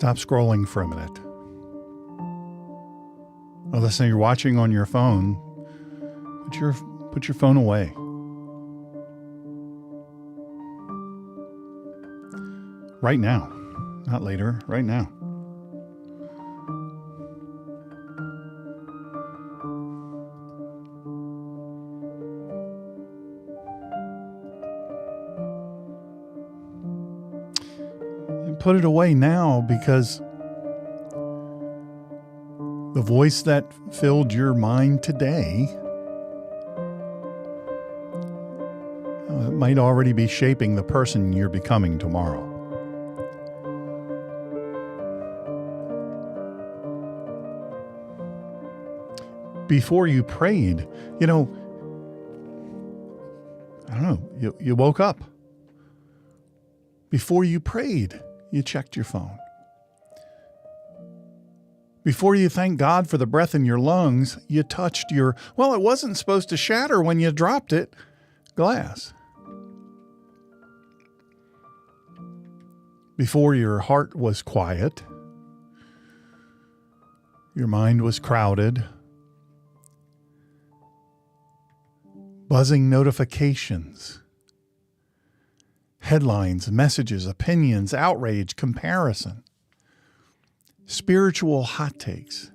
Stop scrolling for a minute. Unless you're watching on your phone, put your phone away. Right now. Not later, right now. And put it away now, because the voice that filled your mind today might already be shaping the person you're becoming tomorrow. Before you prayed, you woke up. Before you prayed, you checked your phone. Before you thanked God for the breath in your lungs, you touched it wasn't supposed to shatter when you dropped it, glass. Before your heart was quiet, your mind was crowded, buzzing notifications, headlines, messages, opinions, outrage, comparison, spiritual hot takes,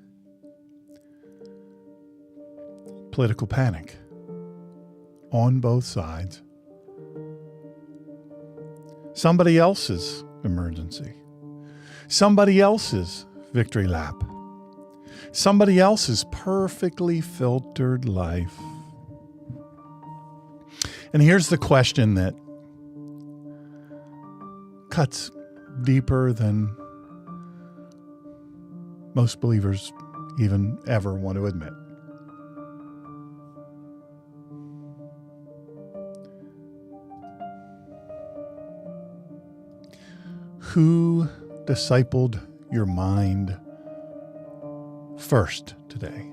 political panic on both sides, somebody else's emergency, somebody else's victory lap, somebody else's perfectly filtered life. And here's the question that cuts deeper than most believers even ever want to admit. Who discipled your mind first today?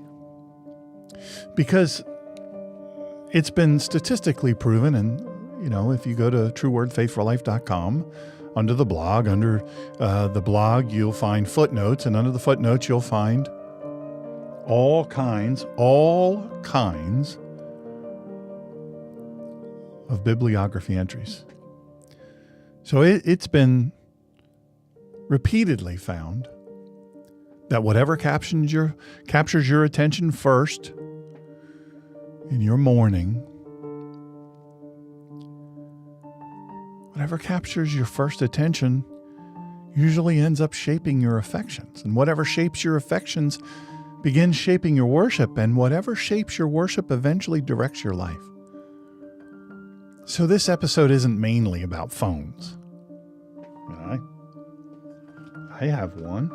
Because it's been statistically proven, and if you go to truewordfaithforlife.com, under the blog, you'll find footnotes, and under the footnotes you'll find all kinds of bibliography entries. So it's been repeatedly found that whatever captures your attention first in your morning, whatever captures your first attention usually ends up shaping your affections. And whatever shapes your affections begins shaping your worship. And whatever shapes your worship eventually directs your life. So this episode isn't mainly about phones. I have one.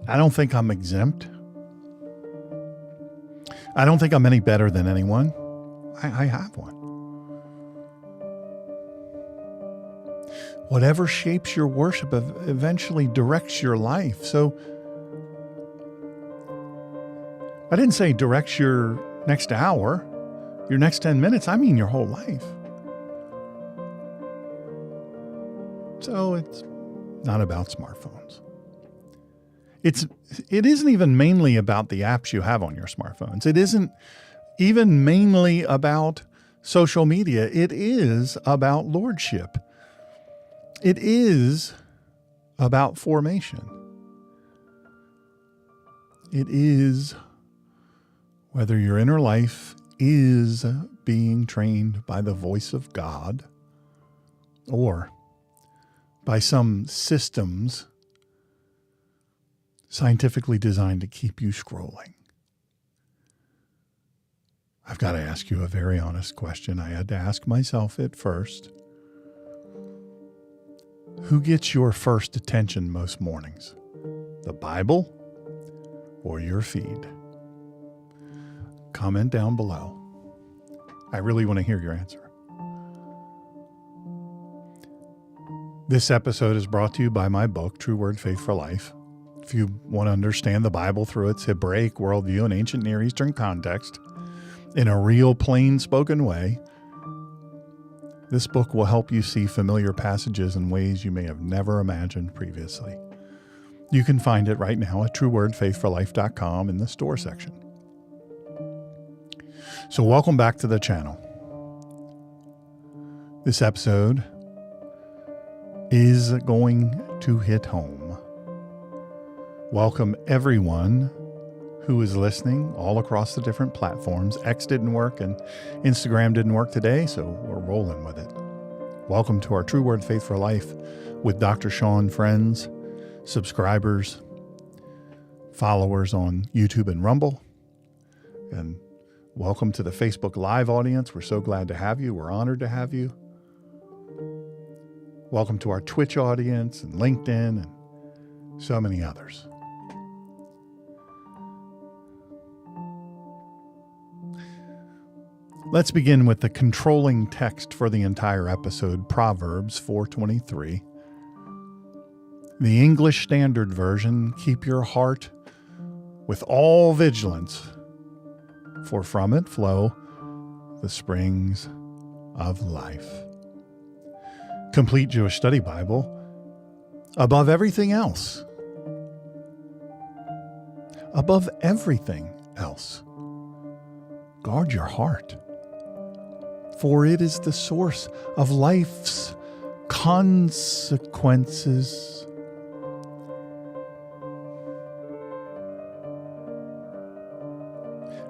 I don't think I'm exempt. I don't think I'm any better than anyone. I have one. Whatever shapes your worship eventually directs your life. So I didn't say directs your next hour, your next 10 minutes. I mean your whole life. So it's not about smartphones. It isn't even mainly about the apps you have on your smartphones. It isn't even mainly about social media. It is about lordship. It is about formation. It is whether your inner life is being trained by the voice of God or by some systems scientifically designed to keep you scrolling. I've got to ask you a very honest question. I had to ask myself it first. Who gets your first attention most mornings? The Bible or your feed? Comment down below. I really want to hear your answer. This episode is brought to you by my book, True Word Faith for Life. If you want to understand the Bible through its Hebraic worldview and ancient Near Eastern context in a real plain spoken way, This book will help you see familiar passages in ways you may have never imagined previously. You can find it right now at truewordfaithforlife.com in the store section. So welcome back to the channel. This episode is going to hit home. Welcome everyone who is listening all across the different platforms. X didn't work and Instagram didn't work today, so we're rolling with it. Welcome to our True Word Faith for Life with Dr. Shawn friends, subscribers, followers on YouTube and Rumble, and welcome to the Facebook Live audience. We're so glad to have you. We're honored to have you. Welcome to our Twitch audience and LinkedIn and so many others. Let's begin with the controlling text for the entire episode, Proverbs 4:23. The English Standard Version, keep your heart with all vigilance, for from it flow the springs of life. Complete Jewish Study Bible, above everything else. Above everything else, guard your heart, for it is the source of life's consequences.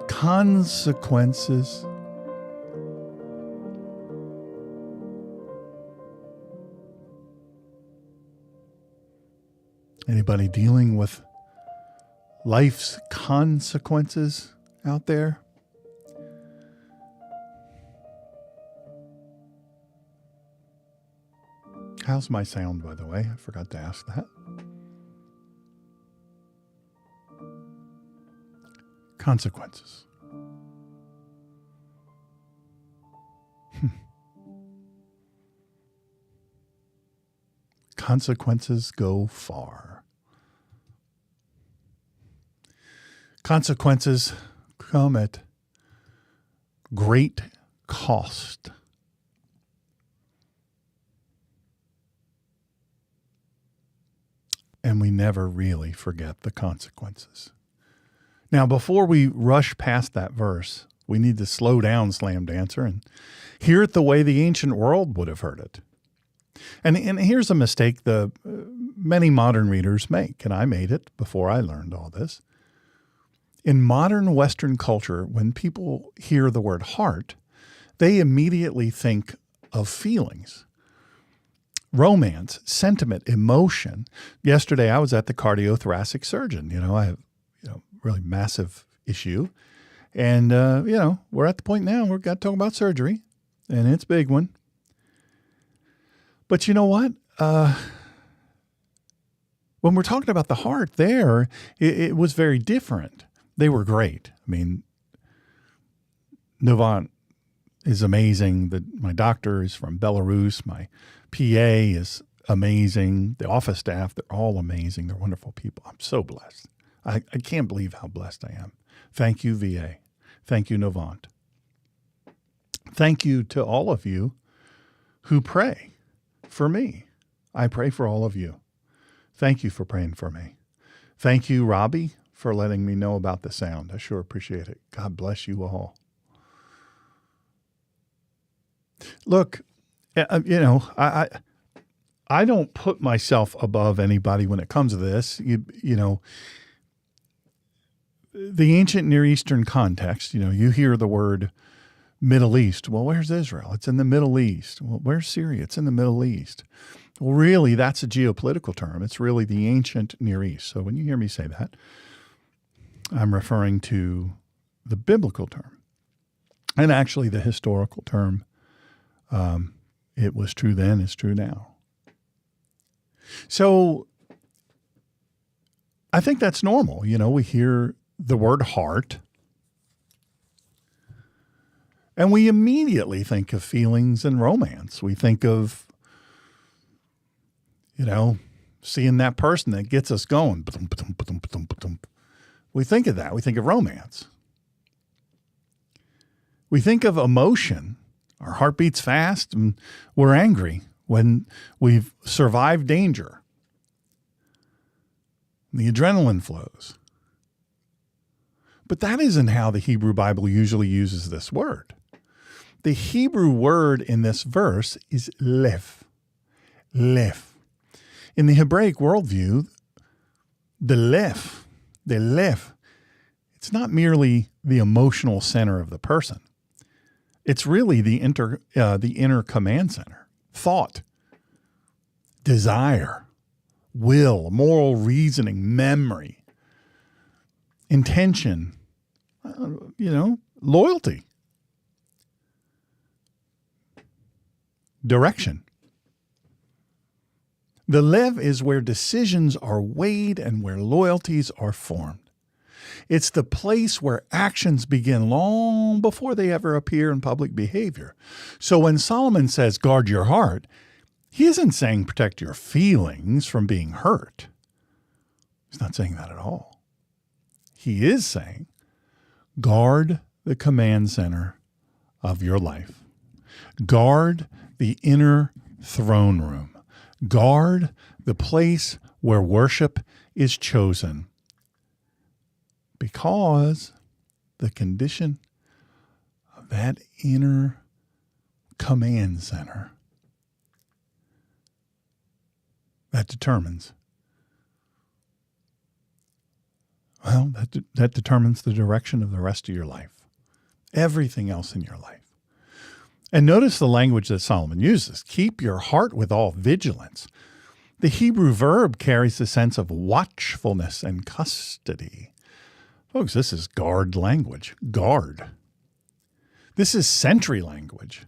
Consequences. Anybody dealing with life's consequences out there? How's my sound, by the way? I forgot to ask that. Consequences. Consequences go far. Consequences come at great cost. And we never really forget the consequences. Now, before we rush past that verse, we need to slow down, Slam Dancer, and hear it the way the ancient world would have heard it. And here's a mistake the many modern readers make, and I made it before I learned all this. In modern Western culture, when people hear the word heart, they immediately think of feelings. Romance, sentiment, emotion. Yesterday, I was at the cardiothoracic surgeon. I have, really massive issue. And, we're at the point now where we've got to talk about surgery, and it's a big one. But you know what? When we're talking about the heart there, it was very different. They were great. I mean, Novant is amazing. My doctor is from Belarus. My PA is amazing. The office staff, they're all amazing. They're wonderful people. I'm so blessed. I can't believe how blessed I am. Thank you, VA. Thank you, Novant. Thank you to all of you who pray for me. I pray for all of you. Thank you for praying for me. Thank you, Robbie, for letting me know about the sound. I sure appreciate it. God bless you all. Look, I don't put myself above anybody when it comes to this. The ancient Near Eastern context, you hear the word Middle East. Well, where's Israel? It's in the Middle East. Well, where's Syria? It's in the Middle East. Well, really, that's a geopolitical term. It's really the ancient Near East. So when you hear me say that, I'm referring to the biblical term and actually the historical term. It was true then, it's true now. So I think that's normal. We hear the word heart, and we immediately think of feelings and romance. We think of, seeing that person that gets us going. We think of that. We think of romance. We think of emotion Our heart beats fast and we're angry when we've survived danger. The adrenaline flows. But that isn't how the Hebrew Bible usually uses this word. The Hebrew word in this verse is lev. Lev. In the Hebraic worldview, the lev, it's not merely the emotional center of the person. It's really the inner command center. Thought, desire, will, moral reasoning, memory, intention, loyalty, direction. The lev is where decisions are weighed and where loyalties are formed. It's the place where actions begin long before they ever appear in public behavior. So when Solomon says, guard your heart, he isn't saying protect your feelings from being hurt. He's not saying that at all. He is saying, guard the command center of your life. Guard the inner throne room. Guard the place where worship is chosen. Because the condition of that inner command center, that determines the direction of the rest of your life. Everything else in your life. And notice the language that Solomon uses. Keep your heart with all vigilance. The Hebrew verb carries the sense of watchfulness and custody. Folks, this is guard language. Guard. This is sentry language.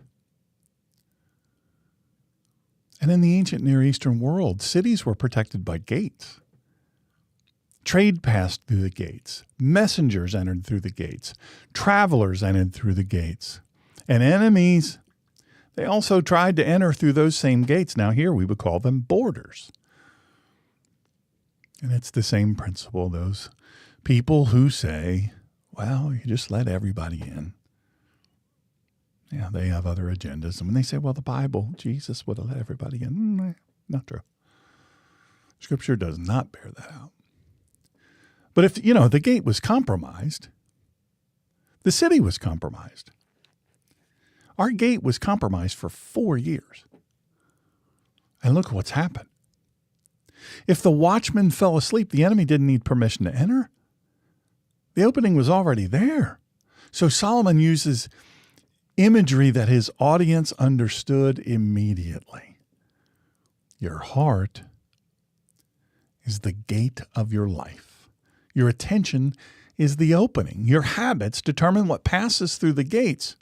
And in the ancient Near Eastern world, cities were protected by gates. Trade passed through the gates. Messengers entered through the gates. Travelers entered through the gates. And enemies, they also tried to enter through those same gates. Now here we would call them borders. And it's the same principle. Those people who say, well, you just let everybody in. Yeah, they have other agendas. And when they say, well, the Bible, Jesus would have let everybody in. Not true. Scripture does not bear that out. But if, the gate was compromised, the city was compromised. Our gate was compromised for 4 years. And look what's happened. If the watchman fell asleep, the enemy didn't need permission to enter. The opening was already there. So Solomon uses imagery that his audience understood immediately. Your heart is the gate of your life. Your attention is the opening. Your habits determine what passes through the gates.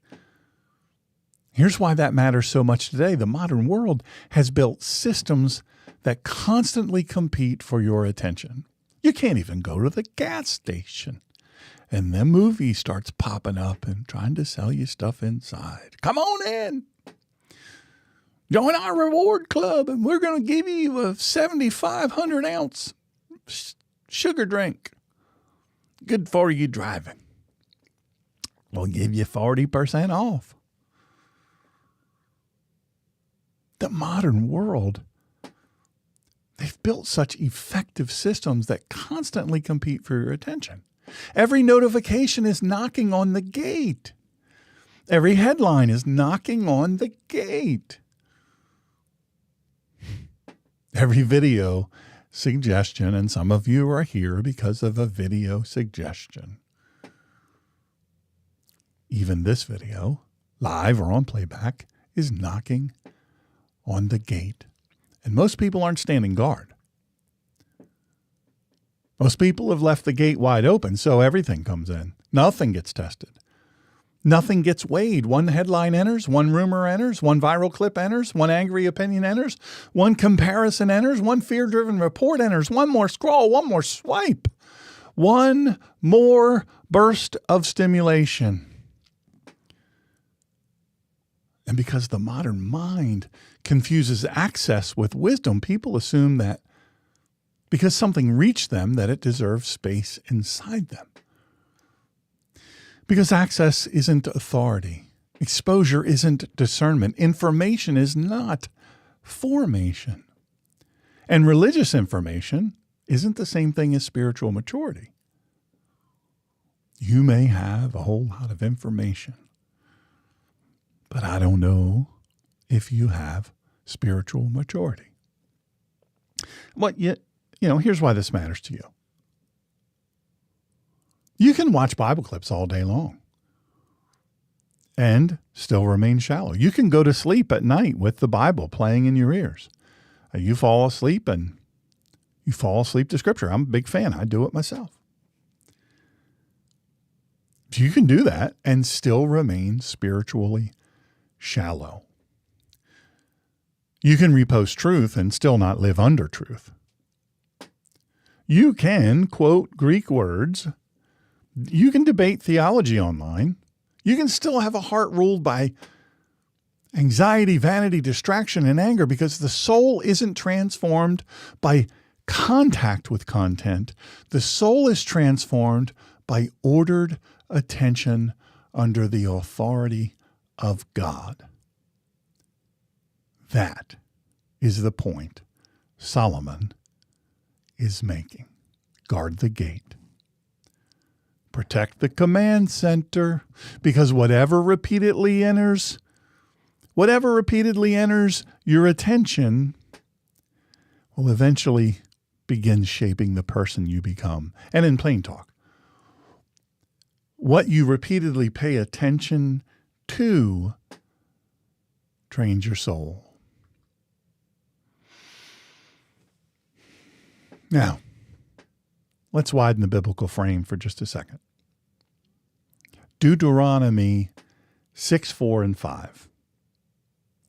Here's why that matters so much today. The modern world has built systems that constantly compete for your attention. You can't even go to the gas station. And the movie starts popping up and trying to sell you stuff inside. Come on in. Join our reward club and we're going to give you a 7,500 ounce sugar drink. Good for you driving. We'll give you 40% off. The modern world, they've built such effective systems that constantly compete for your attention. Every notification is knocking on the gate. Every headline is knocking on the gate. Every video suggestion, and some of you are here because of a video suggestion. Even this video, live or on playback, is knocking on the gate. And most people aren't standing guard. Most people have left the gate wide open, so everything comes in. Nothing gets tested. Nothing gets weighed. One headline enters, one rumor enters, one viral clip enters, one angry opinion enters, one comparison enters, one fear-driven report enters, one more scroll, one more swipe, one more burst of stimulation. And because the modern mind confuses access with wisdom, people assume that because something reached them, that it deserves space inside them. Because access isn't authority. Exposure isn't discernment. Information is not formation. And religious information isn't the same thing as spiritual maturity. You may have a whole lot of information, but I don't know if you have spiritual maturity. But yet, here's why this matters to you. You can watch Bible clips all day long and still remain shallow. You can go to sleep at night with the Bible playing in your ears. You fall asleep and you fall asleep to Scripture. I'm a big fan. I do it myself. You can do that and still remain spiritually shallow. You can repost truth and still not live under truth. You can quote Greek words. You can debate theology online. You can still have a heart ruled by anxiety, vanity, distraction, and anger because the soul isn't transformed by contact with content. The soul is transformed by ordered attention under the authority of God. That is the point Solomon is making. Guard the gate. Protect the command center, because whatever repeatedly enters your attention will eventually begin shaping the person you become. And in plain talk, what you repeatedly pay attention to trains your soul. Now, let's widen the biblical frame for just a second. Deuteronomy 6, 4, and 5.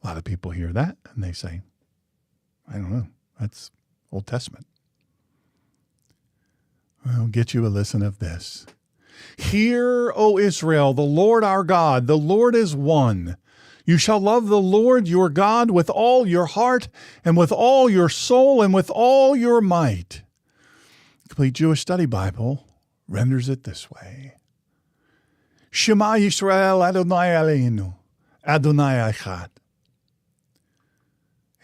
A lot of people hear that and they say, I don't know, that's Old Testament. I'll get you a listen of this. Hear, O Israel, the Lord our God, the Lord is one. You shall love the Lord your God with all your heart and with all your soul and with all your might. Complete Jewish Study Bible renders it this way. Shema Yisrael Adonai Aleinu, Adonai Echad.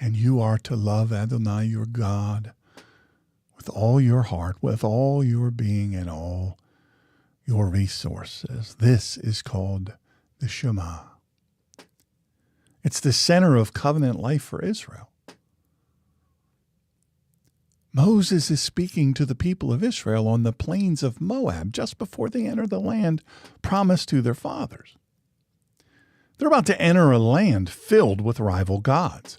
And you are to love Adonai your God with all your heart, with all your being and all your resources. This is called the Shema. It's the center of covenant life for Israel. Moses is speaking to the people of Israel on the plains of Moab just before they enter the land promised to their fathers. They're about to enter a land filled with rival gods,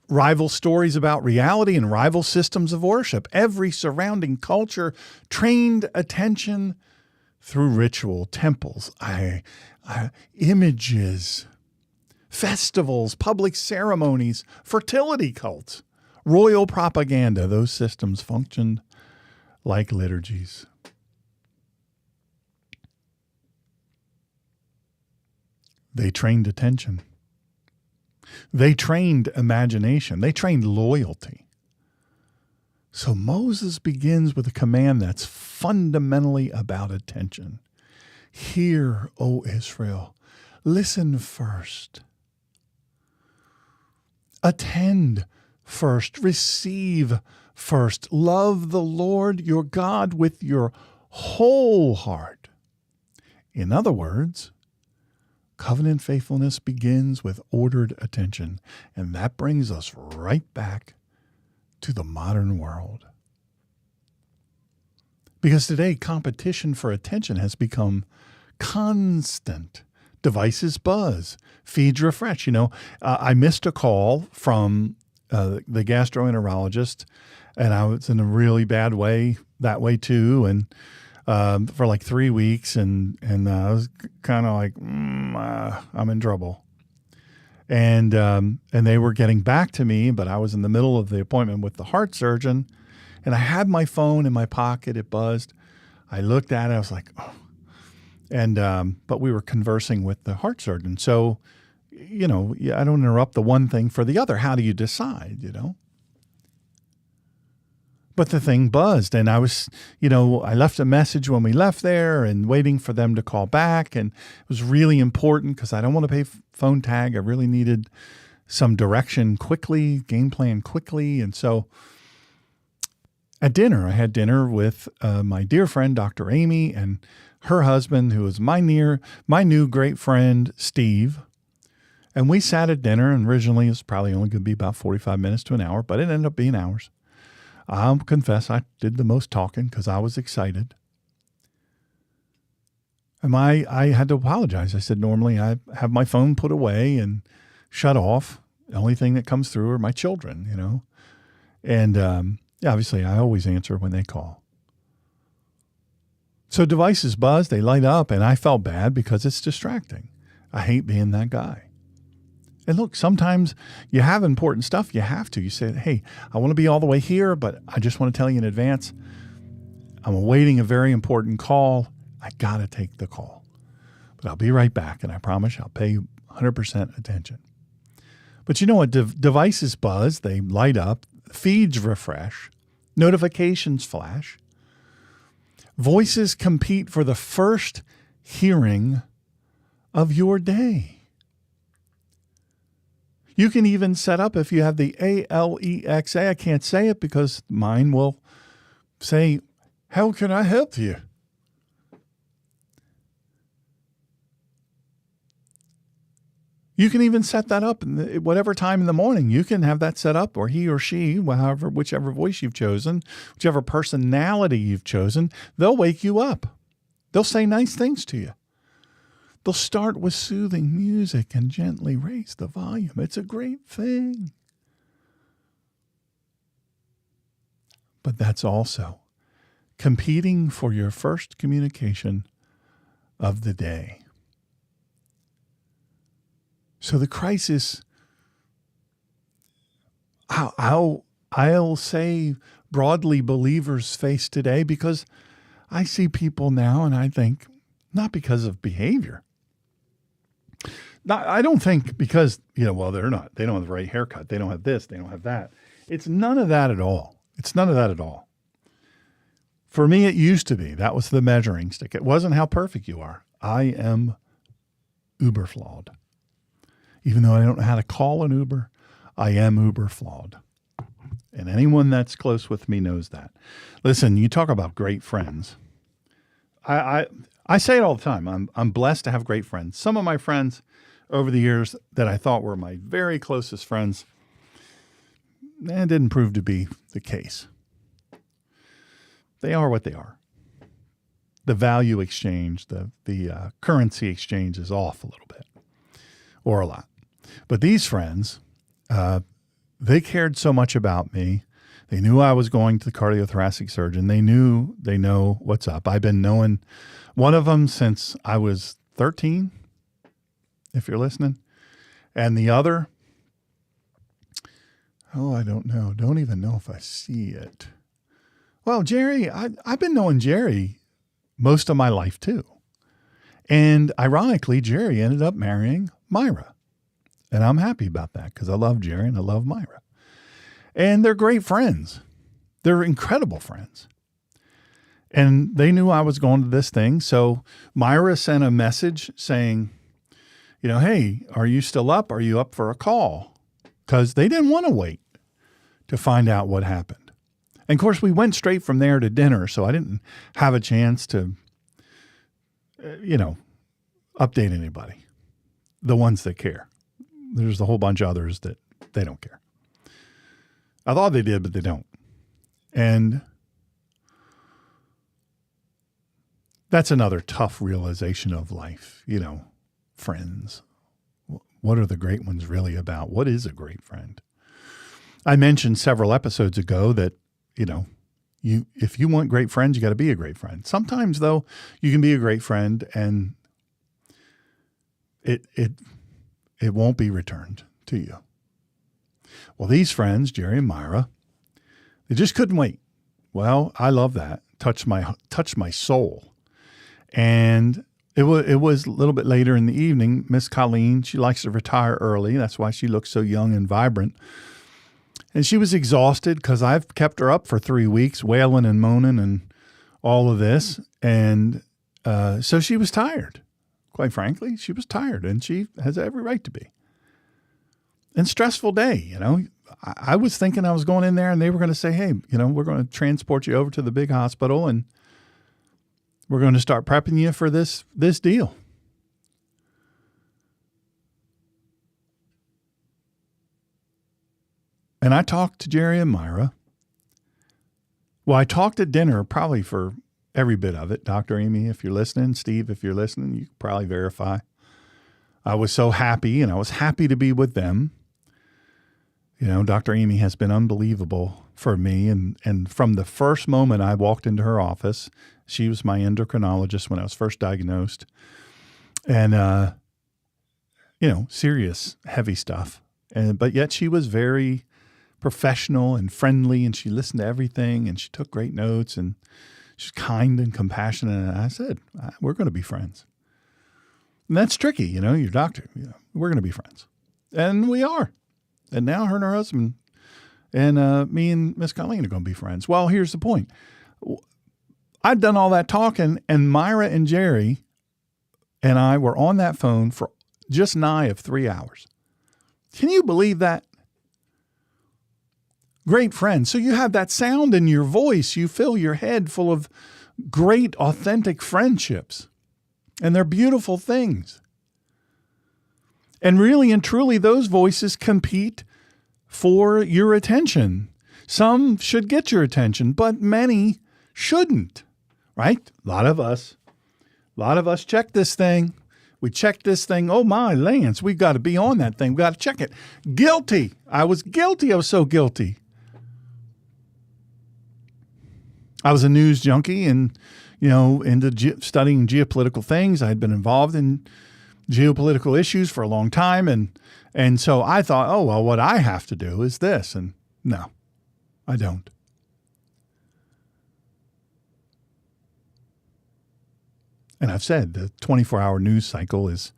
rival stories about reality and rival systems of worship. Every surrounding culture trained attention through ritual, temples, images, festivals, public ceremonies, fertility cults, royal propaganda. Those systems functioned like liturgies. They trained attention. They trained imagination. They trained loyalty. So Moses begins with a command that's fundamentally about attention. Hear, O Israel, listen first. Attend first. Receive first. Love the Lord your God with your whole heart. In other words, covenant faithfulness begins with ordered attention, and that brings us right back to the modern world. Because today, competition for attention has become constant. Devices buzz, feeds refresh. I missed a call from the gastroenterologist, and I was in a really bad way that way too, and for like 3 weeks, and I was kind of like, I'm in trouble. And they were getting back to me, but I was in the middle of the appointment with the heart surgeon, and I had my phone in my pocket. It buzzed. I looked at it. I was like, oh. And but we were conversing with the heart surgeon. So, I don't interrupt the one thing for the other. How do you decide, But But the thing buzzed, and I was, I left a message when we left there and waiting for them to call back. And it was really important because I don't want to pay phone tag. I really needed some direction quickly, game plan quickly. And so at dinner, I had dinner with my dear friend, Dr. Amy, and her husband, who was my new great friend, Steve. And we sat at dinner, and originally it was probably only going to be about 45 minutes to an hour, but it ended up being hours. I'll confess I did the most talking because I was excited. And I had to apologize. I said, normally I have my phone put away and shut off. The only thing that comes through are my children, And obviously I always answer when they call. So devices buzz, they light up, and I felt bad because it's distracting. I hate being that guy. And look, sometimes you have important stuff. You have to. You say, hey, I want to be all the way here, but I just want to tell you in advance, I'm awaiting a very important call. I got to take the call. But I'll be right back, and I promise I'll pay you 100% attention. But you know what? Devices buzz. They light up. Feeds refresh. Notifications flash. Voices compete for the first hearing of your day. You can even set up, if you have the Alexa, I can't say it because mine will say, how can I help you? You can even set that up whatever time in the morning. You can have that set up, or he or she, whichever voice you've chosen, whichever personality you've chosen, they'll wake you up. They'll say nice things to you. They'll start with soothing music and gently raise the volume. It's a great thing. But that's also competing for your first communication of the day. So the crisis, I'll say broadly believers face today, because I see people now and I think, not because of behavior. I don't think because, they don't have the right haircut. They don't have this. They don't have that. It's none of that at all. It's none of that at all. For me, it used to be. That was the measuring stick. It wasn't how perfect you are. I am uber flawed. Even though I don't know how to call an Uber, I am uber flawed. And anyone that's close with me knows that. Listen, you talk about great friends. I say it all the time. I'm blessed to have great friends. Some of my friends over the years that I thought were my very closest friends, didn't prove to be the case. They are what they are. The value exchange, the currency exchange is off a little bit, or a lot. But these friends, they cared so much about me. They knew I was going to the cardiothoracic surgeon. They know what's up. I've been knowing one of them since I was 13, if you're listening. And the other, I don't know. Don't even know if I see it. Well, Jerry, I've been knowing Jerry most of my life too. And ironically, Jerry ended up marrying Myra. And I'm happy about that because I love Jerry and I love Myra. And they're great friends. They're incredible friends. And they knew I was going to this thing. So Myra sent a message saying, hey, are you still up? Are you up for a call? Because they didn't want to wait to find out what happened. And of course, we went straight from there to dinner. So I didn't have a chance to, update anybody, the ones that care. There's a whole bunch of others that they don't care. I thought they did, but they don't. And that's another tough realization of life, friends. What are the great ones really about? What is a great friend? I mentioned several episodes ago that, if you want great friends, you got to be a great friend. Sometimes, though, you can be a great friend and it won't be returned to you. Well, these friends, Jerry and Myra, they just couldn't wait. Well, I love that. Touched my soul. And it was a little bit later in the evening. Miss Colleen, she likes to retire early. That's why she looks so young and vibrant. And she was exhausted because I've kept her up for 3 weeks, wailing and moaning and all of this. And so she was tired. Quite frankly, she was tired, and she has every right to be. And stressful day, you know. I was thinking I was going in there and they were going to say, hey, you know, we're going to transport you over to the big hospital and we're going to start prepping you for this deal. And I talked to Jerry and Myra. Well, I talked at dinner probably for every bit of it. Dr. Amy, if you're listening, Steve, if you're listening, you can probably verify. I was so happy, and I was happy to be with them. You know, Dr. Amy has been unbelievable for me. And from the first moment I walked into her office, she was my endocrinologist when I was first diagnosed. And, you know, serious, heavy stuff. But yet she was very professional and friendly, and she listened to everything, and she took great notes, and she's kind and compassionate. And I said, we're going to be friends. And that's tricky, you know, your doctor, you know, we're going to be friends. And we are. And now her and her husband and me and Miss Colleen are going to be friends. Well, here's the point. I'd done all that talking, and Myra and Jerry and I were on that phone for just nigh of 3 hours. Can you believe that? Great friends. So you have that sound in your voice. You fill your head full of great, authentic friendships. And they're beautiful things. And really and truly, those voices compete for your attention. Some should get your attention, but many shouldn't, right? A lot of us check this thing. We check this thing. Oh my Lance, we've got to be on that thing. We've got to check it. Guilty. I was guilty. I was so guilty. I was a news junkie and, you know, into studying geopolitical things. I had been involved in geopolitical issues for a long time. And so I thought, oh, well, what I have to do is this. And no, I don't. And I've said the 24-hour news cycle is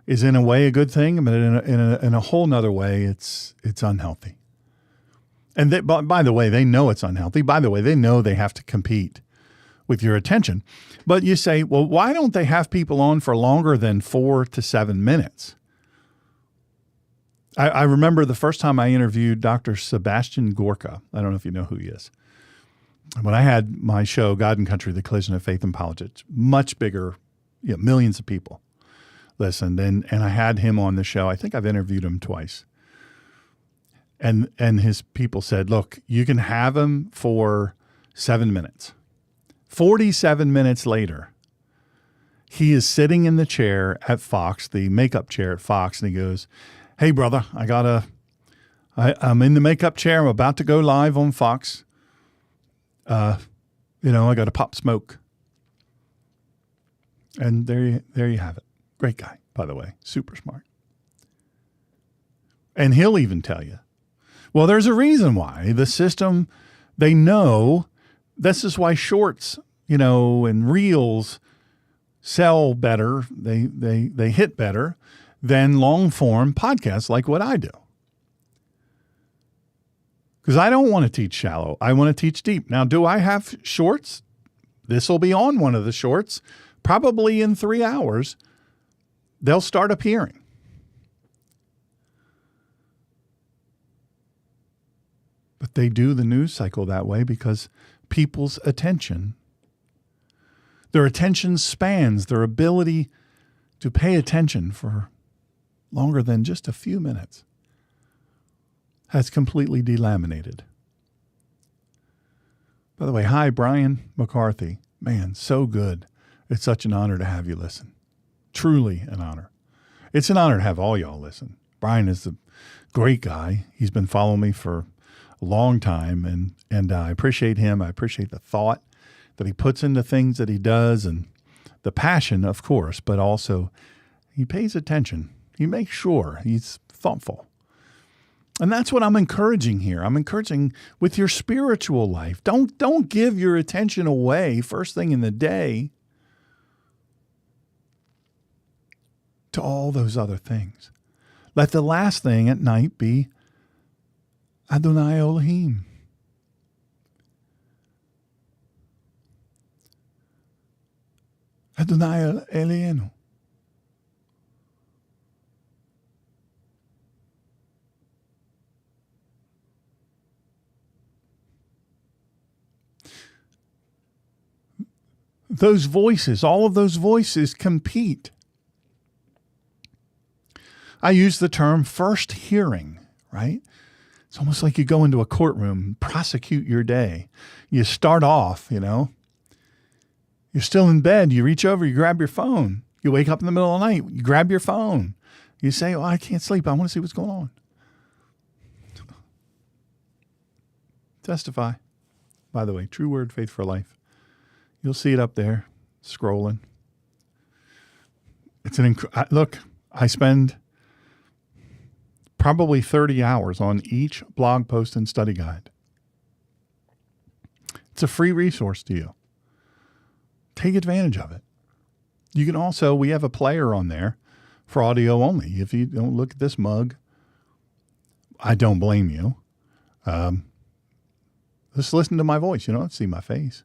in a way a good thing, but in a whole nother way, it's unhealthy. And they, by the way, they know it's unhealthy. By the way, they know they have to compete with your attention. But you say, well, why don't they have people on for longer than 4 to 7 minutes? I remember the first time I interviewed Dr. Sebastian Gorka. I don't know if you know who he is. When I had my show, God and Country, The Collision of Faith and Politics, much bigger, you know, millions of people listened. And I had him on the show. I think I've interviewed him twice. And his people said, look, you can have him for 7 minutes. 47 minutes later, he is sitting in the chair at Fox, the makeup chair at Fox, and he goes, hey, brother, I'm in the makeup chair. I'm about to go live on Fox. You know, I got to pop smoke. And there you have it. Great guy, by the way. Super smart. And he'll even tell you, well, there's a reason why. The system, they know this is why shorts, you know, and reels sell better. They hit better than long form podcasts like what I do. Because I don't want to teach shallow. I want to teach deep. Now, do I have shorts? This will be on one of the shorts. Probably in 3 hours, they'll start appearing. But they do the news cycle that way because people's attention, their attention spans, their ability to pay attention for longer than just a few minutes has completely delaminated. By the way, hi, Brian McCarthy. Man, so good. It's such an honor to have you listen. Truly an honor. It's an honor to have all y'all listen. Brian is a great guy. He's been following me for a long time, and I appreciate him. I appreciate the thought that he puts into things that he does and the passion, of course, but also he pays attention. He makes sure he's thoughtful. And that's what I'm encouraging here. I'm encouraging with your spiritual life. Don't give your attention away first thing in the day to all those other things. Let the last thing at night be Adonai Elohim. Adonai Elienu. Those voices, all of those voices compete. I use the term first hearing, right? It's almost like you go into a courtroom, prosecute your day. You start off, you're still in bed. You reach over, you grab your phone. You wake up in the middle of the night, you grab your phone. You say, oh, I can't sleep. I want to see what's going on. Testify. By the way, True Word, Faith for Life. You'll see it up there, scrolling. It's look, I spend probably 30 hours on each blog post and study guide. It's a free resource to you. Take advantage of it. You can also, we have a player on there for audio only. If you don't look at this mug, I don't blame you. Just listen to my voice. You don't have to see my face.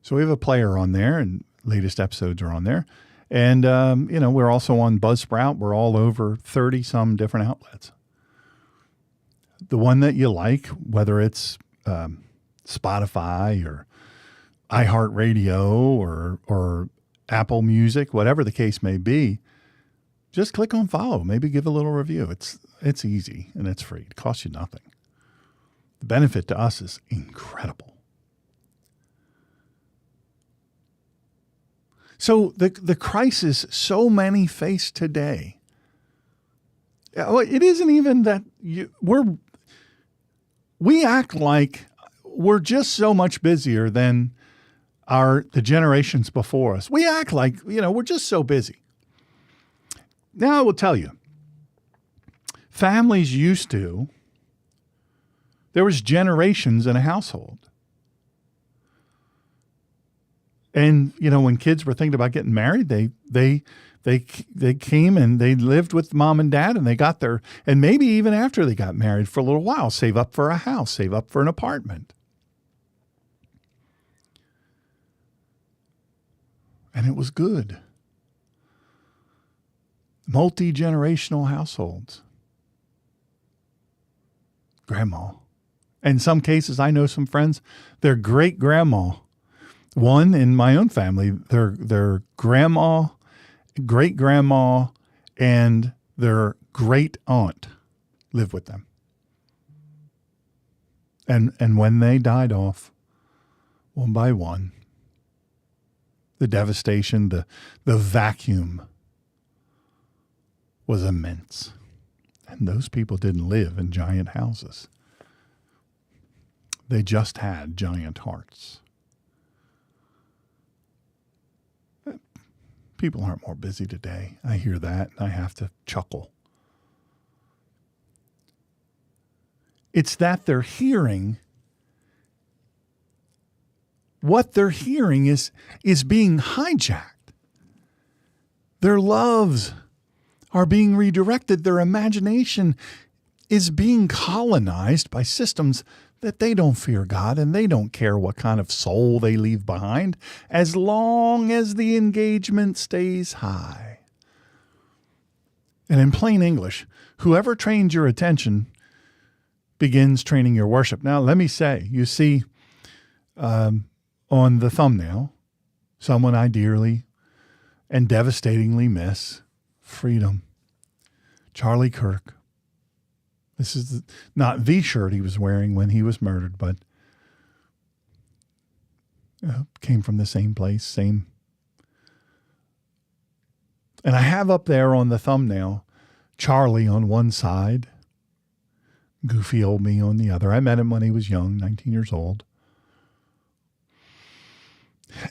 So we have a player on there, and latest episodes are on there. And, we're also on Buzzsprout. We're all over 30-some different outlets. The one that you like, whether it's Spotify or iHeartRadio or Apple Music, whatever the case may be, just click on follow. Maybe give a little review. It's easy, and it's free. It costs you nothing. The benefit to us is incredible. So the crisis so many face today, it isn't even that we act like we're just so much busier than the generations before us. We act like, we're just so busy. Now I will tell you, families there was generations in a household. And, when kids were thinking about getting married, they came and they lived with mom and dad, and they got their, and maybe even after they got married for a little while, save up for a house, save up for an apartment. And it was good. Multi-generational households. Grandma. In some cases, I know some friends, their great grandma. One in my own family, their grandma, great grandma, and their great aunt lived with them. And when they died off, one by one, the devastation, the vacuum was immense. And those people didn't live in giant houses. They just had giant hearts. People aren't more busy today. I hear that, and I have to chuckle. It's that they're hearing, what they're hearing is being hijacked. Their loves are being redirected. Their imagination is being colonized by systems that they don't fear God, and they don't care what kind of soul they leave behind as long as the engagement stays high. And in plain English, whoever trains your attention begins training your worship. Now, let me say, you see on the thumbnail, someone I dearly and devastatingly miss, Freedom, Charlie Kirk. This is not the shirt he was wearing when he was murdered, but came from the same place, same. And I have up there on the thumbnail, Charlie on one side, goofy old me on the other. I met him when he was young, 19 years old.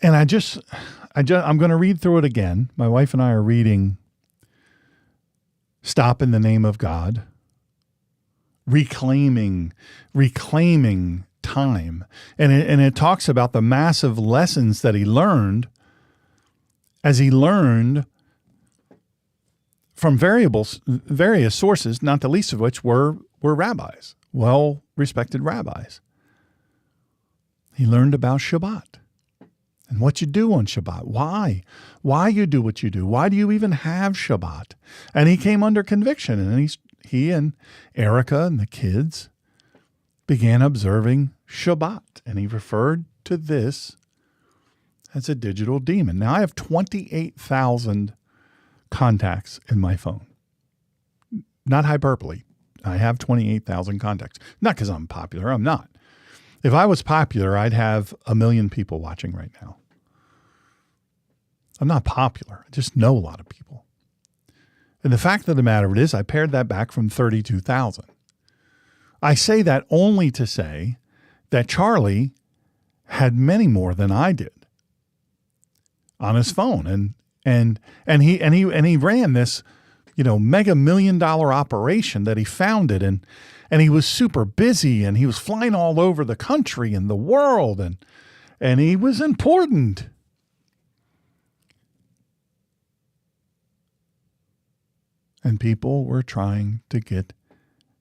And I'm going to read through it again. My wife and I are reading Stop in the Name of God. Reclaiming time. And it talks about the massive lessons that he learned as he learned from various sources, not the least of which were were rabbis, well-respected rabbis. He learned about Shabbat and what you do on Shabbat. Why you do what you do. Why do you even have Shabbat? And he came under conviction, and he and Erica and the kids began observing Shabbat. And he referred to this as a digital demon. Now, I have 28,000 contacts in my phone. Not hyperbole. I have 28,000 contacts. Not because I'm popular. I'm not. If I was popular, I'd have 1 million people watching right now. I'm not popular. I just know a lot of people. And the fact of the matter is, I pared that back from 32,000. I say that only to say that Charlie had many more than I did on his phone, and he ran this, mega $1 million operation that he founded, and he was super busy, and he was flying all over the country and the world, and he was important. And people were trying to get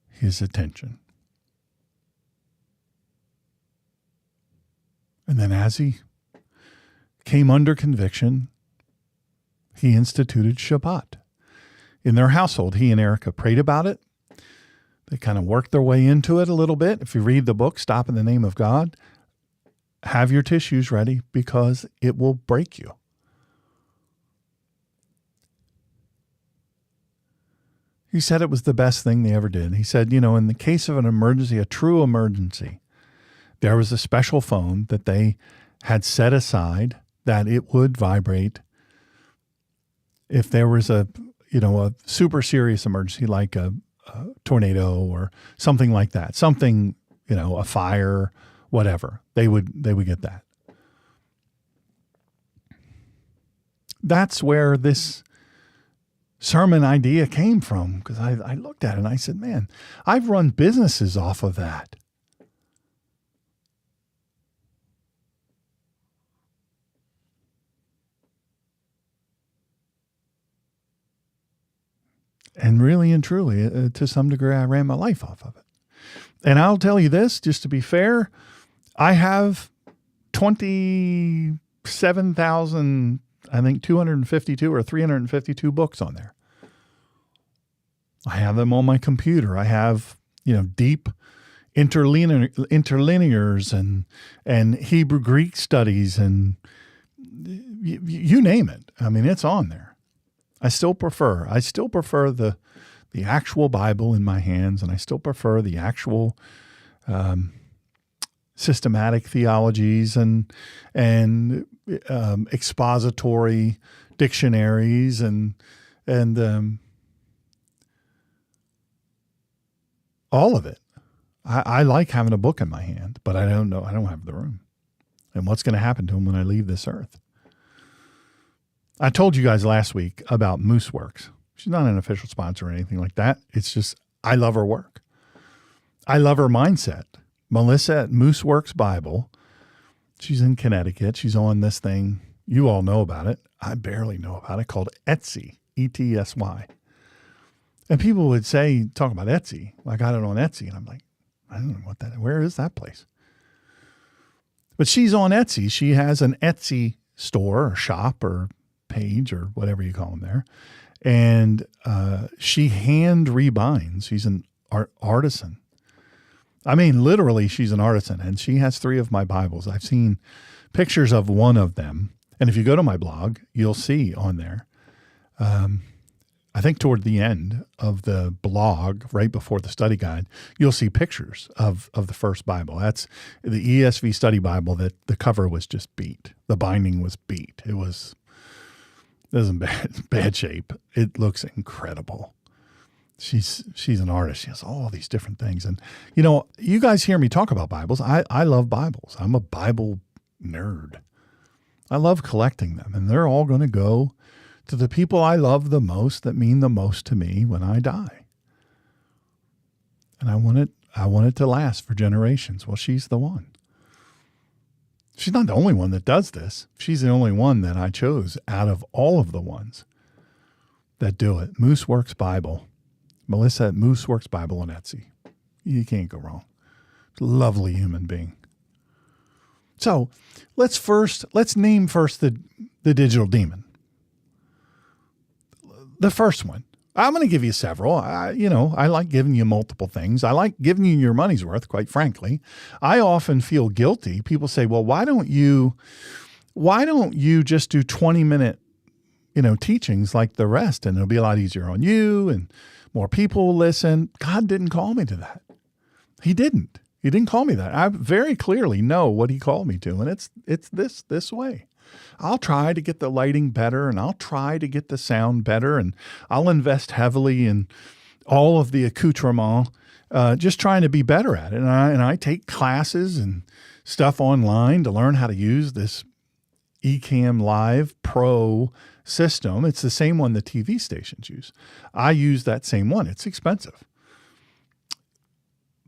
his attention. And then as he came under conviction, he instituted Shabbat. In their household, he and Erica prayed about it. They kind of worked their way into it a little bit. If you read the book, Stop in the Name of God, have your tissues ready because it will break you. He said it was the best thing they ever did. He said, in the case of an emergency, a true emergency, there was a special phone that they had set aside that it would vibrate if there was a super serious emergency like a tornado or something like that, something, a fire, whatever. They would get that. That's where this sermon idea came from, because I looked at it and I said, man, I've run businesses off of that. And really and truly, to some degree, I ran my life off of it. And I'll tell you this, just to be fair, I have 27,000, I think 252 or 352 books on there. I have them on my computer. I have, deep interlinears and Hebrew Greek studies and you name it. I mean, it's on there. I still prefer the actual Bible in my hands, and I still prefer the actual systematic theologies and expository dictionaries and all of it. I like having a book in my hand, but I don't have the room. And what's going to happen to them when I leave this earth? I told you guys last week about Mooseworks. She's not an official sponsor or anything like that. It's just, I love her work. I love her mindset. Melissa at Mooseworks Bible. She's in Connecticut. She's on this thing. You all know about it. I barely know about it, called Etsy, E-T-S-Y. And people would say, talk about Etsy. I got it on Etsy. And I'm like, I don't know where is that place? But she's on Etsy. She has an Etsy store or shop or page or whatever you call them there. And she hand rebinds. She's an artisan. I mean, literally, she's an artisan. And she has 3 of my Bibles. I've seen pictures of one of them. And if you go to my blog, you'll see on there, I think toward the end of the blog, right before the study guide, you'll see pictures of the first Bible. That's the ESV study Bible that the cover was just beat. The binding was beat. It was in bad shape. It looks incredible. She's an artist. She has all these different things. And, you guys hear me talk about Bibles. I love Bibles. I'm a Bible nerd. I love collecting them. And they're all going to go to the people I love the most, that mean the most to me when I die. And I want it to last for generations. Well, she's the one. She's not the only one that does this. She's the only one that I chose out of all of the ones that do it. Mooseworks Bible. Melissa at Mooseworks Bible on Etsy. You can't go wrong. Lovely human being. So let's name first the digital demon. The first one. I'm going to give you several. I like giving you multiple things. I like giving you your money's worth, quite frankly. I often feel guilty. People say, well, why don't you just do 20-minute, teachings like the rest, and it'll be a lot easier on you and more people will listen. God didn't call me to that. He didn't. He didn't call me that. I very clearly know what he called me to, and it's this way. I'll try to get the lighting better, and I'll try to get the sound better, and I'll invest heavily in all of the accoutrement, just trying to be better at it. And I take classes and stuff online to learn how to use this Ecamm Live Pro system. It's the same one the TV stations use. I use that same one. It's expensive.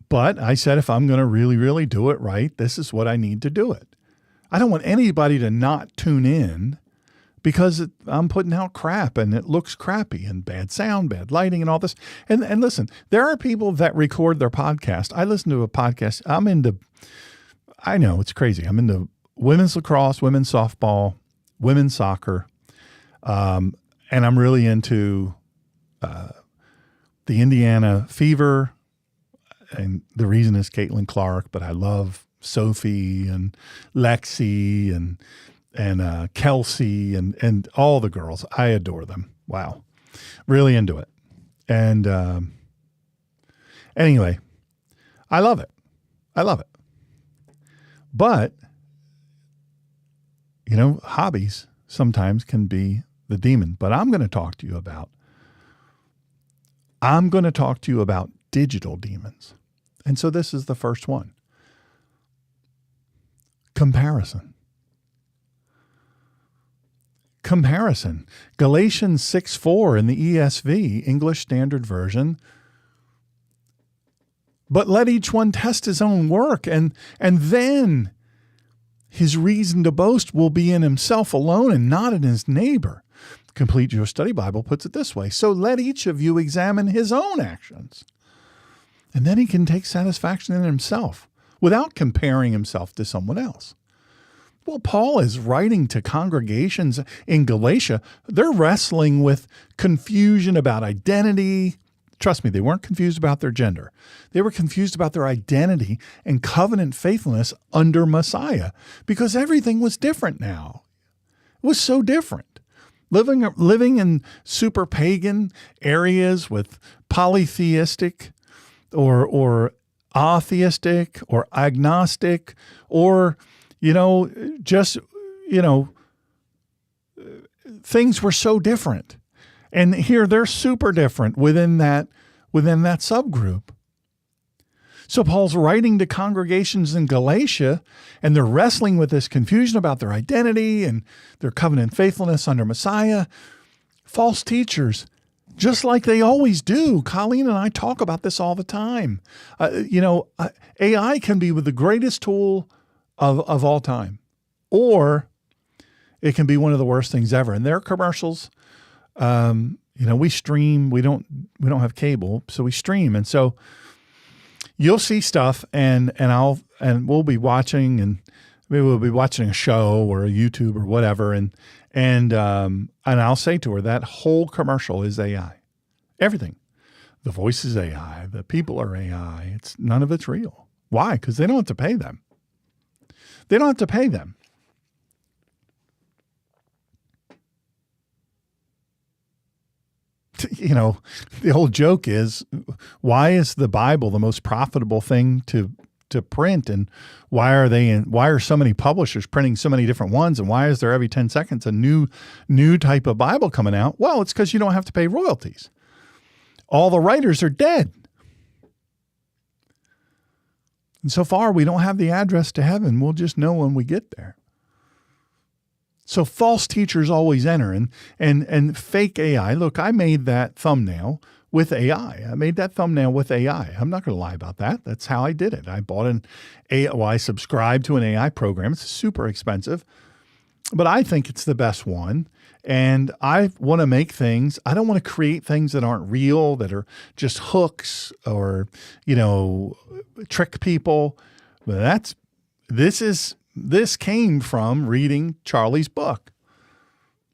But I said, if I'm going to really, really do it right, this is what I need to do it. I don't want anybody to not tune in because I'm putting out crap and it looks crappy and bad sound, bad lighting and all this. And listen, there are people that record their podcast. I listen to a podcast. I know it's crazy. I'm into women's lacrosse, women's softball, women's soccer. And I'm really into the Indiana Fever. And the reason is Caitlin Clark, but I love Sophie and Lexi and Kelsey and all the girls. I adore them. Wow. Really into it. And anyway, I love it. I love it. But, hobbies sometimes can be the demon. But I'm going to talk to you about digital demons. And so this is the first one. Comparison. Galatians 6:4 in the ESV, English Standard Version. But let each one test his own work, and then his reason to boast will be in himself alone and not in his neighbor. Complete Jewish Study Bible puts it this way. So let each of you examine his own actions. And then he can take satisfaction in himself without comparing himself to someone else. Well, Paul is writing to congregations in Galatia. They're wrestling with confusion about identity. Trust me, they weren't confused about their gender. They were confused about their identity and covenant faithfulness under Messiah because everything was different now. It was so different. Living in super pagan areas with polytheistic or atheistic or agnostic or, things were so different. And here they're super different within that subgroup. So Paul's writing to congregations in Galatia, and they're wrestling with this confusion about their identity and their covenant faithfulness under Messiah. False teachers, just like they always do. Colleen and I talk about this all the time. AI can be the greatest tool of all time, or it can be one of the worst things ever. And their commercials, we stream. We don't have cable, so we stream, and so you'll see stuff, and we'll be watching, and maybe we'll be watching a show or a YouTube or whatever, and I'll say to her that whole commercial is AI. Everything. The voice is AI. The people are AI. None of it's real. Why? Because they don't have to pay them. They don't have to pay them. The old joke is, why is the Bible the most profitable thing to print, and why are so many publishers printing so many different ones, and why is there every 10 seconds a new type of Bible coming out? Well, it's because you don't have to pay royalties. All the writers are dead. And so far, we don't have the address to heaven. We'll just know when we get there. So false teachers always enter, and fake AI. Look, I made that thumbnail with AI. I'm not going to lie about that. That's how I did it. I bought I subscribed to an AI program. It's super expensive. but I think it's the best one. And I want to make things, I don't want to create things that aren't real, that are just hooks or, trick people. But this came from reading Charlie's book.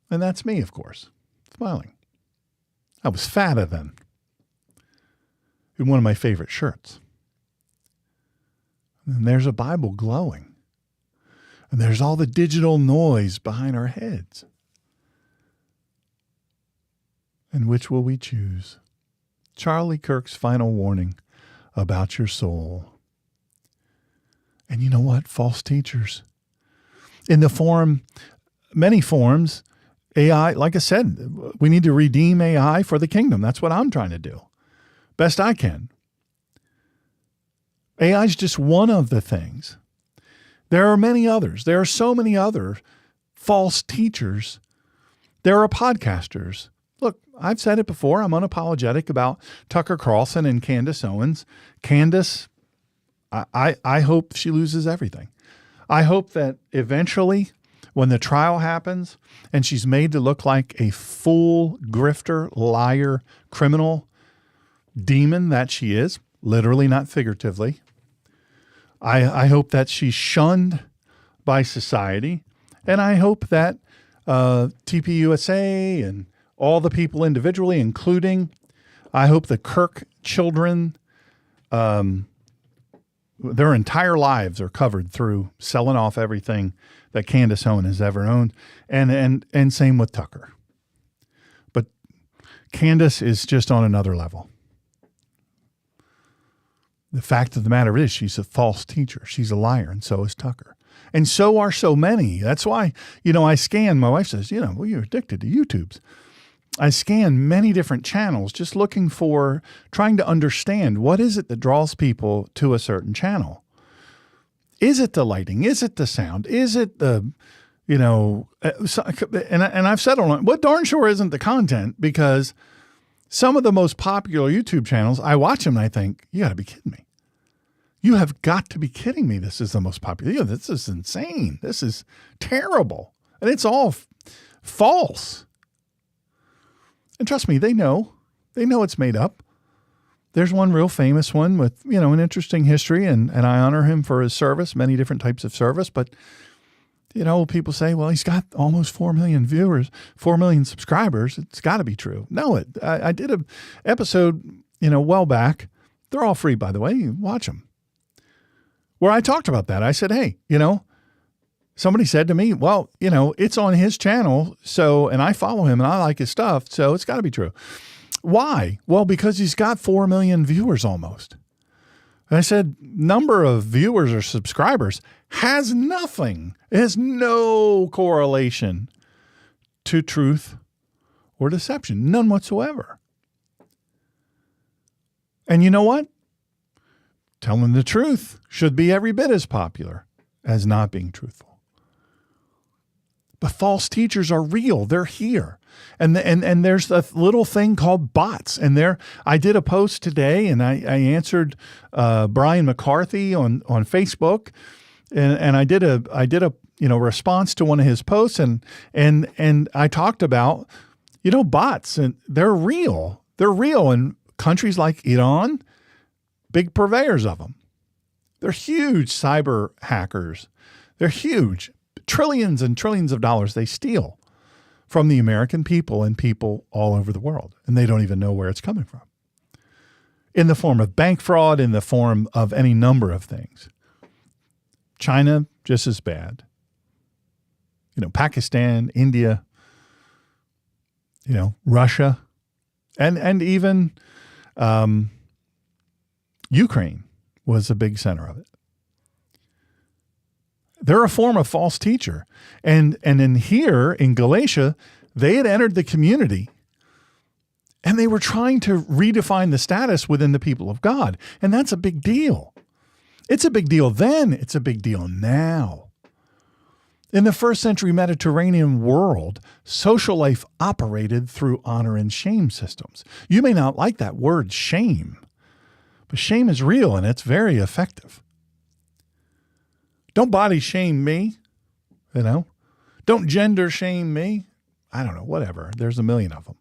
And that's me, of course, smiling. I was fatter then. In one of my favorite shirts. And there's a Bible glowing. And there's all the digital noise behind our heads. And which will we choose? Charlie Kirk's final warning about your soul. And you know what? False teachers. In many forms, AI, like I said, we need to redeem AI for the kingdom. That's what I'm trying to do. Best I can. AI is just one of the things. There are many others. There are so many other false teachers. There are podcasters. Look, I've said it before. I'm unapologetic about Tucker Carlson and Candace Owens. Candace, I hope she loses everything. I hope that eventually, when the trial happens and she's made to look like a fool, grifter, liar, criminal, demon that she is, literally, not figuratively, I hope that she's shunned by society. And I hope that TPUSA and all the people individually, including, I hope the Kirk children, their entire lives are covered through selling off everything that Candace Owens has ever owned. And same with Tucker. But Candace is just on another level. The fact of the matter is she's a false teacher. She's a liar, and so is Tucker. And so are so many. That's why, I scan, my wife says, well, you're addicted to YouTubes. I scan many different channels just looking for, trying to understand what is it that draws people to a certain channel. Is it the lighting? Is it the sound? Is it the, and I've settled on it. What darn sure isn't the content, because some of the most popular YouTube channels, I watch them and I think, you got to be kidding me. You have got to be kidding me. This is the most popular. This is insane. This is terrible. And it's all false. And trust me, they know it's made up. There's one real famous one with, an interesting history, and I honor him for his service, many different types of service. But, people say, well, he's got almost 4 million viewers, 4 million subscribers. It's got to be true. No, I did an episode, well back. They're all free, by the way. You watch them. Where I talked about that. I said, hey, somebody said to me, well, it's on his channel. So, and I follow him and I like his stuff. So it's got to be true. Why? Well, because he's got 4 million viewers almost. And I said, number of viewers or subscribers has nothing. It has no correlation to truth or deception. None whatsoever. And you know what? Telling the truth should be every bit as popular as not being truthful. But false teachers are real. They're here. And there's a little thing called bots. And I did a post today, and I answered Brian McCarthy on Facebook, and I did a response to one of his posts, and I talked about bots, and they're real. They're real in countries like Iran, big purveyors of them. They're huge cyber hackers. They're huge. Trillions and trillions of dollars they steal from the American people and people all over the world. And they don't even know where it's coming from. In the form of bank fraud, in the form of any number of things. China, just as bad. Pakistan, India, Russia, and even Ukraine was a big center of it. They're a form of false teacher. And in here in Galatia, they had entered the community and they were trying to redefine the status within the people of God. And that's a big deal. It's a big deal then. It's a big deal now. In the first century Mediterranean world, social life operated through honor and shame systems. You may not like that word shame, but shame is real and it's very effective. Don't body shame me, Don't gender shame me. I don't know, whatever. There's a million of them.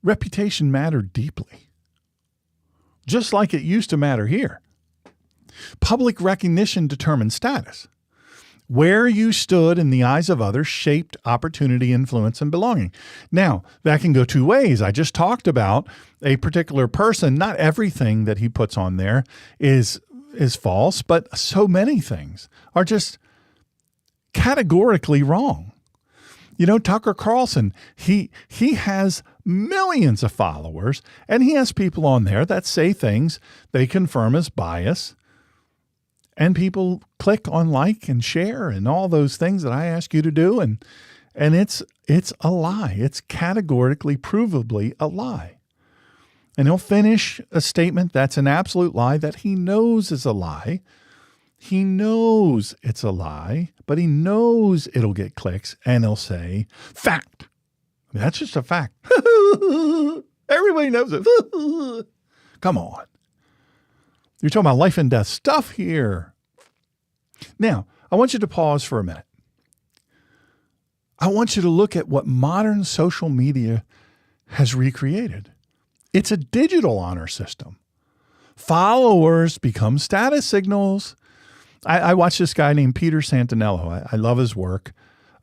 Reputation mattered deeply, just like it used to matter here. Public recognition determined status. Where you stood in the eyes of others shaped opportunity, influence, and belonging. Now, that can go two ways. I just talked about a particular person. Not everything that he puts on there is false, but so many things are just categorically wrong. You know, Tucker Carlson, he has millions of followers, and he has people on there that say things they confirm as bias. And people click on like and share and all those things that I ask you to do. And it's a lie. It's categorically, provably a lie. And he'll finish a statement that's an absolute lie that he knows is a lie. He knows it's a lie, but he knows it'll get clicks, and he'll say, fact. I mean, that's just a fact. Everybody knows it. Come on. You're talking about life and death stuff here. Now, I want you to pause for a minute. I want you to look at what modern social media has recreated. It's a digital honor system. Followers become status signals. I watch this guy named Peter Santinello. I love his work.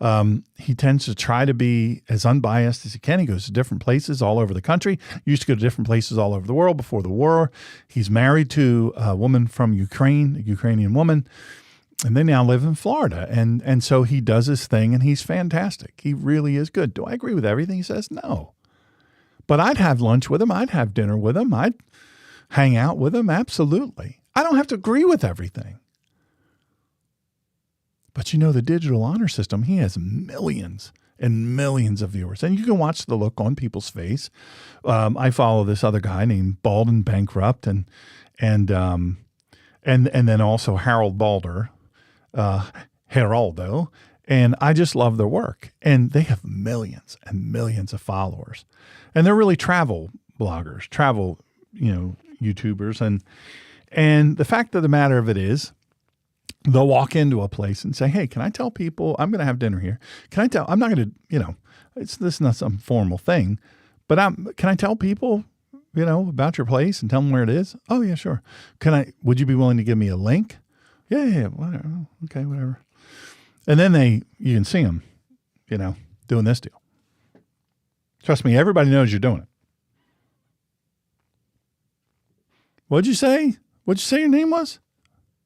He tends to try to be as unbiased as he can. He goes to different places all over the country. He used to go to different places all over the world before the war. He's married to a woman from Ukraine, a Ukrainian woman, and they now live in Florida. And so he does his thing, and he's fantastic. He really is good. Do I agree with everything he says? No. But I'd have lunch with him. I'd have dinner with him. I'd hang out with him. Absolutely. I don't have to agree with everything. But you know, the digital honor system, he has millions and millions of viewers. And you can watch the look on people's face. I follow this other guy named Bald and Bankrupt and then also Harold Balder, Geraldo. And I just love their work. And they have millions and millions of followers. And they're really travel bloggers, travel, YouTubers. And the fact of the matter of it is, they'll walk into a place and say, hey, can I tell people I'm going to have dinner here? I'm not going to, this is not some formal thing, but can I tell people, about your place and tell them where it is? Oh yeah, sure. Would you be willing to give me a link? Yeah, whatever. Okay, whatever. And then you can see them, doing this deal. Trust me, everybody knows you're doing it. What'd you say? What'd you say your name was?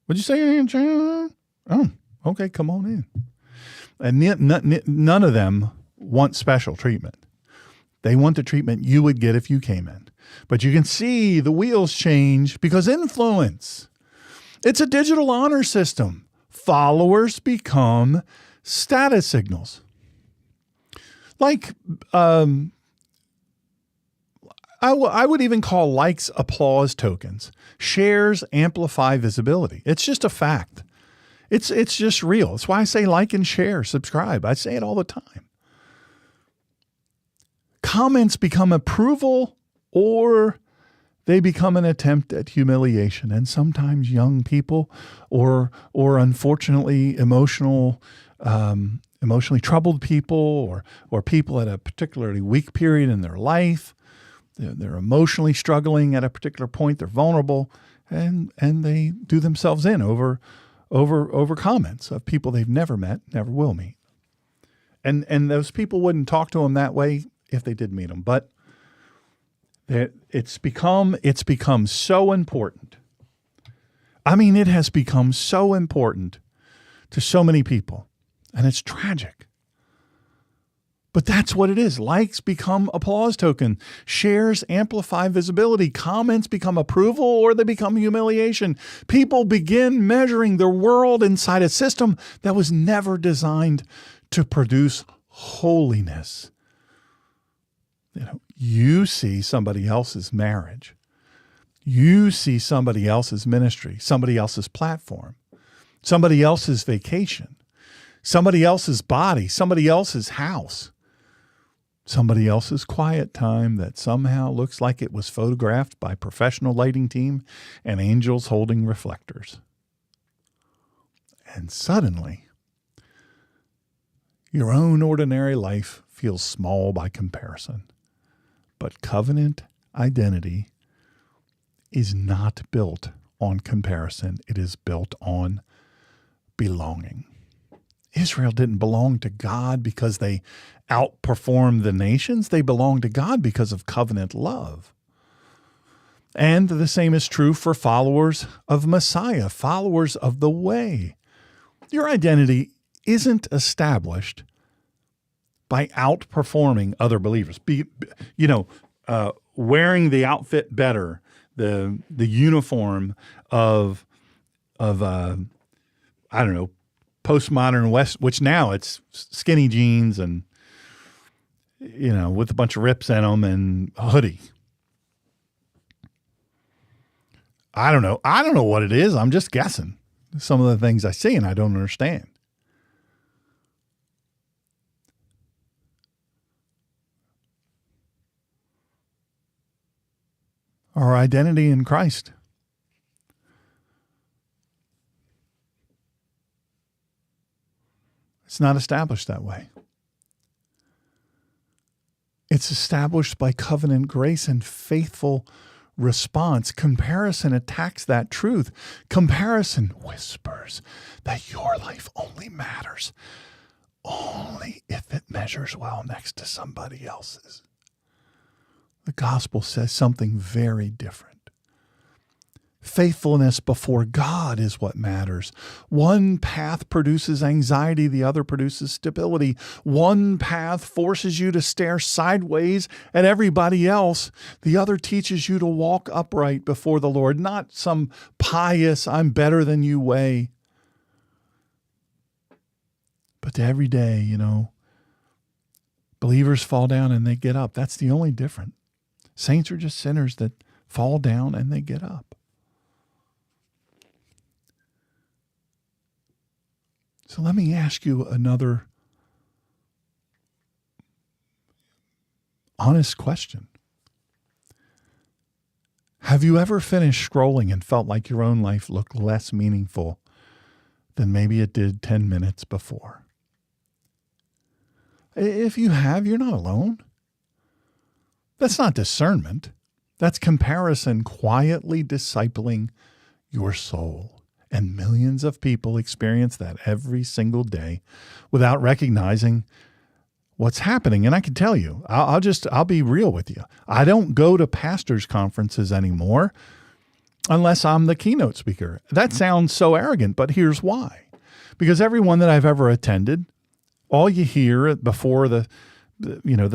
What'd you say your name? Oh, okay, come on in. And none of them want special treatment. They want the treatment you would get if you came in. But you can see the wheels change because influence. It's a digital honor system. Followers become status signals. Like, I would even call likes applause tokens. Shares amplify visibility. It's just a fact. It's just real. That's why I say like and share, subscribe. I say it all the time. Comments become approval or they become an attempt at humiliation. And sometimes young people or unfortunately emotionally troubled people or people at a particularly weak period in their life, they're emotionally struggling at a particular point. They're vulnerable, and they do themselves in over comments of people they've never met, never will meet. And those people wouldn't talk to them that way if they did meet them. But it's become so important. I mean, it has become so important to so many people, and it's tragic. But that's what it is. Likes become applause token. Shares amplify visibility. Comments become approval or they become humiliation. People begin measuring their world inside a system that was never designed to produce holiness. You see somebody else's marriage. You see somebody else's ministry, somebody else's platform, somebody else's vacation, somebody else's body, somebody else's house. Somebody else's quiet time that somehow looks like it was photographed by a professional lighting team and angels holding reflectors. And suddenly, your own ordinary life feels small by comparison. But covenant identity is not built on comparison. It is built on belonging. Israel didn't belong to God because they outperformed the nations. They belonged to God because of covenant love. And the same is true for followers of Messiah, followers of the way. Your identity isn't established by outperforming other believers. Wearing the outfit better, the uniform of postmodern West, which now it's skinny jeans and, with a bunch of rips in them and a hoodie. I don't know. I don't know what it is. I'm just guessing. Some of the things I see and I don't understand. Our identity in Christ. It's not established that way. It's established by covenant grace and faithful response. Comparison attacks that truth. Comparison whispers that your life only matters only if it measures well next to somebody else's. The gospel says something very different. Faithfulness before God is what matters. One path produces anxiety, the other produces stability. One path forces you to stare sideways at everybody else. The other teaches you to walk upright before the Lord, not some pious, I'm better than you way. But every day, believers fall down and they get up. That's the only difference. Saints are just sinners that fall down and they get up. So let me ask you another honest question. Have you ever finished scrolling and felt like your own life looked less meaningful than maybe it did 10 minutes before? If you have, you're not alone. That's not discernment. That's comparison quietly discipling your soul. And millions of people experience that every single day without recognizing what's happening. And I can tell you, I'll be real with you. I don't go to pastors' conferences anymore unless I'm the keynote speaker. That sounds so arrogant, but here's why. Because everyone that I've ever attended, all you hear before the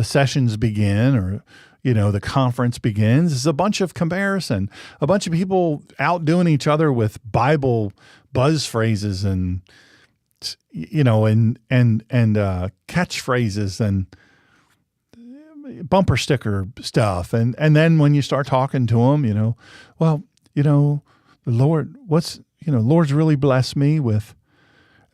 sessions begin or the conference begins is a bunch of comparison, a bunch of people outdoing each other with Bible buzz phrases and catchphrases and bumper sticker stuff. And then when you start talking to them, the Lord, Lord's really blessed me with,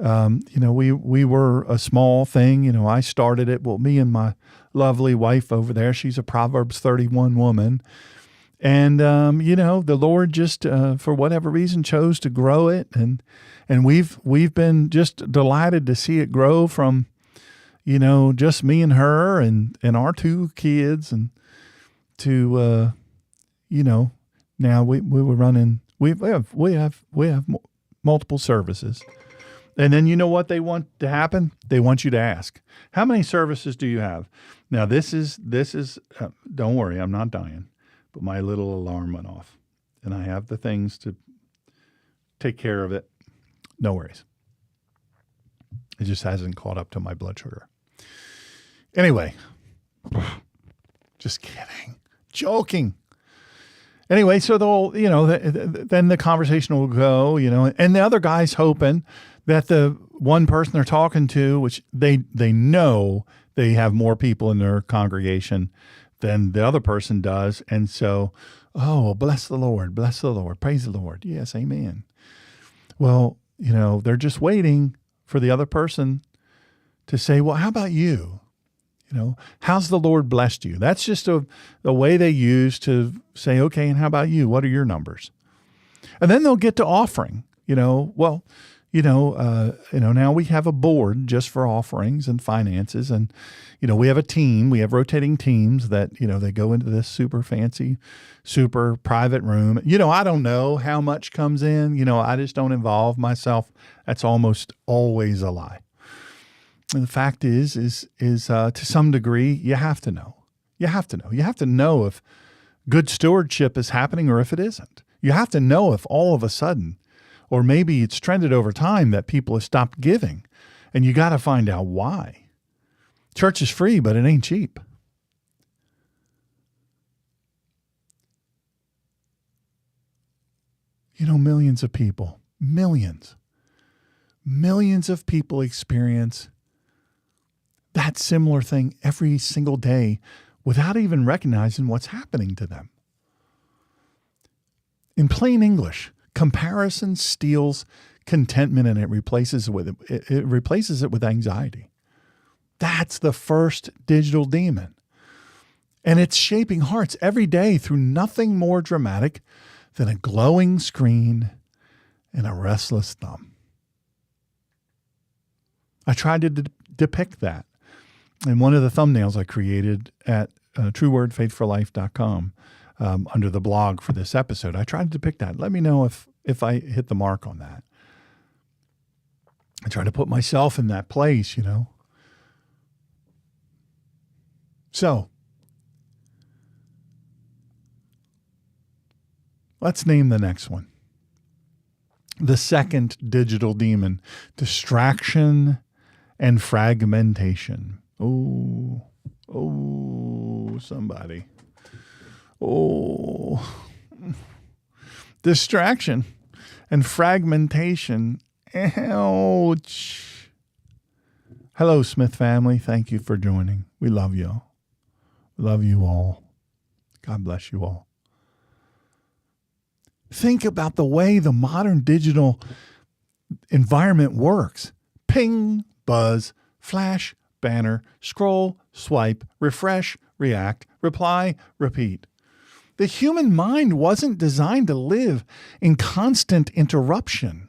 we were a small thing, I started it. Well, me and my lovely wife over there, she's a Proverbs 31 woman. And, the Lord just, for whatever reason, chose to grow it. And we've been just delighted to see it grow from, just me and her and our two kids and to, now we were running, we have multiple services. And then you know what they want to happen? They want you to ask, how many services do you have? Now this is don't worry, I'm not dying, but my little alarm went off and I have the things to take care of it. No worries. It just hasn't caught up to my blood sugar. Anyway, just kidding, joking. Anyway, so they'll, then the conversation will go, and the other guy's hoping that the one person they're talking to, which they know they have more people in their congregation than the other person does. And so, bless the Lord, praise the Lord. Yes, amen. Well, they're just waiting for the other person to say, well, how about you? How's the Lord blessed you? That's just a way they use to say, okay, and how about you? What are your numbers? And then they'll get to offering, Now we have a board just for offerings and finances. And, we have a team, we have rotating teams that, they go into this super fancy, super private room. I don't know how much comes in, I just don't involve myself. That's almost always a lie. And the fact is to some degree, you have to know. You have to know. You have to know if good stewardship is happening or if it isn't. You have to know if all of a sudden, or maybe it's trended over time that people have stopped giving, and you got to find out why. Church is free, but it ain't cheap. Millions of people, millions of people experience that similar thing every single day without even recognizing what's happening to them. In plain English, comparison steals contentment and it replaces it with anxiety. That's the first digital demon. And it's shaping hearts every day through nothing more dramatic than a glowing screen and a restless thumb. I tried to depict that in one of the thumbnails I created at truewordfaithforlife.com under the blog for this episode. I tried to depict that. Let me know if I hit the mark on that. I try to put myself in that place, So, let's name the next one. The second digital demon, distraction and fragmentation. Oh, somebody. Oh, distraction and fragmentation. Ouch. Hello, Smith family. Thank you for joining. We love you. Love you all. God bless you all. Think about the way the modern digital environment works. Ping, buzz, flash, banner, scroll, swipe, refresh, react, reply, repeat. The human mind wasn't designed to live in constant interruption.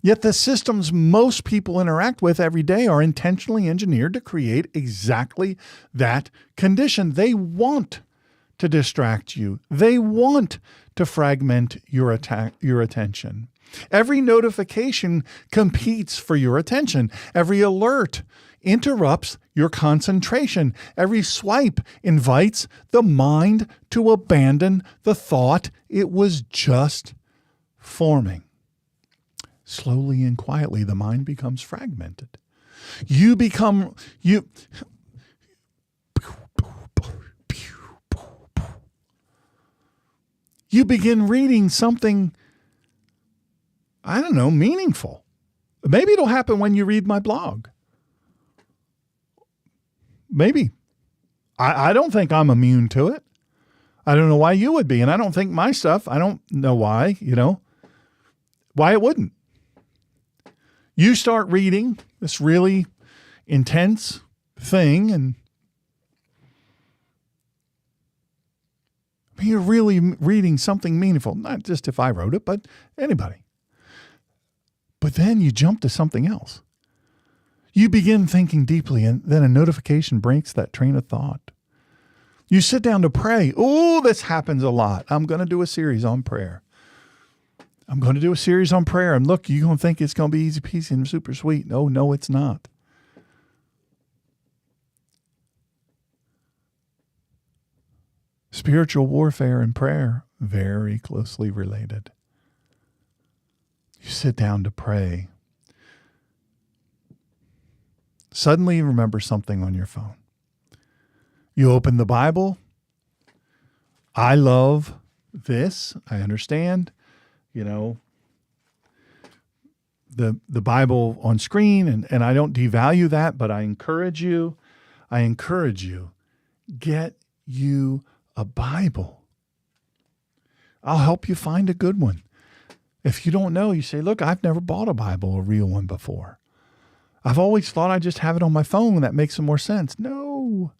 Yet the systems most people interact with every day are intentionally engineered to create exactly that condition. They want to distract you. They want to fragment your attention. Every notification competes for your attention. Every alert interrupts your concentration. Every swipe invites the mind to abandon the thought it was just forming. Slowly and quietly, the mind becomes fragmented. You begin reading something, I don't know, meaningful. Maybe it'll happen when you read my blog. Maybe. I don't think I'm immune to it. I don't know why you would be. And I don't think my stuff, I don't know why, why it wouldn't. You start reading this really intense thing and you're really reading something meaningful, not just if I wrote it, but anybody. But then you jump to something else. You begin thinking deeply, and then a notification breaks that train of thought. You sit down to pray. Oh, this happens a lot. I'm going to do a series on prayer. And look, you're going to think it's going to be easy peasy and super sweet. No, it's not. Spiritual warfare and prayer, very closely related. You sit down to pray. Suddenly you remember something on your phone. You open the Bible. I love this. I understand, the Bible on screen, and I don't devalue that, but I encourage you, get you a Bible. I'll help you find a good one. If you don't know, you say, look, I've never bought a Bible, a real one before. I've always thought I just have it on my phone. That makes some more sense. No.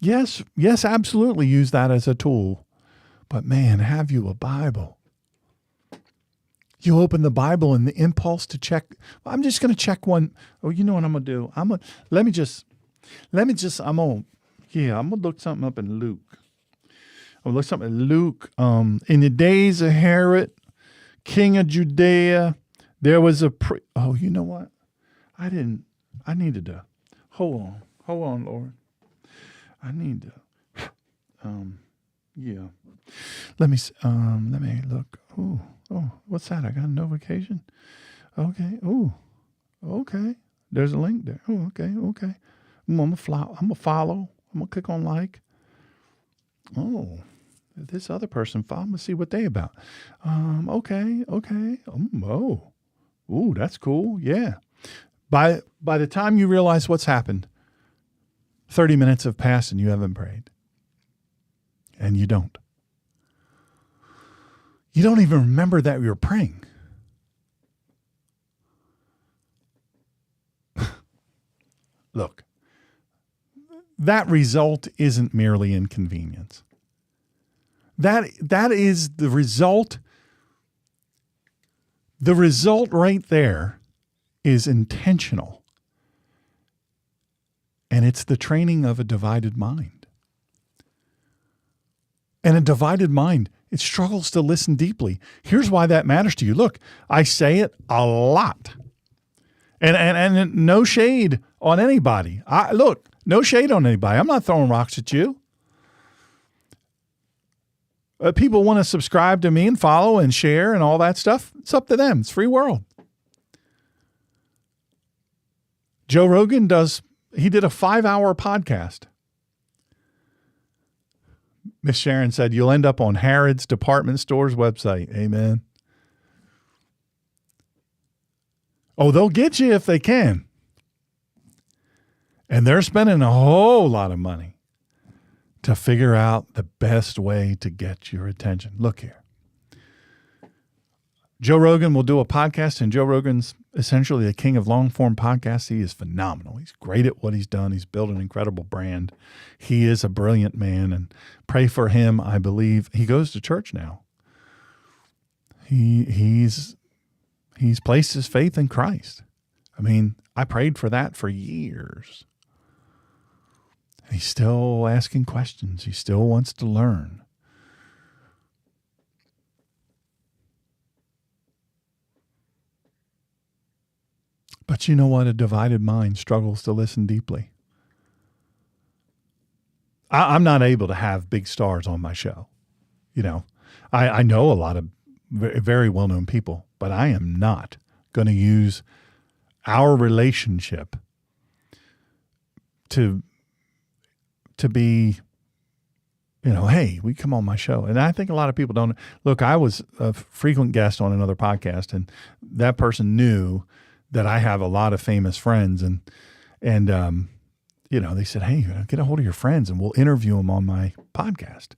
Yes, absolutely use that as a tool. But man, have you a Bible? You open the Bible and the impulse to check. I'm just going to check one. Oh, you know what I'm going to do? I'm going to look something up in Luke. I'll look something in Luke. In the days of Herod, king of Judea, there was oh, you know what? I needed to, hold on, Lord. I need to, yeah. Let me look. Oh, what's that? I got a notification. Okay. Oh, okay. There's a link there. Oh, okay. I'm gonna follow. I'm gonna click on like. Oh, this other person follow. I'm gonna see what they about. Okay. Oh, that's cool. Yeah. By the time you realize what's happened, 30 minutes have passed and you haven't prayed. And you don't. You don't even remember that you were praying. Look, that result isn't merely inconvenience. That is the result. The result right there is intentional. And it's the training of a divided mind. And a divided mind, it struggles to listen deeply. Here's why that matters to you. Look, I say it a lot. And no shade on anybody. No shade on anybody. I'm not throwing rocks at you. People want to subscribe to me and follow and share and all that stuff. It's up to them. It's free world. Joe Rogan he did a 5-hour podcast. Miss Sharon said, you'll end up on Harrods Department Store's website. Amen. Oh, they'll get you if they can. And they're spending a whole lot of money to figure out the best way to get your attention. Look here. Joe Rogan will do a podcast, and Joe Rogan's essentially the king of long-form podcasts. He is phenomenal. He's great at what he's done. He's built an incredible brand. He is a brilliant man, and pray for him. I believe he goes to church now. He's placed his faith in Christ. I mean, I prayed for that for years. He's still asking questions. He still wants to learn. But you know what? A divided mind struggles to listen deeply. I'm not able to have big stars on my show. You know, I know a lot of very well-known people, but I am not going to use our relationship to be, hey, we come on my show. And I think a lot of people don't. Look, I was a frequent guest on another podcast, and that person knew that I have a lot of famous friends, and they said, hey, get a hold of your friends and we'll interview them on my podcast.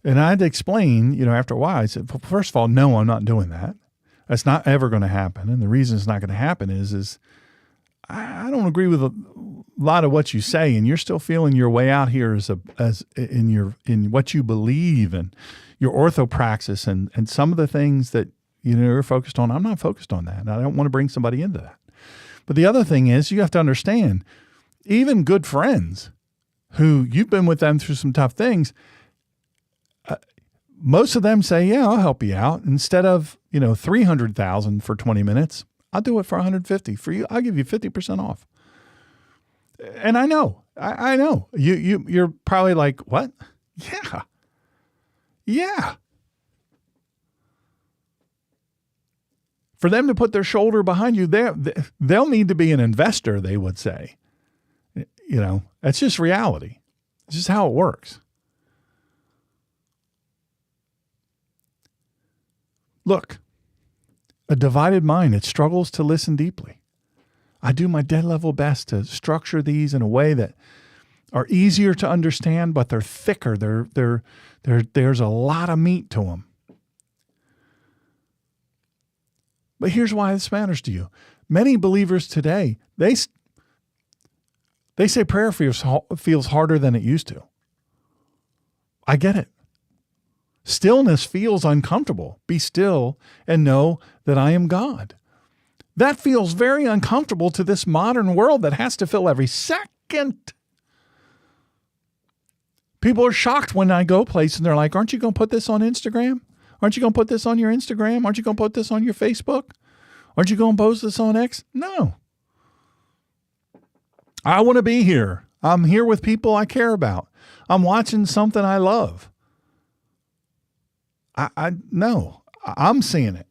And I had to explain, after a while, I said, well, first of all, no, I'm not doing that. That's not ever going to happen. And the reason it's not going to happen is I don't agree with a lot of what you say, and you're still feeling your way out here as in what you believe and your orthopraxis and some of the things that you're focused on. I'm not focused on that. And I don't want to bring somebody into that. But the other thing is, you have to understand, even good friends who you've been with them through some tough things, most of them say, yeah, I'll help you out. Instead of, $300,000 for 20 minutes, I'll do it for $150 for you. I'll give you 50% off. And I know, I know you're probably like, what? Yeah. For them to put their shoulder behind you, they'll need to be an investor, they would say. That's just reality. It's just how it works. Look, a divided mind, it struggles to listen deeply. I do my dead level best to structure these in a way that are easier to understand, but they're thicker. There's a lot of meat to them. But here's why this matters to you. Many believers today, they say prayer feels harder than it used to. I get it. Stillness feels uncomfortable. Be still and know that I am God. That feels very uncomfortable to this modern world that has to fill every second. People are shocked when I go places and they're like, aren't you going to put this on Instagram? Aren't you going to put this on your Instagram? Aren't you going to put this on your Facebook? Aren't you going to post this on X? No. I want to be here. I'm here with people I care about. I'm watching something I love. No, I'm seeing it.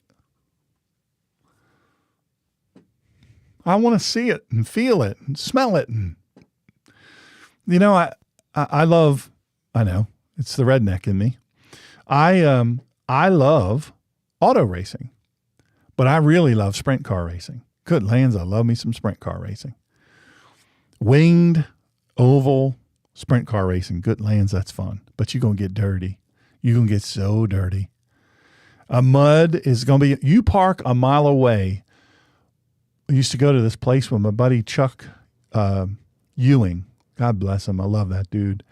I want to see it and feel it and smell it. And, I love, I know it's the redneck in me. I love auto racing, but I really love sprint car racing. Good lands. I love me some sprint car racing. Winged, oval, sprint car racing. Good lands. That's fun, but you're going to get dirty. You're going to get so dirty. Mud is going to be, you park a mile away. I used to go to this place with my buddy Chuck Ewing. God bless him. I love that dude.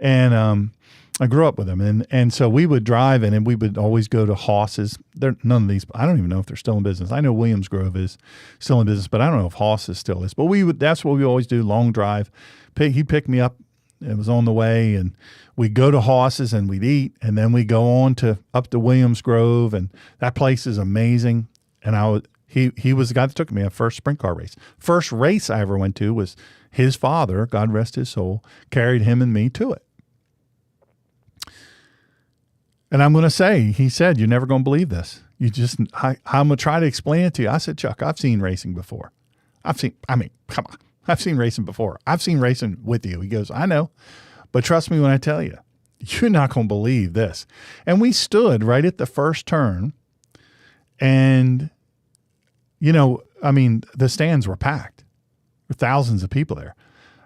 And I grew up with him. And so we would drive in and we would always go to Hoss's. None of these, I don't even know if they're still in business. I know Williams Grove is still in business, but I don't know if Hoss's still is. But that's what we always do, long drive. He'd pick me up. It was on the way, and we'd go to Hoss's and we'd eat, and then we go on up to Williams Grove, and that place is amazing. And he was the guy that took me a first sprint car race. First race I ever went to was his father, God rest his soul, carried him and me to it. And I'm going to say, he said, you're never going to believe this. I'm going to try to explain it to you. I said, Chuck, I've seen racing before. Come on. I've seen racing before. I've seen racing with you. He goes, I know, but trust me when I tell you, you're not going to believe this. And we stood right at the first turn and, the stands were packed. There were thousands of people there.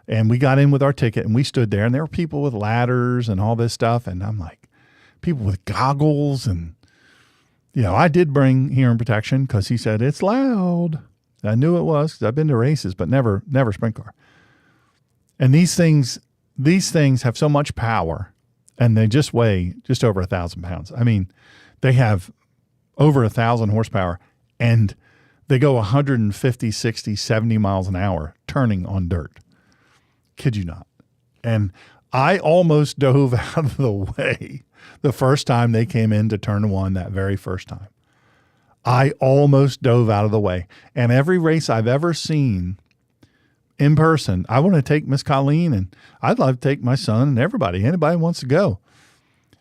And we got in with our ticket and we stood there and there were people with ladders and all this stuff. And I'm like, people with goggles. And, I did bring hearing protection because he said, it's loud. I knew it was because I've been to races, but never sprint car. And these things have so much power, and they just weigh just over 1,000 pounds. I mean, they have over 1,000 horsepower, and they go 150, 60, 70 miles an hour turning on dirt. Kid you not. And I almost dove out of the way the first time they came in to turn one, that very first time. I almost dove out of the way. And every race I've ever seen in person, I want to take Miss Colleen, and I'd love to take my son and anybody wants to go.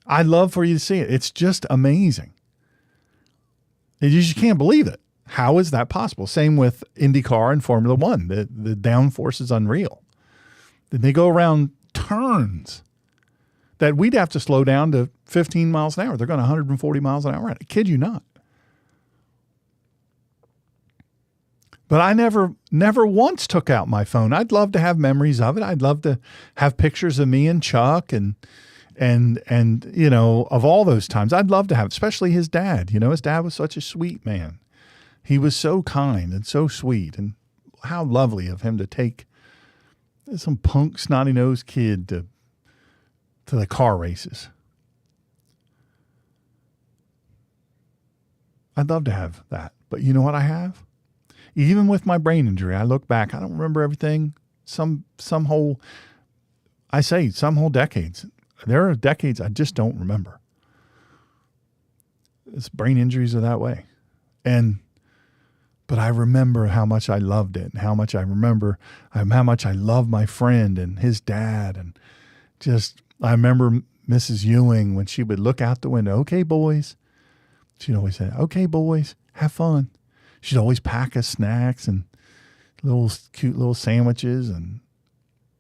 I'd love for you to see it. It's just amazing. You just can't believe it. How is that possible? Same with IndyCar and Formula One. The downforce is unreal. Then they go around turns that we'd have to slow down to 15 miles an hour. They're going 140 miles an hour. I kid you not. But I never once took out my phone. I'd love to have memories of it. I'd love to have pictures of me and Chuck and of all those times. I'd love to have, especially his dad. His dad was such a sweet man. He was so kind and so sweet, and how lovely of him to take some punk, snotty-nosed kid to the car races. I'd love to have that. But you know what I have? Even with my brain injury, I look back, I don't remember everything. Some whole decades. There are decades I just don't remember. It's brain injuries are that way. But I remember how much I loved it, and how much I loved my friend and his dad. And I remember Mrs. Ewing when she would look out the window, okay, boys. She'd always say, okay, boys, have fun. She'd always pack us snacks and cute little sandwiches, and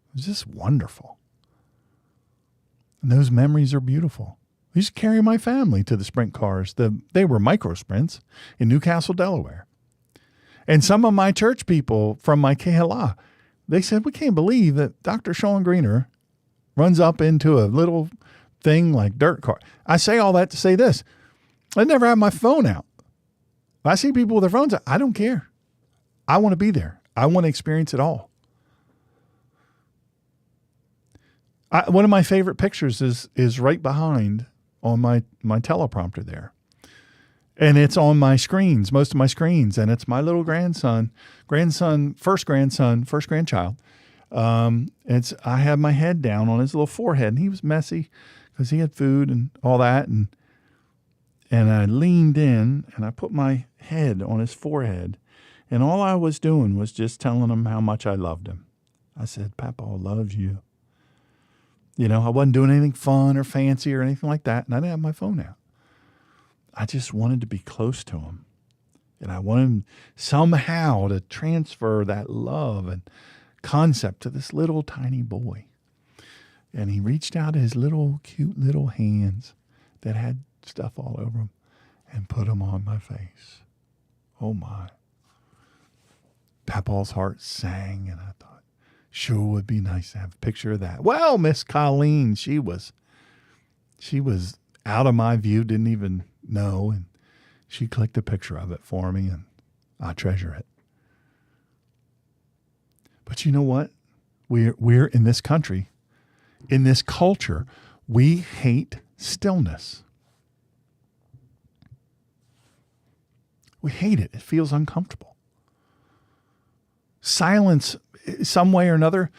it was just wonderful. And those memories are beautiful. I used to carry my family to the sprint cars. They were micro sprints in Newcastle, Delaware. And some of my church people from my Kehillah, they said, we can't believe that Dr. Shawn Greener runs up into a little thing like dirt car. I say all that to say this. I never have my phone out. If I see people with their phones, I don't care. I want to be there. I want to experience it all. One of my favorite pictures is right behind on my teleprompter there. And it's on my screens, most of my screens. And it's my little first grandchild. I had my head down on his little forehead, and he was messy because he had food and all that. And I leaned in and I put my head on his forehead. And all I was doing was just telling him how much I loved him. I said, Papa loves you. I wasn't doing anything fun or fancy or anything like that. And I didn't have my phone out. I just wanted to be close to him. And I wanted somehow to transfer that love and concept to this little tiny boy. And he reached out his little cute little hands that had stuff all over them and put them on my face. Oh my. Papa's heart sang, and I thought, sure would be nice to have a picture of that. Well, Miss Colleen, she was out of my view, didn't even know, and she clicked a picture of it for me, and I treasure it. But you know what? We're in this country, in this culture, we hate stillness. We hate it. It feels uncomfortable. Silence, some way or another,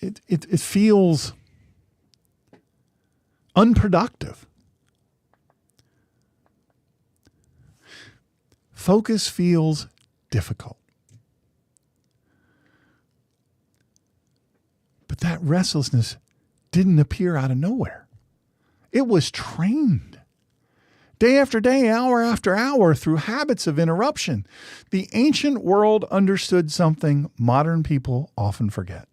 it feels unproductive. Focus feels difficult. But that restlessness didn't appear out of nowhere. It was trained. Day after day, hour after hour, through habits of interruption. The ancient world understood something modern people often forget.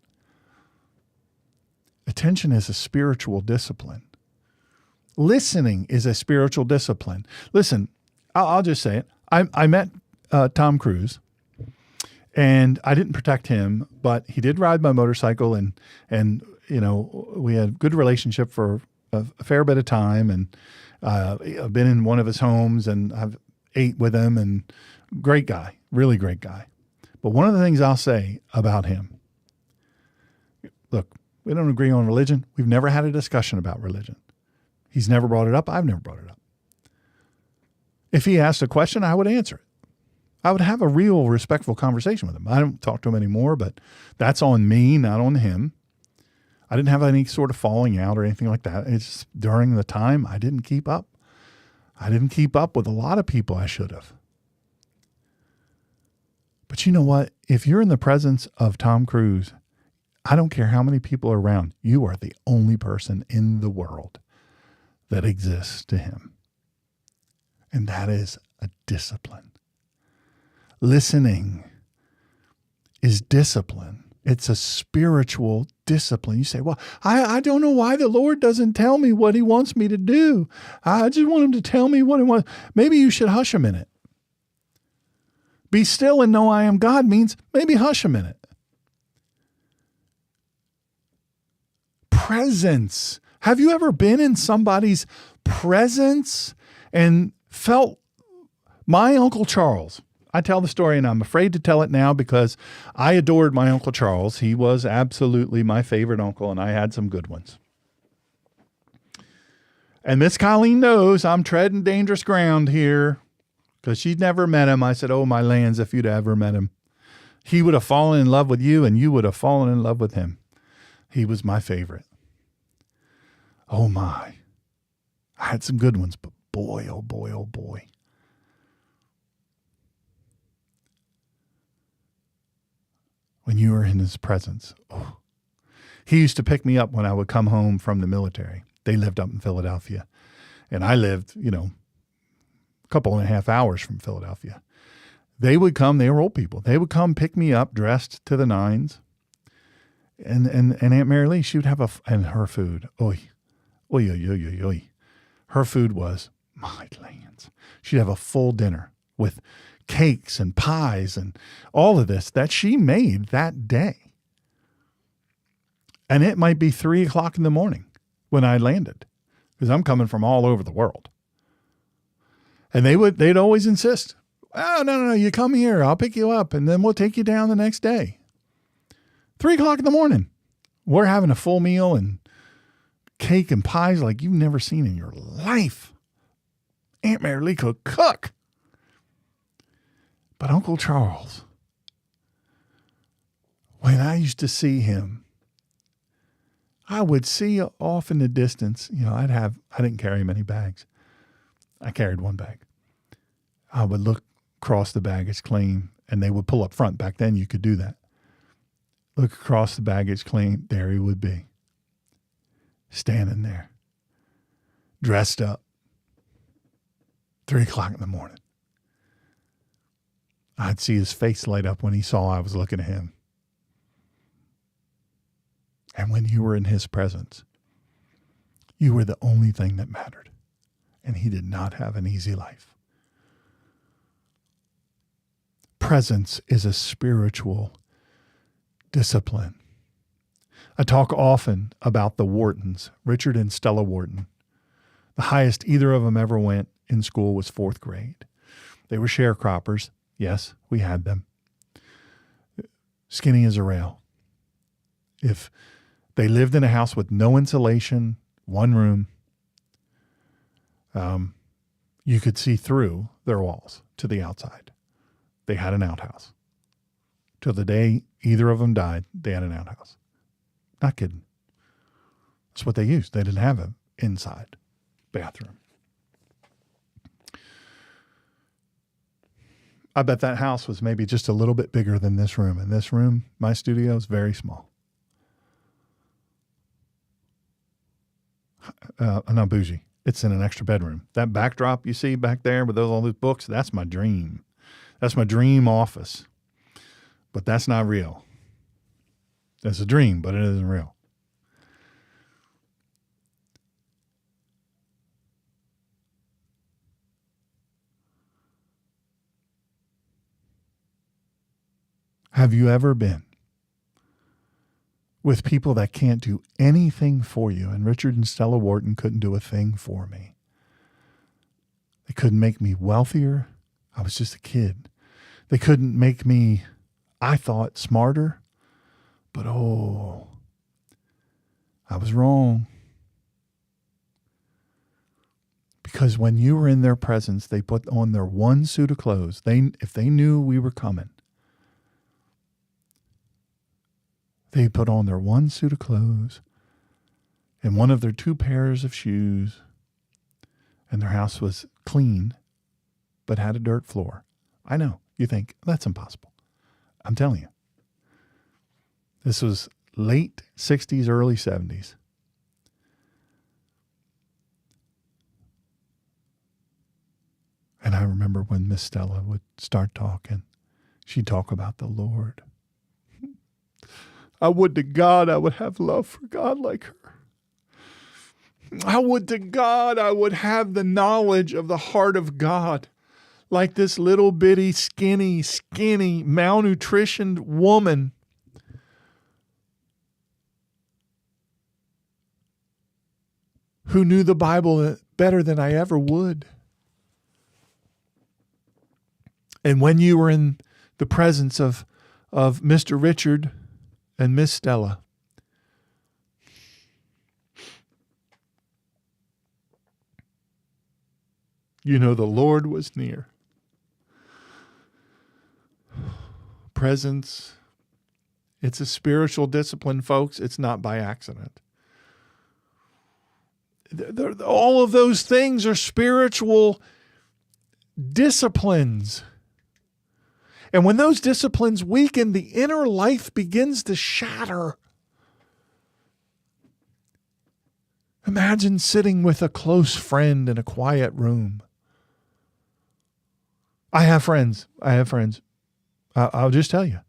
Attention is a spiritual discipline. Listening is a spiritual discipline. Listen, I'll just say it. I met Tom Cruise, and I didn't protect him, but he did ride my motorcycle, and we had a good relationship for a fair bit of time, and I've been in one of his homes, and I've ate with him, and great guy, really great guy. But one of the things I'll say about him, look, we don't agree on religion. We've never had a discussion about religion. He's never brought it up. I've never brought it up. If he asked a question, I would answer it. I would have a real respectful conversation with him. I don't talk to him anymore, but that's on me, not on him. I didn't have any sort of falling out or anything like that. It's just during the time I didn't keep up. I didn't keep up with a lot of people I should have. But you know what? If you're in the presence of Tom Cruise, I don't care how many people are around, you are the only person in the world that exists to him. And that is a discipline. Listening is discipline. It's a spiritual discipline. You say, well, I don't know why the Lord doesn't tell me what he wants me to do. I just want him to tell me what he wants. Maybe you should hush a minute. Be still and know I am God means maybe hush a minute. Presence. Have you ever been in somebody's presence and felt my Uncle Charles? I tell the story, and I'm afraid to tell it now because I adored my Uncle Charles. He was absolutely my favorite uncle, and I had some good ones. And Miss Colleen knows I'm treading dangerous ground here because she'd never met him. I said, oh, my lands, if you'd ever met him. He would have fallen in love with you, and you would have fallen in love with him. He was my favorite. Oh, my. I had some good ones, but boy, oh, boy, oh, boy. When you were in his presence. Oh. He used to pick me up when I would come home from the military. They lived up in Philadelphia. And I lived, a couple and a half hours from Philadelphia. They would come, they were old people. They would come pick me up dressed to the nines. And Aunt Mary Lee, she would have and her food. Oy. Oy, oy, oy, oy, oy. Her food was, my lands. She'd have a full dinner with cakes and pies and all of this that she made that day. And it might be 3:00 in the morning when I landed because I'm coming from all over the world. And they'd always insist, oh, no, you come here. I'll pick you up and then we'll take you down the next day. 3:00 in the morning. We're having a full meal and cake and pies like you've never seen in your life. Aunt Mary Lee could cook. But Uncle Charles, when I used to see him, I would see off in the distance, I didn't carry many bags. I carried one bag. I would look across the baggage claim, and they would pull up front. Back then you could do that. Look across the baggage claim, there he would be, standing there, dressed up, 3 o'clock in the morning. I'd see his face light up when he saw I was looking at him. And when you were in his presence, you were the only thing that mattered. And he did not have an easy life. Presence is a spiritual discipline. I talk often about the Whartons, Richard and Stella Wharton. The highest either of them ever went in school was 4th grade. They were sharecroppers. Yes, we had them. Skinny as a rail. If they lived in a house with no insulation, one room, you could see through their walls to the outside. They had an outhouse. Till the day either of them died, they had an outhouse. Not kidding. That's what they used. They didn't have an inside bathroom. I bet that house was maybe just a little bit bigger than this room. And this room, my studio, is very small. Not bougie. It's in an extra bedroom. That backdrop you see back there with all those books, that's my dream. That's my dream office. But that's not real. It's a dream, but it isn't real. Have you ever been with people that can't do anything for you? And Richard and Stella Wharton couldn't do a thing for me. They couldn't make me wealthier. I was just a kid. They couldn't make me, I thought, smarter. But I was wrong. Because when you were in their presence, they put on their one suit of clothes. If they knew we were coming, they put on their one suit of clothes and one of their 2 pairs of shoes, and their house was clean, but had a dirt floor. I know. You think, that's impossible. I'm telling you. This was late 60s, early 70s. And I remember when Miss Stella would start talking, she'd talk about the Lord. I would to God I would have love for God like her. I would to God I would have the knowledge of the heart of God like this little bitty, skinny, malnutritioned woman who knew the Bible better than I ever would. And when you were in the presence of Mr. Richard and Miss Stella, the Lord was near. Presence. It's a spiritual discipline, folks. It's not by accident. All of those things are spiritual disciplines. And when those disciplines weaken, the inner life begins to shatter. Imagine sitting with a close friend in a quiet room. I have friends. I'll just tell you.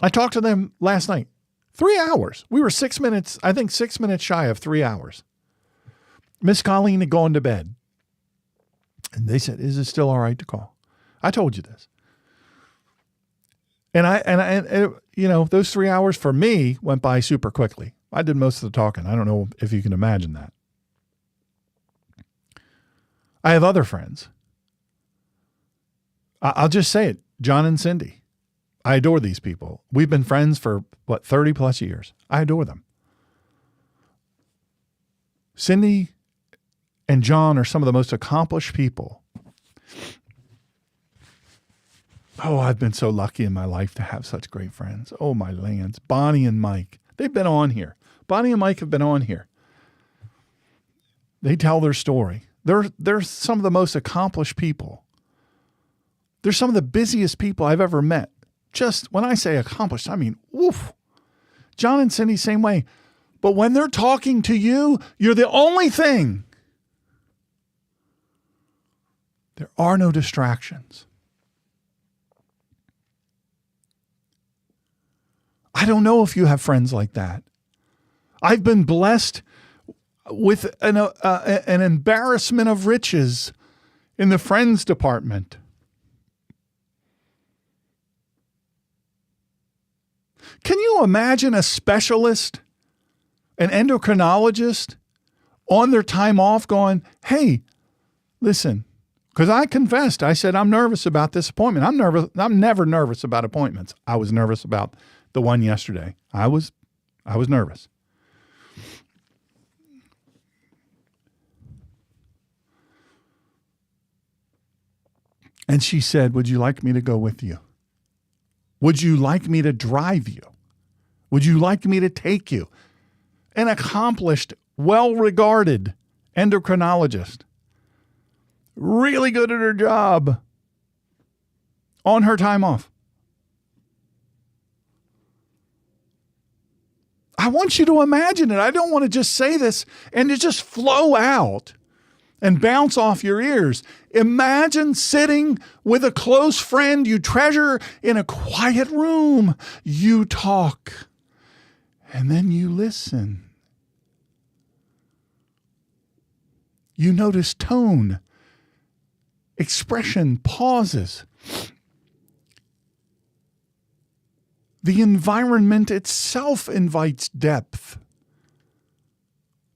I talked to them last night. 3 hours. We were 6 minutes, I think 6 minutes shy of 3 hours. Miss Colleen had gone to bed. And they said, is it still all right to call? I told you this. And those 3 hours for me went by super quickly. I did most of the talking. I don't know if you can imagine that. I have other friends. I'll just say it. John and Cindy. I adore these people. We've been friends for 30 plus years. I adore them. Cindy and John are some of the most accomplished people. Oh, I've been so lucky in my life to have such great friends. Oh, my lands. Bonnie and Mike. They've been on here. Bonnie and Mike have been on here. They tell their story. They're some of the most accomplished people. They're some of the busiest people I've ever met. Just when I say accomplished, I mean, woof. John and Cindy, same way. But when they're talking to you, you're the only thing. There are no distractions. I don't know if you have friends like that. I've been blessed with an embarrassment of riches in the friends department. Can you imagine a specialist, an endocrinologist, on their time off going, hey, listen, because I confessed, I said, I'm nervous about this appointment. I'm never nervous about appointments. I was nervous about the one yesterday. I was nervous. And she said, would you like me to go with you? Would you like me to drive you? Would you like me to take you? An accomplished, well-regarded endocrinologist, really good at her job, on her time off. I want you to imagine it. I don't want to just say this and it just flow out and bounce off your ears. Imagine sitting with a close friend you treasure in a quiet room. You talk and then you listen. You notice tone, expression, pauses. The environment itself invites depth.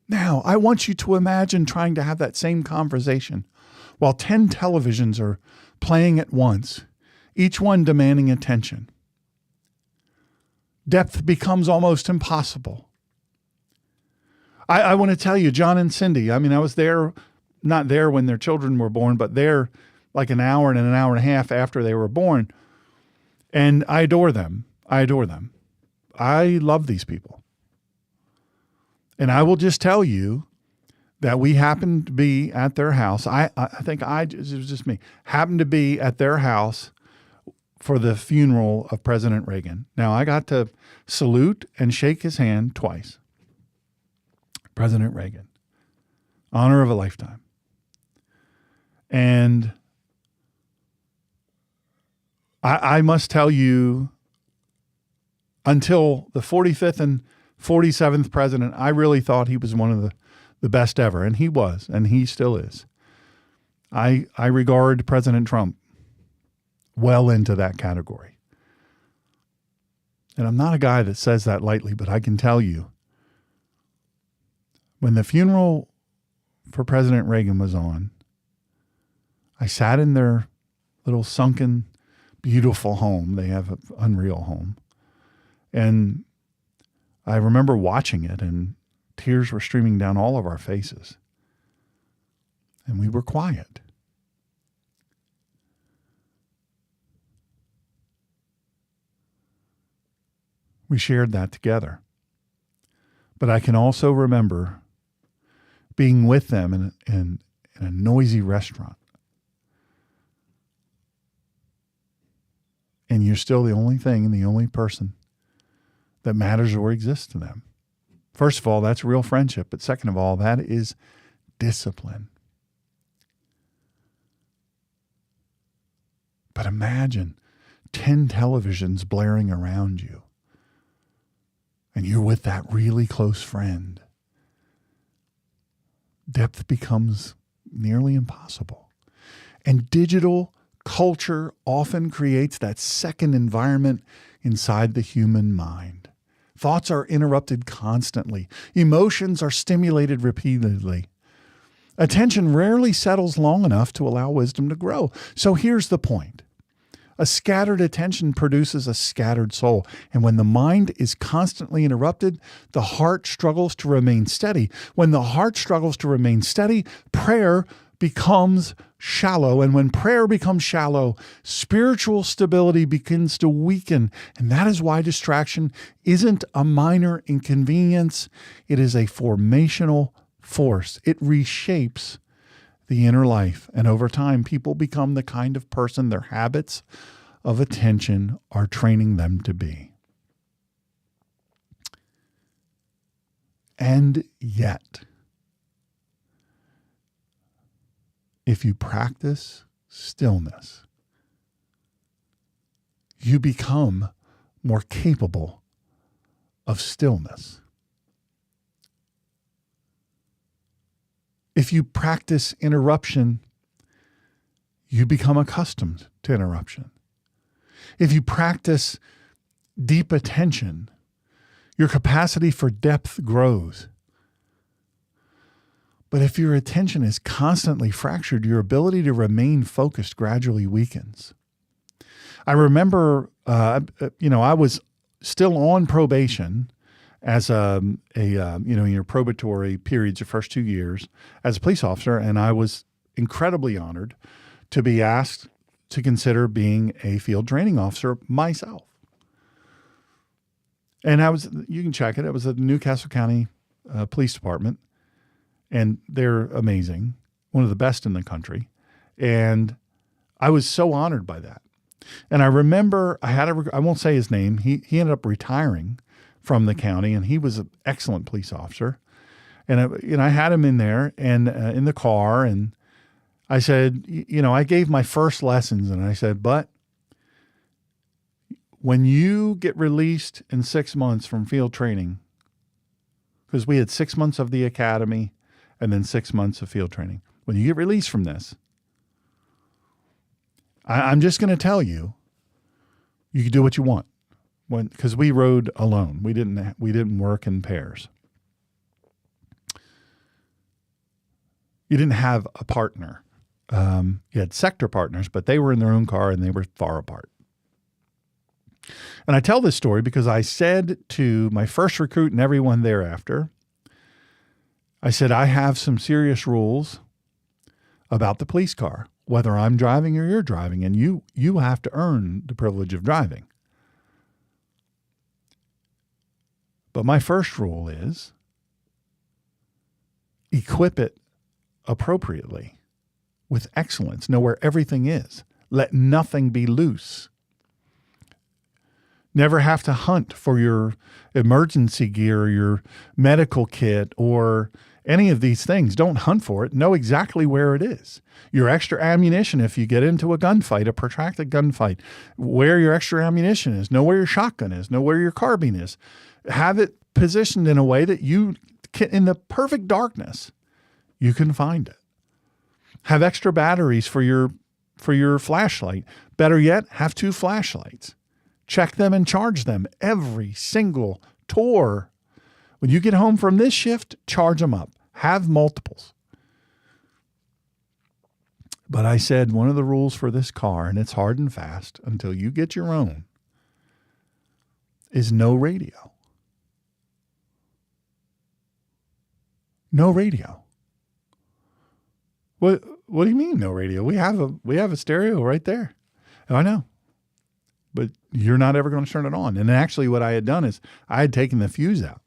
Now, I want you to imagine trying to have that same conversation while 10 televisions are playing at once, each one demanding attention. Depth becomes almost impossible. I want to tell you, John and Cindy, I mean, I was there, not there when their children were born, but there like an hour and a half after they were born. And I adore them. I adore them. I love these people. And I will just tell you that we happened to be at their house. It was just me, happened to be at their house for the funeral of President Reagan. Now, I got to salute and shake his hand twice. President Reagan. Honor of a lifetime. And I must tell you, until the 45th and 47th president, I really thought he was one of the best ever. And he was, and he still is. I regard President Trump well into that category. And I'm not a guy that says that lightly, but I can tell you, when the funeral for President Reagan was on, I sat in their little sunken, beautiful home. They have an unreal home. And I remember watching it, and tears were streaming down all of our faces. And we were quiet. We shared that together. But I can also remember being with them in a noisy restaurant. And you're still the only thing and the only person that matters or exists to them. First of all, that's real friendship. But second of all, that is discipline. But imagine 10 televisions blaring around you, and you're with that really close friend. Depth becomes nearly impossible. And digital culture often creates that second environment inside the human mind. Thoughts are interrupted constantly. Emotions are stimulated repeatedly. Attention rarely settles long enough to allow wisdom to grow. So here's the point. A scattered attention produces a scattered soul. And when the mind is constantly interrupted, the heart struggles to remain steady. When the heart struggles to remain steady, prayer becomes shallow. And when prayer becomes shallow, spiritual stability begins to weaken. And that is why distraction isn't a minor inconvenience. It is a formational force. It reshapes the inner life. And over time, people become the kind of person their habits of attention are training them to be. And yet, if you practice stillness, you become more capable of stillness. If you practice interruption, you become accustomed to interruption. If you practice deep attention, your capacity for depth grows. But if your attention is constantly fractured, your ability to remain focused gradually weakens. I remember, I was still on probation as in your probatory periods, your first 2 years as a police officer, and I was incredibly honored to be asked to consider being a field training officer myself. And you can check it. It was at the Newcastle County Police Department, and they're amazing, one of the best in the country. And I was so honored by that. And I remember I won't say his name. He ended up retiring from the county, and he was an excellent police officer. And I had him in there and in the car, and I said, I gave my first lessons, and I said, but when you get released in 6 months from field training, because we had 6 months of the academy and then 6 months of field training, when you get released from this, I'm just going to tell you, you can do what you want. Because we rode alone. We didn't work in pairs. You didn't have a partner. You had sector partners, but they were in their own car and they were far apart. And I tell this story because I said to my first recruit and everyone thereafter, I said, I have some serious rules about the police car, whether I'm driving or you're driving, and you have to earn the privilege of driving. But my first rule is equip it appropriately with excellence. Know where everything is. Let nothing be loose. Never have to hunt for your emergency gear, your medical kit, or any of these things. Don't hunt for it. Know exactly where it is. Your extra ammunition, if you get into a gunfight, a protracted gunfight, where your extra ammunition is. Know where your shotgun is. Know where your carbine is. Have it positioned in a way that you can, in the perfect darkness, you can find it. Have extra batteries for your flashlight. Better yet, have 2 flashlights. Check them and charge them every single tour. When you get home from this shift, charge them up. Have multiples. But I said one of the rules for this car, and it's hard and fast until you get your own, is no radio. No radio. What do you mean no radio? We have a stereo right there. Oh, I know. But you're not ever going to turn it on. And actually what I had done is I had taken the fuse out.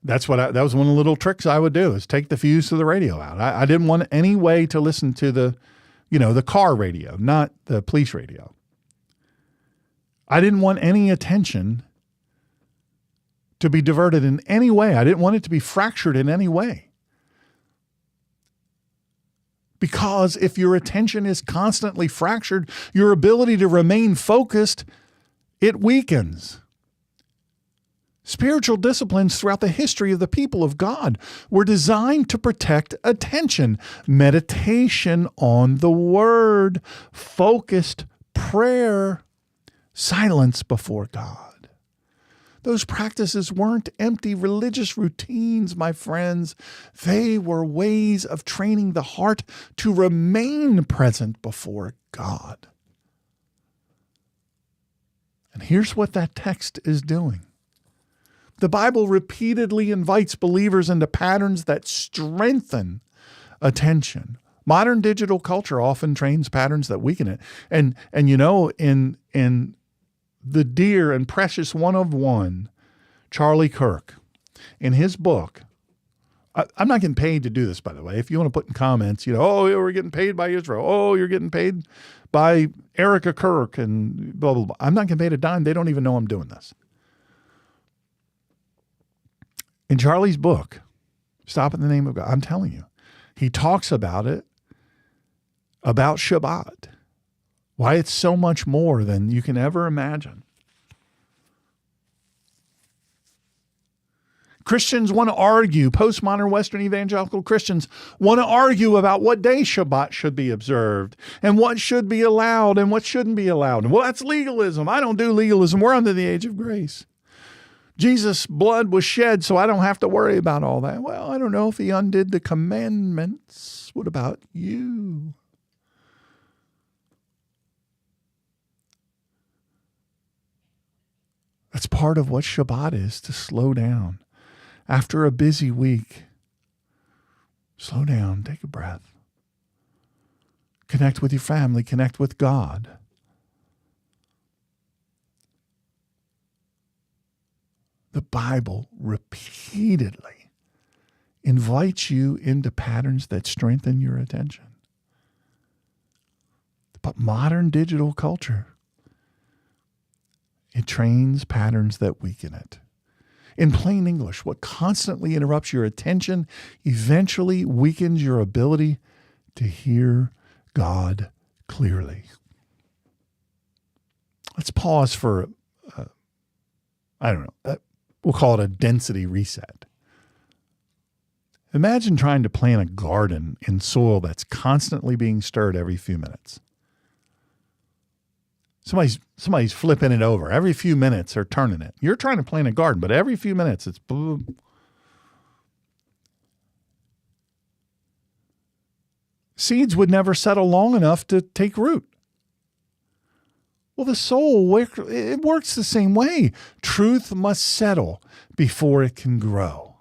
That was one of the little tricks I would do, is take the fuse to the radio out. I didn't want any way to listen to the car radio, not the police radio. I didn't want any attention to be diverted in any way. I didn't want it to be fractured in any way. Because if your attention is constantly fractured, your ability to remain focused, it weakens. Spiritual disciplines throughout the history of the people of God were designed to protect attention. Meditation on the Word, focused prayer, silence before God. Those practices weren't empty religious routines, my friends. They were ways of training the heart to remain present before God. And here's what that text is doing. The Bible repeatedly invites believers into patterns that strengthen attention. Modern digital culture often trains patterns that weaken it. And you know, in the dear and precious one of one, Charlie Kirk, in his book, I'm not getting paid to do this, by the way. If you want to put in comments, you know, oh, we're getting paid by Israel. Oh, you're getting paid by Erica Kirk and blah, blah, blah. I'm not getting paid a dime. They don't even know I'm doing this. In Charlie's book, Stop in the Name of God, I'm telling you, he talks about it, about Shabbat, why it's so much more than you can ever imagine. Christians want to argue, postmodern Western evangelical Christians want to argue about what day Shabbat should be observed and what should be allowed and what shouldn't be allowed. Well, that's legalism. I don't do legalism. We're under the age of grace. Jesus' blood was shed, so I don't have to worry about all that. Well, I don't know if he undid the commandments. What about you? That's part of what Shabbat is, to slow down. After a busy week, slow down, take a breath. Connect with your family, connect with God. The Bible repeatedly invites you into patterns that strengthen your attention. But modern digital culture, it trains patterns that weaken it. In plain English, what constantly interrupts your attention eventually weakens your ability to hear God clearly. Let's pause for, we'll call it a density reset. Imagine trying to plant a garden in soil that's constantly being stirred every few minutes. Somebody's flipping it over. Every few minutes they're turning it. You're trying to plant a garden, but every few minutes it's boom. Seeds would never settle long enough to take root. Well, the soul, it works the same way. Truth must settle before it can grow.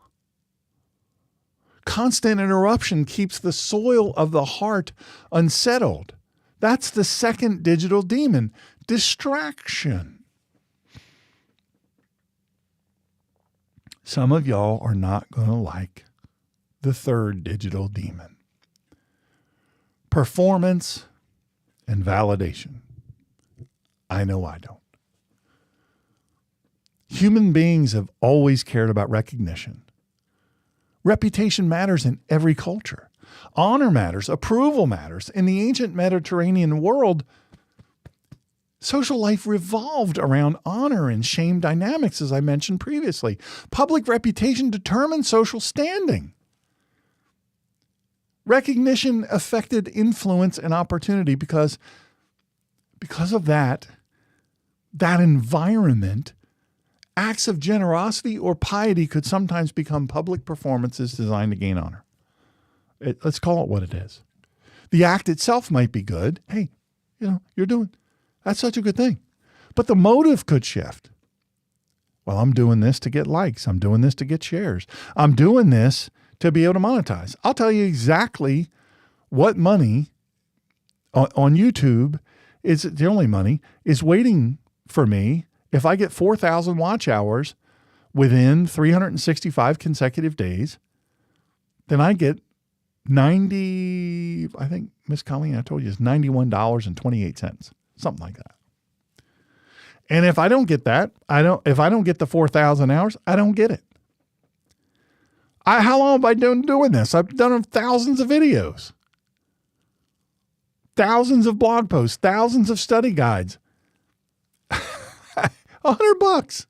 Constant interruption keeps the soil of the heart unsettled. That's the second digital demon, distraction. Some of y'all are not going to like the third digital demon, performance and validation. I know I don't. Human beings have always cared about recognition. Reputation matters in every culture. Honor matters. Approval matters. In the ancient Mediterranean world, social life revolved around honor and shame dynamics, as I mentioned previously. Public reputation determined social standing. Recognition affected influence and opportunity because of that environment, acts of generosity or piety could sometimes become public performances designed to gain honor. Let's call it what it is. The act itself might be good. Hey, that's such a good thing. But the motive could shift. Well, I'm doing this to get likes. I'm doing this to get shares. I'm doing this to be able to monetize. I'll tell you exactly what money on YouTube is the only money is waiting for me. If I get 4,000 watch hours within 365 consecutive days, then I get I think Miss Colleen, I told you, it's $91.28, something like that. And if I don't get that, if I don't get the 4,000 hours, I don't get it. How long have I been doing this? I've done thousands of videos, thousands of blog posts, thousands of study guides. $100.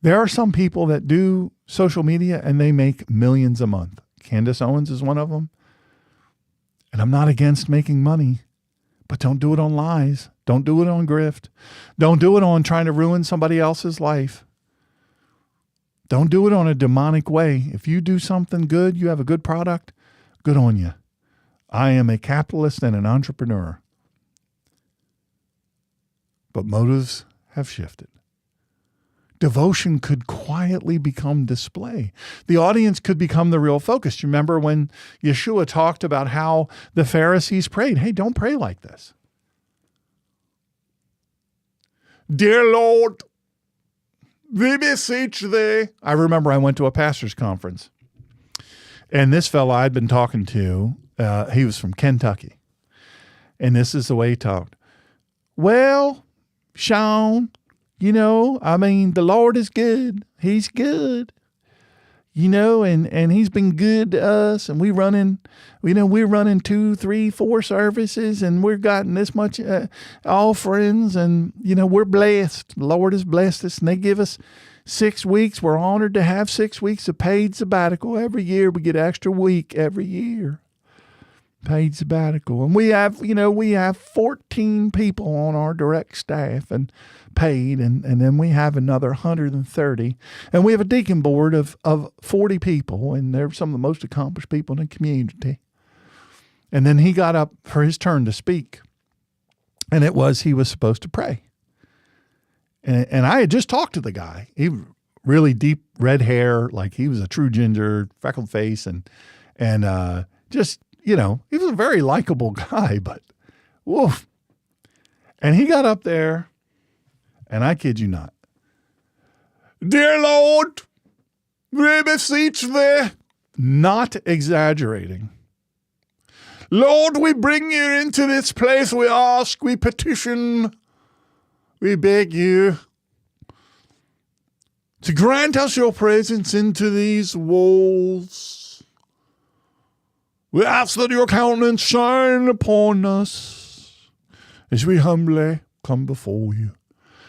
There are some people that do social media and they make millions a month. Candace Owens is one of them. And I'm not against making money, but don't do it on lies. Don't do it on grift. Don't do it on trying to ruin somebody else's life. Don't do it on a demonic way. If you do something good, you have a good product, good on you. I am a capitalist and an entrepreneur. But motives have shifted. Devotion could quietly become display. The audience could become the real focus. You remember when Yeshua talked about how the Pharisees prayed? Hey, don't pray like this. Dear Lord, we beseech thee. I remember I went to a pastor's conference, and this fellow I'd been talking to, he was from Kentucky, and this is the way he talked. Well, Shawn, the Lord is good. He's good, and he's been good to us, and we're running 2, 3, 4 services, and we've gotten this much offerings, and, we're blessed. The Lord has blessed us, and they give us 6 weeks. We're honored to have 6 weeks of paid sabbatical every year. We get an extra week every year. Paid sabbatical. And we have 14 people on our direct staff and paid, and then we have another 130. And we have a deacon board of 40 people, and they're some of the most accomplished people in the community. And then he got up for his turn to speak, and he was supposed to pray. And I had just talked to the guy. He really deep red hair, like he was a true ginger, freckled face, and just, he was a very likable guy, but woof. And he got up there, and I kid you not. Dear Lord, we beseech thee. Not exaggerating. Lord, we bring you into this place. We ask, we petition, we beg you to grant us your presence into these walls. We ask that your countenance shine upon us as we humbly come before you.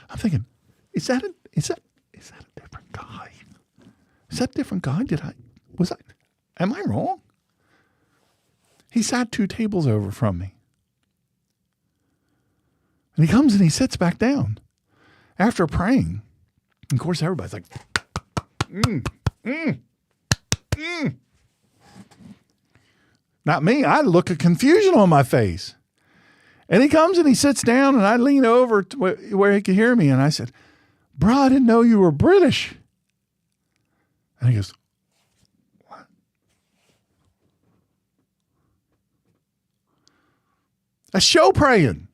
I'm thinking, is that a different guy? Is that a different guy? Am I wrong? He sat 2 tables over from me. And he comes and he sits back down after praying. And of course, everybody's like, Not me. I had a look of confusion on my face. And he comes and he sits down, and I lean over to where he could hear me. And I said, bro, I didn't know you were British. And he goes, what? A show praying.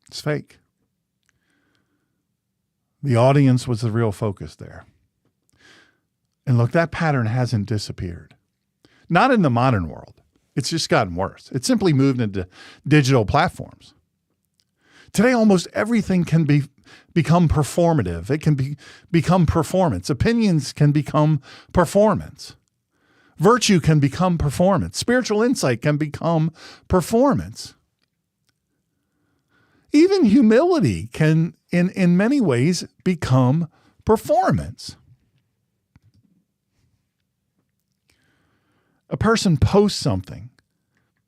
It's fake. The audience was the real focus there. And look, that pattern hasn't disappeared. Not in the modern world. It's just gotten worse. It's simply moved into digital platforms. Today, almost everything can become performative. It can become performance. Opinions can become performance. Virtue can become performance. Spiritual insight can become performance. Even humility can, in many ways, become performance. A person posts something.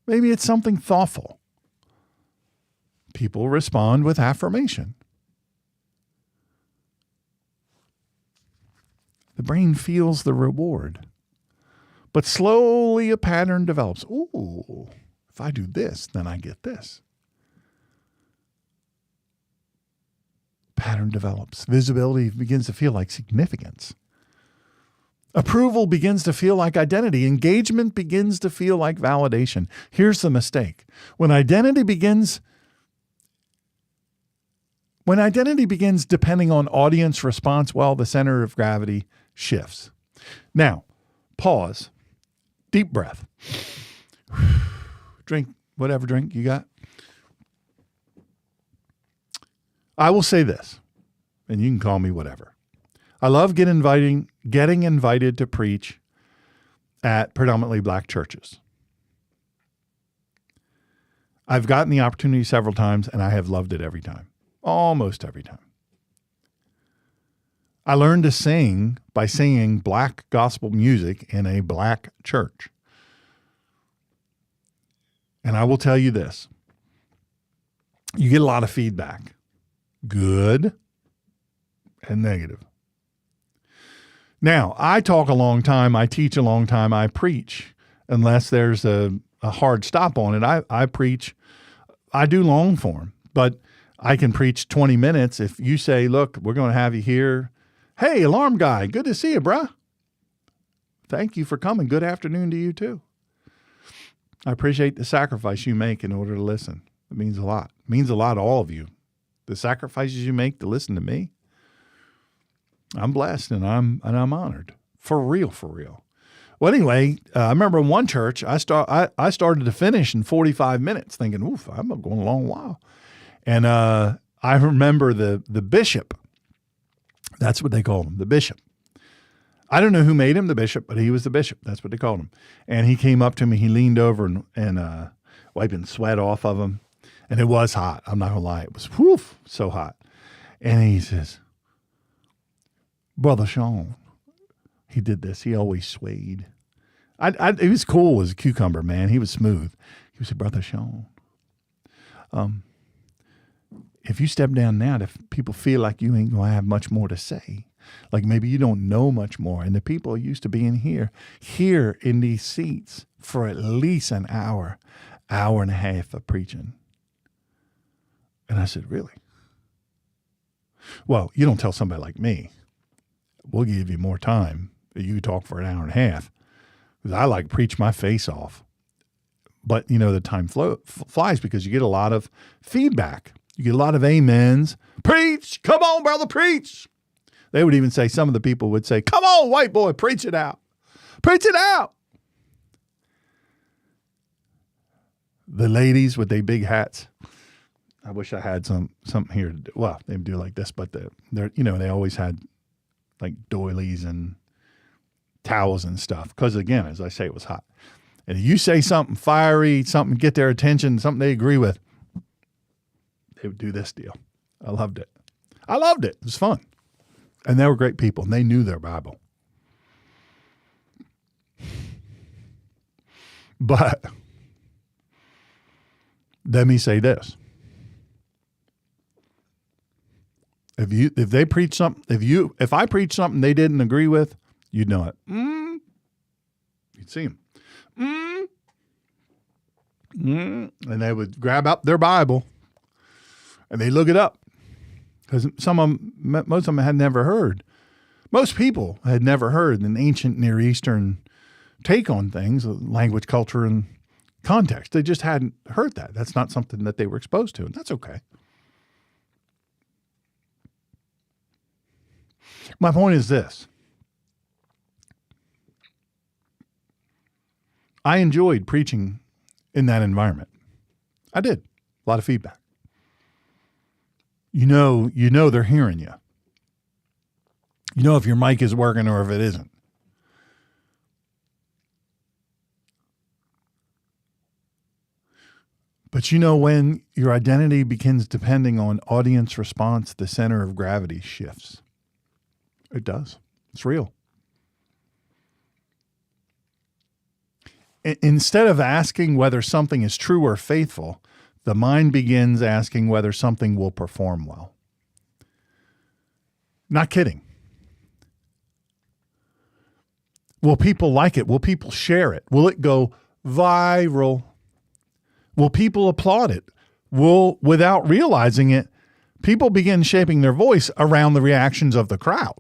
Maybe it's something thoughtful. People respond with affirmation. The brain feels the reward. But slowly a pattern develops. Ooh, if I do this, then I get this. Pattern develops. Visibility begins to feel like significance. Approval begins to feel like identity. Engagement begins to feel like validation. Here's the mistake. When identity begins depending on audience response, well, the center of gravity shifts. Now, pause. Deep breath. Drink whatever drink you got. I will say this, and you can call me whatever. I love getting invited to preach at predominantly black churches. I've gotten the opportunity several times, and I have loved it every time. Almost every time. I learned to sing by singing black gospel music in a black church. And I will tell you this. You get a lot of feedback, good and negative. Now, I talk a long time, I teach a long time, I preach. Unless there's a hard stop on it, I preach. I do long form, but I can preach 20 minutes. If you say, look, we're going to have you here. Hey, alarm guy, good to see you, bruh. Thank you for coming. Good afternoon to you too. I appreciate the sacrifice you make in order to listen. It means a lot. It means a lot to all of you. The sacrifices you make to listen to me. I'm blessed and I'm honored. For real, for real. Well, anyway, I remember in one church, I started to finish in 45 minutes thinking, oof, I'm going a long while. And I remember the bishop. That's what they called him, the bishop. I don't know who made him the bishop, but he was the bishop. That's what they called him. And he came up to me. He leaned over and wiping sweat off of him. And it was hot. I'm not going to lie. It was so hot. And he says, Brother Shawn, he did this. He always swayed. He was cool as a cucumber, man. He was smooth. He said, Brother Shawn, if you step down now, if people feel like you ain't going to have much more to say, like maybe you don't know much more, and the people are used to being here in these seats for at least an hour and a half of preaching. And I said, really? Well, you don't tell somebody like me. We'll give you more time. You talk for an hour and a half. Because I like preach my face off. But, the time flies because you get a lot of feedback. You get a lot of amens. Preach! Come on, brother, preach! They would even say, some of the people would say, come on, white boy, preach it out. Preach it out. The ladies with their big hats. I wish I had something here to do. Well, they do like this, but they always had like doilies and towels and stuff. Because again, as I say, it was hot. And if you say something fiery, something get their attention, something they agree with, they would do this deal. I loved it. It was fun. And they were great people, and they knew their Bible. But let me say this. If I preach something they didn't agree with, you'd know it. You'd see them. And they would grab up their Bible and they look it up. Because most of them had never heard. Most people had never heard an ancient Near Eastern take on things, language, culture, and context. They just hadn't heard that. That's not something that they were exposed to, and that's okay. My point is this. I enjoyed preaching in that environment. I did. A lot of feedback. You know they're hearing you. You know if your mic is working or if it isn't. But when your identity begins depending on audience response, the center of gravity shifts. It does. It's real. Instead of asking whether something is true or faithful, the mind begins asking whether something will perform well. Not kidding. Will people like it? Will people share it? Will it go viral? Will people applaud it? Without realizing it, people begin shaping their voice around the reactions of the crowd.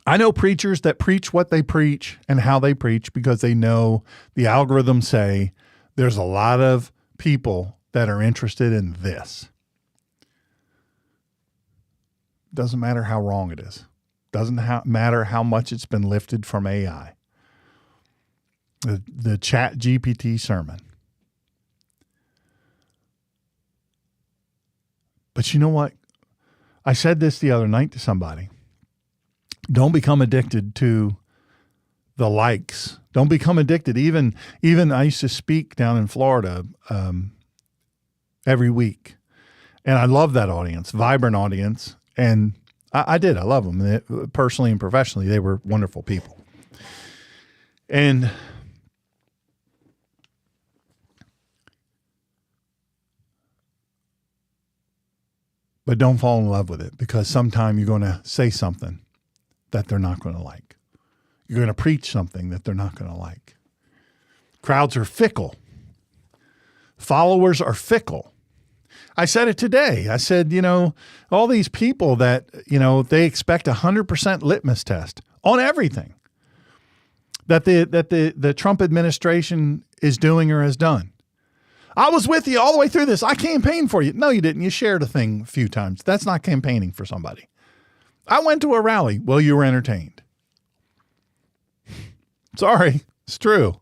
I know preachers that preach what they preach and how they preach because they know the algorithms say there's a lot of people that are interested in this. Doesn't matter how wrong it is. Doesn't matter how much it's been lifted from AI. The Chat GPT sermon. But you know what? I said this the other night to somebody. Don't become addicted to the likes. Don't become addicted. Even I used to speak down in Florida every week. And I love that audience, vibrant audience. And I did. I love them. Personally and professionally, they were wonderful people. And But don't fall in love with it, because sometime you're going to say something that they're not going to like. You're going to preach something that they're not going to like. Crowds are fickle. Followers are fickle. I said it today. I said, all these people that, they expect 100% litmus test on everything that the Trump administration is doing or has done. I was with you all the way through this. I campaigned for you. No, you didn't. You shared a thing a few times. That's not campaigning for somebody. I went to a rally. Well, you were entertained. Sorry, it's true.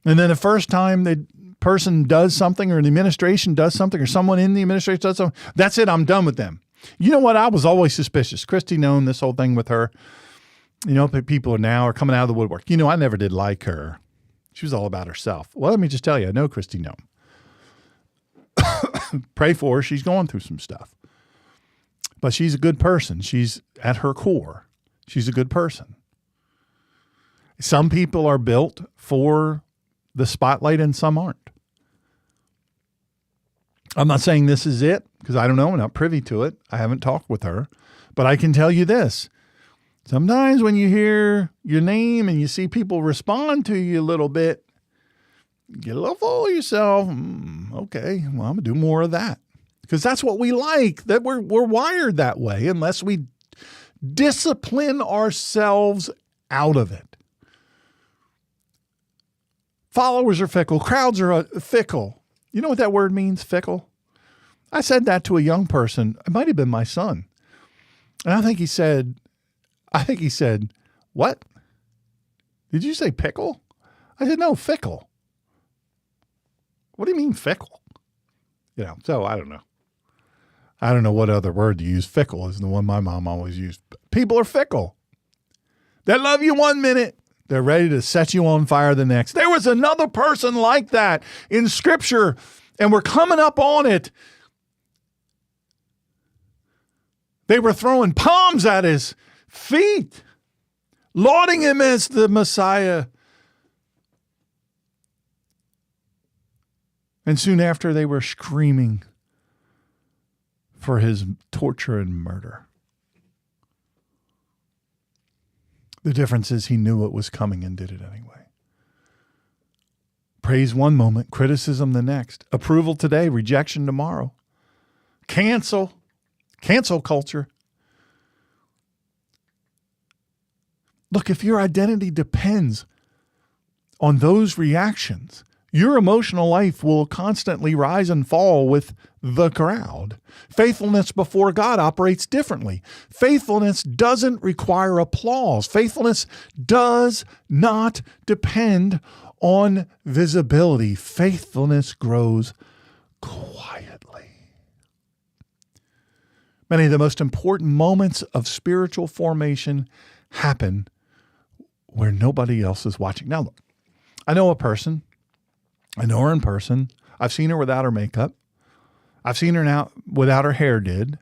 And then the first time the person does something, or the administration does something, or someone in the administration does something, that's it. I'm done with them. You know what? I was always suspicious. Christy known this whole thing with her. People now are coming out of the woodwork. I never did like her. She was all about herself. Well, let me just tell you, I know Christy Nome. Pray for her. She's going through some stuff. But she's a good person. She's at her core. She's a good person. Some people are built for the spotlight and some aren't. I'm not saying this is it, because I don't know. I'm not privy to it. I haven't talked with her. But I can tell you this. Sometimes when you hear your name and you see people respond to you a little bit, you get a little full of yourself. Okay, well, I'm going to do more of that. Because that's what we like. That we're wired that way unless we discipline ourselves out of it. Followers are fickle. Crowds are fickle. You know what that word means, fickle? I said that to a young person. It might have been my son. And I think he said, what? Did you say pickle? I said, no, fickle. What do you mean fickle? So I don't know. I don't know what other word to use. Fickle is the one my mom always used. People are fickle. They love you one minute. They're ready to set you on fire the next. There was another person like that in Scripture, and we're coming up on it. They were throwing palms at his feet, lauding him as the Messiah. And soon after, they were screaming for his torture and murder. The difference is he knew what was coming and did it anyway. Praise one moment, criticism the next. Approval today, rejection tomorrow. Cancel culture. Look, if your identity depends on those reactions, your emotional life will constantly rise and fall with the crowd. Faithfulness before God operates differently. Faithfulness doesn't require applause. Faithfulness does not depend on visibility. Faithfulness grows quietly. Many of the most important moments of spiritual formation happen where nobody else is watching. Now, look, I know a person. I know her in person. I've seen her without her makeup. I've seen her now without her hair did.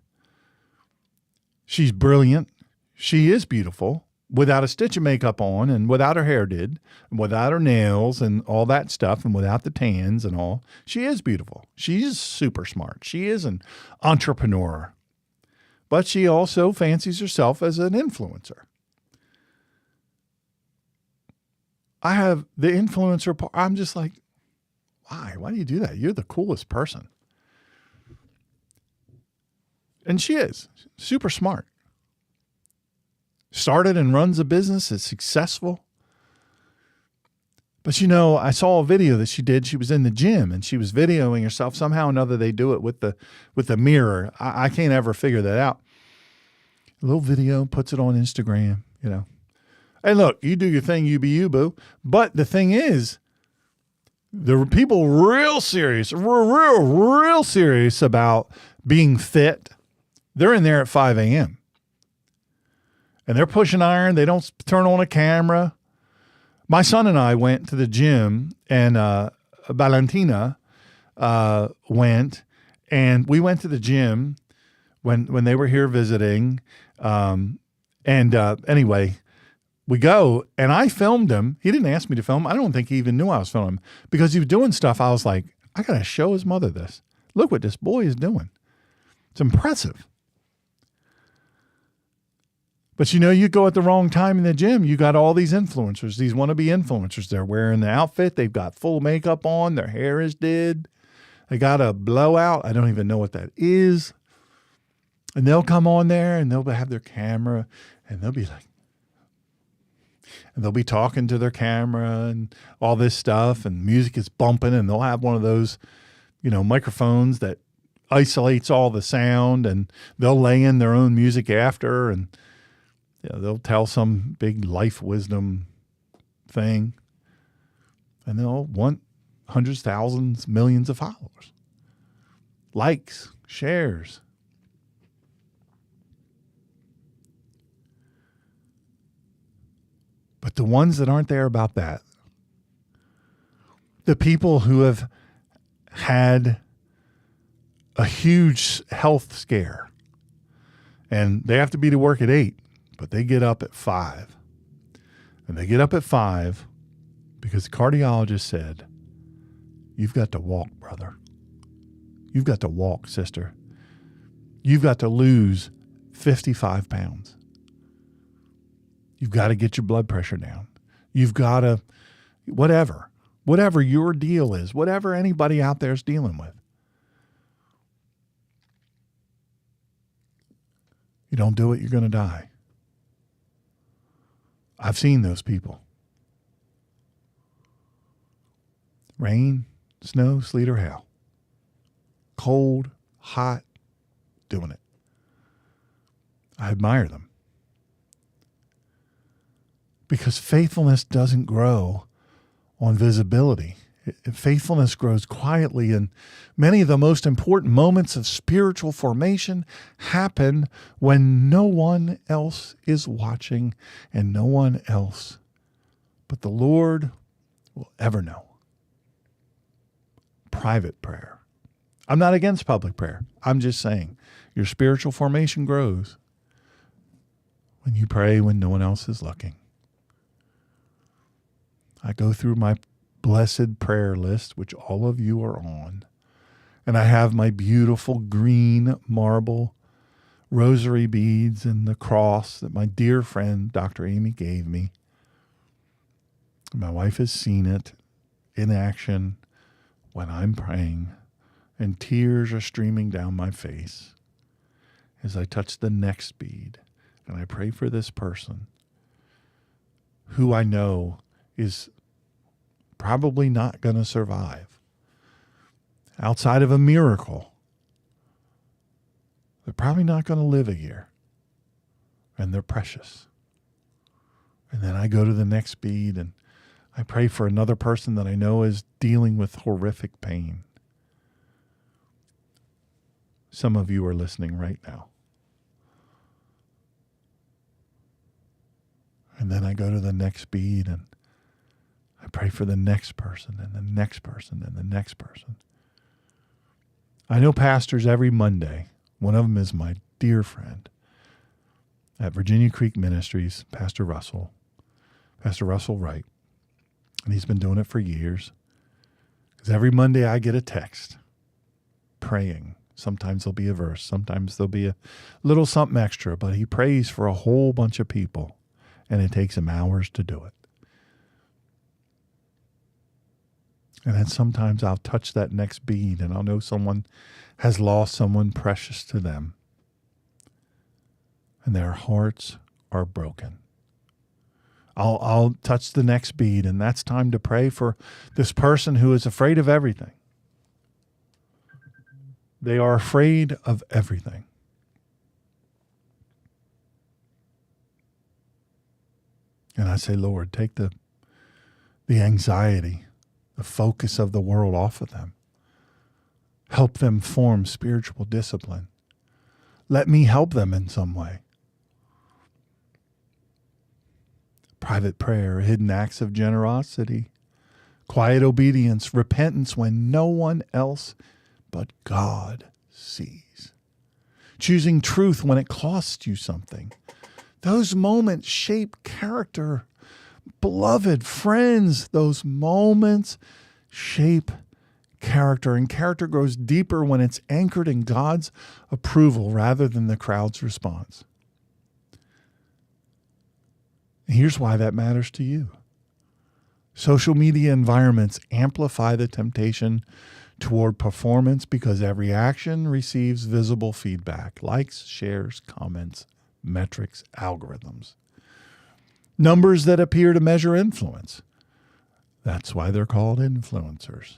She's brilliant. She is beautiful without a stitch of makeup on and without her hair did, and without her nails and all that stuff and without the tans and all. She is beautiful. She's super smart. She is an entrepreneur. But she also fancies herself as an influencer. I have the influencer part. I'm just like, why? Why do you do that? You're the coolest person. And she is super smart. Started and runs a business. Is successful. But I saw a video that she did. She was in the gym and she was videoing herself. Somehow or another, they do it with the mirror. I can't ever figure that out. A little video, puts it on Instagram, And look, you do your thing, you be you, boo. But the thing is, the people real serious about being fit, they're in there at 5 a.m. And they're pushing iron. They don't turn on a camera. My son and I went to the gym, and Valentina went, and we went to the gym when they were here visiting. Anyway, we go, and I filmed him. He didn't ask me to film. I don't think he even knew I was filming because he was doing stuff. I was like, I got to show his mother this. Look what this boy is doing. It's impressive. But you go at the wrong time in the gym. You got all these influencers, these wannabe influencers. They're wearing the outfit. They've got full makeup on. Their hair is did. They got a blowout. I don't even know what that is. And they'll come on there and they'll have their camera and they'll be like, and they'll be talking to their camera and all this stuff, and music is bumping, and they'll have one of those, microphones that isolates all the sound, and they'll lay in their own music after, and they'll tell some big life wisdom thing, and they'll want hundreds, thousands, millions of followers, likes, shares. But the ones that aren't there about that, the people who have had a huge health scare and they have to be to work at 8, but they get up at 5. And they get up at 5 because the cardiologist said, you've got to walk, brother. You've got to walk, sister. You've got to lose 55 pounds. You've got to get your blood pressure down. You've got to, whatever your deal is, whatever anybody out there is dealing with. You don't do it, you're going to die. I've seen those people. Rain, snow, sleet, or hail. Cold, hot, doing it. I admire them. Because faithfulness doesn't grow on visibility. Faithfulness grows quietly, and many of the most important moments of spiritual formation happen when no one else is watching and no one else but the Lord will ever know. Private prayer. I'm not against public prayer. I'm just saying your spiritual formation grows when you pray when no one else is looking. I go through my blessed prayer list, which all of you are on, and I have my beautiful green marble rosary beads and the cross that my dear friend Dr. Amy gave me. My wife has seen it in action when I'm praying, and tears are streaming down my face as I touch the next bead and I pray for this person who I know is probably not going to survive. Outside of a miracle, they're probably not going to live a year. And they're precious. And then I go to the next bead and I pray for another person that I know is dealing with horrific pain. Some of you are listening right now. And then I go to the next bead and I pray for the next person and the next person and the next person. I know pastors every Monday. One of them is my dear friend at Virginia Creek Ministries, Pastor Russell Wright. And he's been doing it for years. Because every Monday I get a text praying. Sometimes there'll be a verse. Sometimes there'll be a little something extra. But he prays for a whole bunch of people. And it takes him hours to do it. And then sometimes I'll touch that next bead and I'll know someone has lost someone precious to them. And their hearts are broken. I'll touch the next bead, and that's time to pray for this person who is afraid of everything. They are afraid of everything. And I say, Lord, take the anxiety, the focus of the world off of them. Help them form spiritual discipline. Let me help them in some way. Private prayer, hidden acts of generosity, quiet obedience, repentance when no one else but God sees. Choosing truth when it costs you something. Those moments shape character. Beloved friends, those moments shape character, and character grows deeper when it's anchored in God's approval rather than the crowd's response. Here's why that matters to you. Social media environments amplify the temptation toward performance because every action receives visible feedback, likes, shares, comments, metrics, algorithms. Numbers that appear to measure influence. That's why they're called influencers.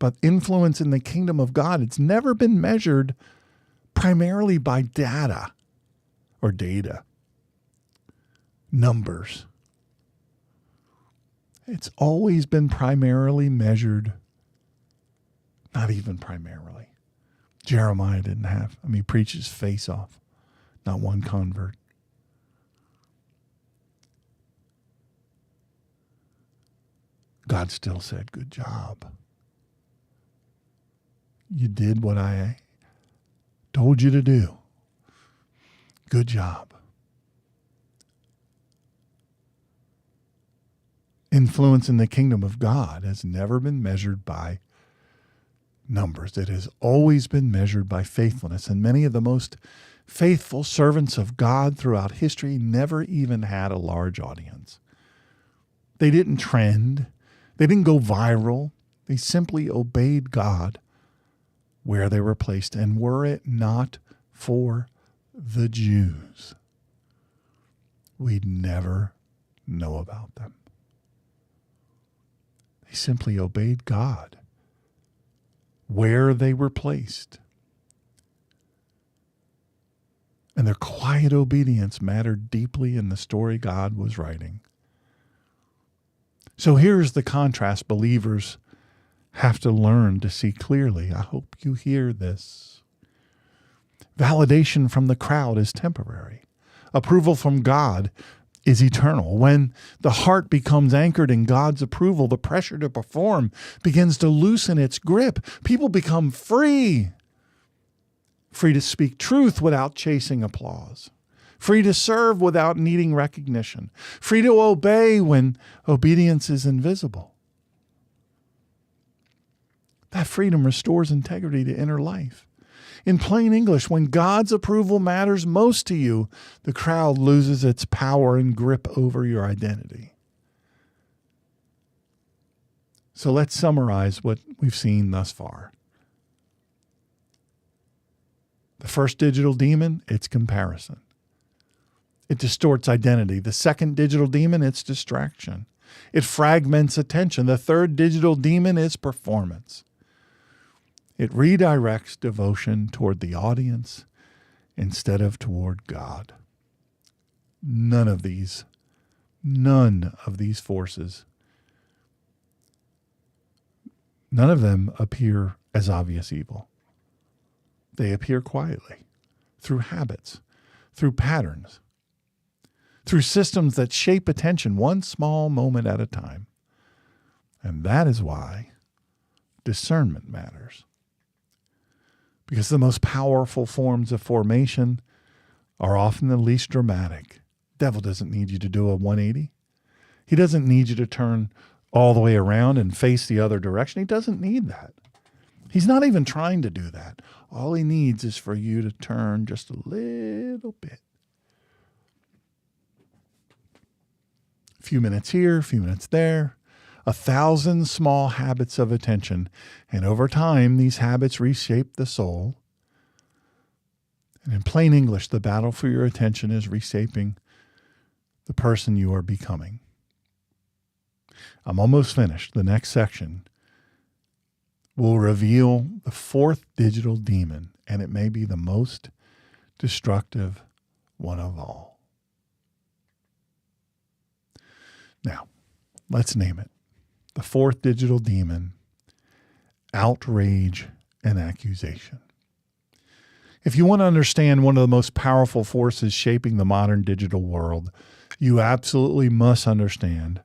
But influence in the kingdom of God, it's never been measured primarily by data or data, numbers. It's always been primarily measured, not even primarily. Jeremiah didn't have, he preached his face off, not one convert. God still said, good job. You did what I told you to do. Good job. Influence in the kingdom of God has never been measured by numbers. It has always been measured by faithfulness. And many of the most faithful servants of God throughout history never even had a large audience. They didn't trend. They didn't go viral. They simply obeyed God where they were placed. And were it not for the Jews, we'd never know about them. They simply obeyed God where they were placed. And their quiet obedience mattered deeply in the story God was writing. So here's the contrast believers have to learn to see clearly. I hope you hear this. Validation from the crowd is temporary. Approval from God is eternal. When the heart becomes anchored in God's approval, the pressure to perform begins to loosen its grip. People become free. Free to speak truth without chasing applause. Free to serve without needing recognition. Free to obey when obedience is invisible. That freedom restores integrity to inner life. In plain English, when God's approval matters most to you, the crowd loses its power and grip over your identity. So let's summarize what we've seen thus far. The first digital demon, it's comparison. It distorts identity. The second digital demon, it's distraction. It fragments attention. The third digital demon is performance. It redirects devotion toward the audience instead of toward God. None of these forces, none of them appear as obvious evil. They appear quietly, through habits, through patterns, through systems that shape attention one small moment at a time. And that is why discernment matters. Because the most powerful forms of formation are often the least dramatic. The devil doesn't need you to do a 180. He doesn't need you to turn all the way around and face the other direction. He doesn't need that. He's not even trying to do that. All he needs is for you to turn just a little bit. A few minutes here, a few minutes there. 1,000 small habits of attention. And over time, these habits reshape the soul. And in plain English, the battle for your attention is reshaping the person you are becoming. I'm almost finished. The next section will reveal the fourth digital demon, and it may be the most destructive one of all. Now, let's name it. The fourth digital demon, outrage and accusation. If you want to understand one of the most powerful forces shaping the modern digital world, you absolutely must understand.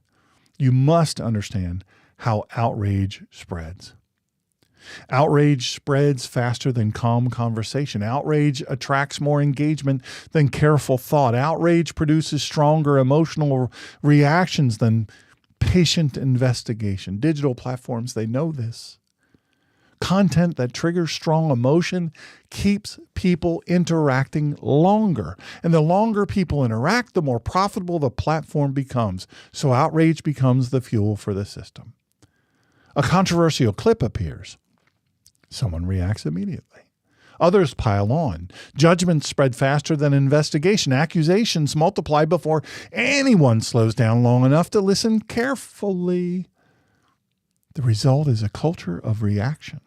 You must understand how outrage spreads. Outrage spreads faster than calm conversation. Outrage attracts more engagement than careful thought. Outrage produces stronger emotional reactions than patient investigation. Digital platforms, they know this. Content that triggers strong emotion keeps people interacting longer. And the longer people interact, the more profitable the platform becomes. So outrage becomes the fuel for the system. A controversial clip appears. Someone reacts immediately. Others pile on. Judgments spread faster than investigation. Accusations multiply before anyone slows down long enough to listen carefully. The result is a culture of reaction.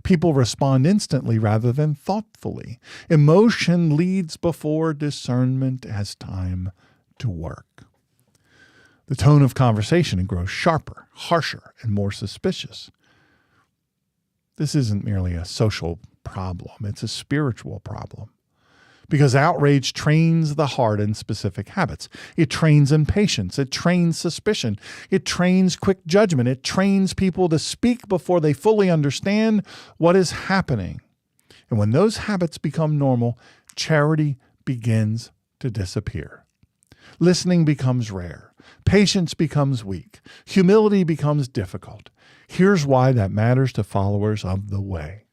People respond instantly rather than thoughtfully. Emotion leads before discernment has time to work. The tone of conversation grows sharper, harsher, and more suspicious. This isn't merely a social problem, it's a spiritual problem. Because outrage trains the heart in specific habits. It trains impatience. It trains suspicion. It trains quick judgment. It trains people to speak before they fully understand what is happening. And when those habits become normal, charity begins to disappear. Listening becomes rare. Patience becomes weak. Humility becomes difficult. Here's why that matters to followers of the way.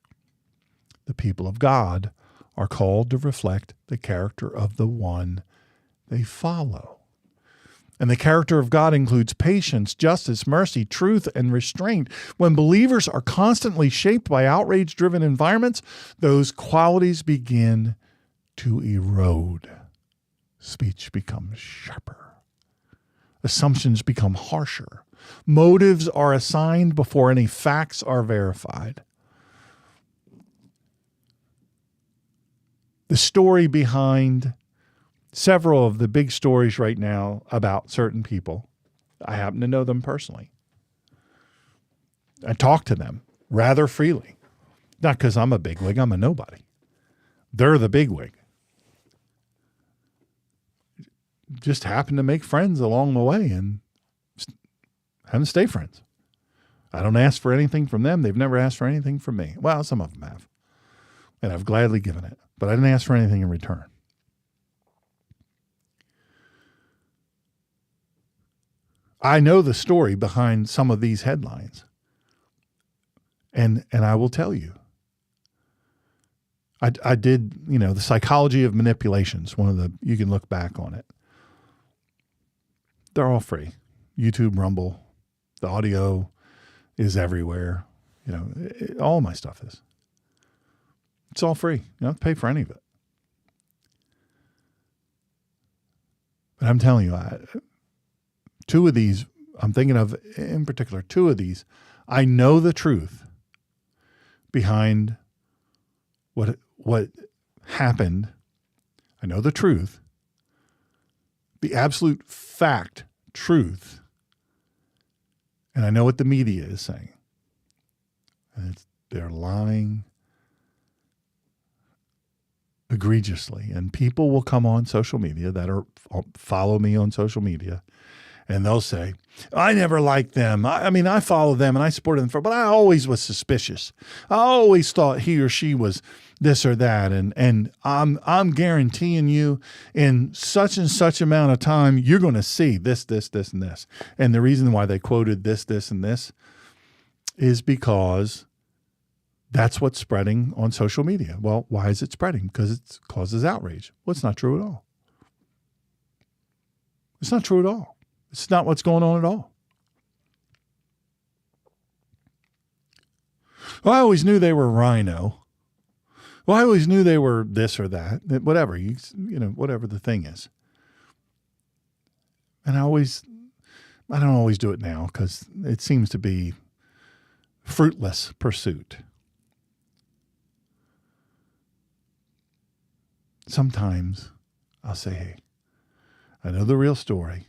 The people of God are called to reflect the character of the one they follow. And the character of God includes patience, justice, mercy, truth, and restraint. When believers are constantly shaped by outrage-driven environments, those qualities begin to erode. Speech becomes sharper. Assumptions become harsher. Motives are assigned before any facts are verified. The story behind several of the big stories right now about certain people, I happen to know them personally. I talk to them rather freely. Not because I'm a bigwig, I'm a nobody. They're the bigwig. Just happen to make friends along the way and happen to stay friends. I don't ask for anything from them. They've never asked for anything from me. Well, some of them have. And I've gladly given it. But I didn't ask for anything in return. I know the story behind some of these headlines. And I will tell you. I did, the psychology of manipulations. You can look back on it. They're all free. YouTube, Rumble, the audio is everywhere. All my stuff is. It's all free. You don't have to pay for any of it. But I'm telling you, two of these, I'm thinking of in particular, two of these, I know the truth behind what happened. I know the truth, the absolute fact, truth, and I know what the media is saying. And they're lying egregiously. And people will come on social media follow me on social media, and they'll say, I never liked them. I follow them and I supported them, but I always was suspicious. I always thought he or she was this or that. And I'm guaranteeing you in such and such amount of time, you're going to see this, this, this, and this. And the reason why they quoted this, this, and this is because that's what's spreading on social media. Well, why is it spreading? Because it causes outrage. Well, it's not true at all. It's not true at all. It's not what's going on at all. Well, I always knew they were rhino. Well, I always knew they were this or that. Whatever, whatever the thing is. And I don't always do it now because it seems to be fruitless pursuit. Sometimes I'll say, hey, I know the real story,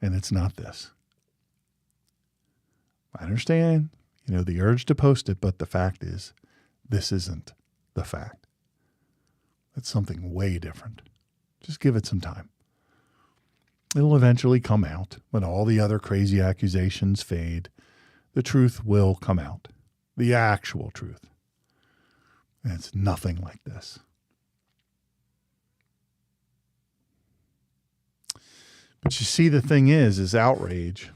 and it's not this. I understand, the urge to post it, but the fact is, this isn't the fact. It's something way different. Just give it some time. It'll eventually come out when all the other crazy accusations fade. The truth will come out. The actual truth. And it's nothing like this. But you see, the thing is outrage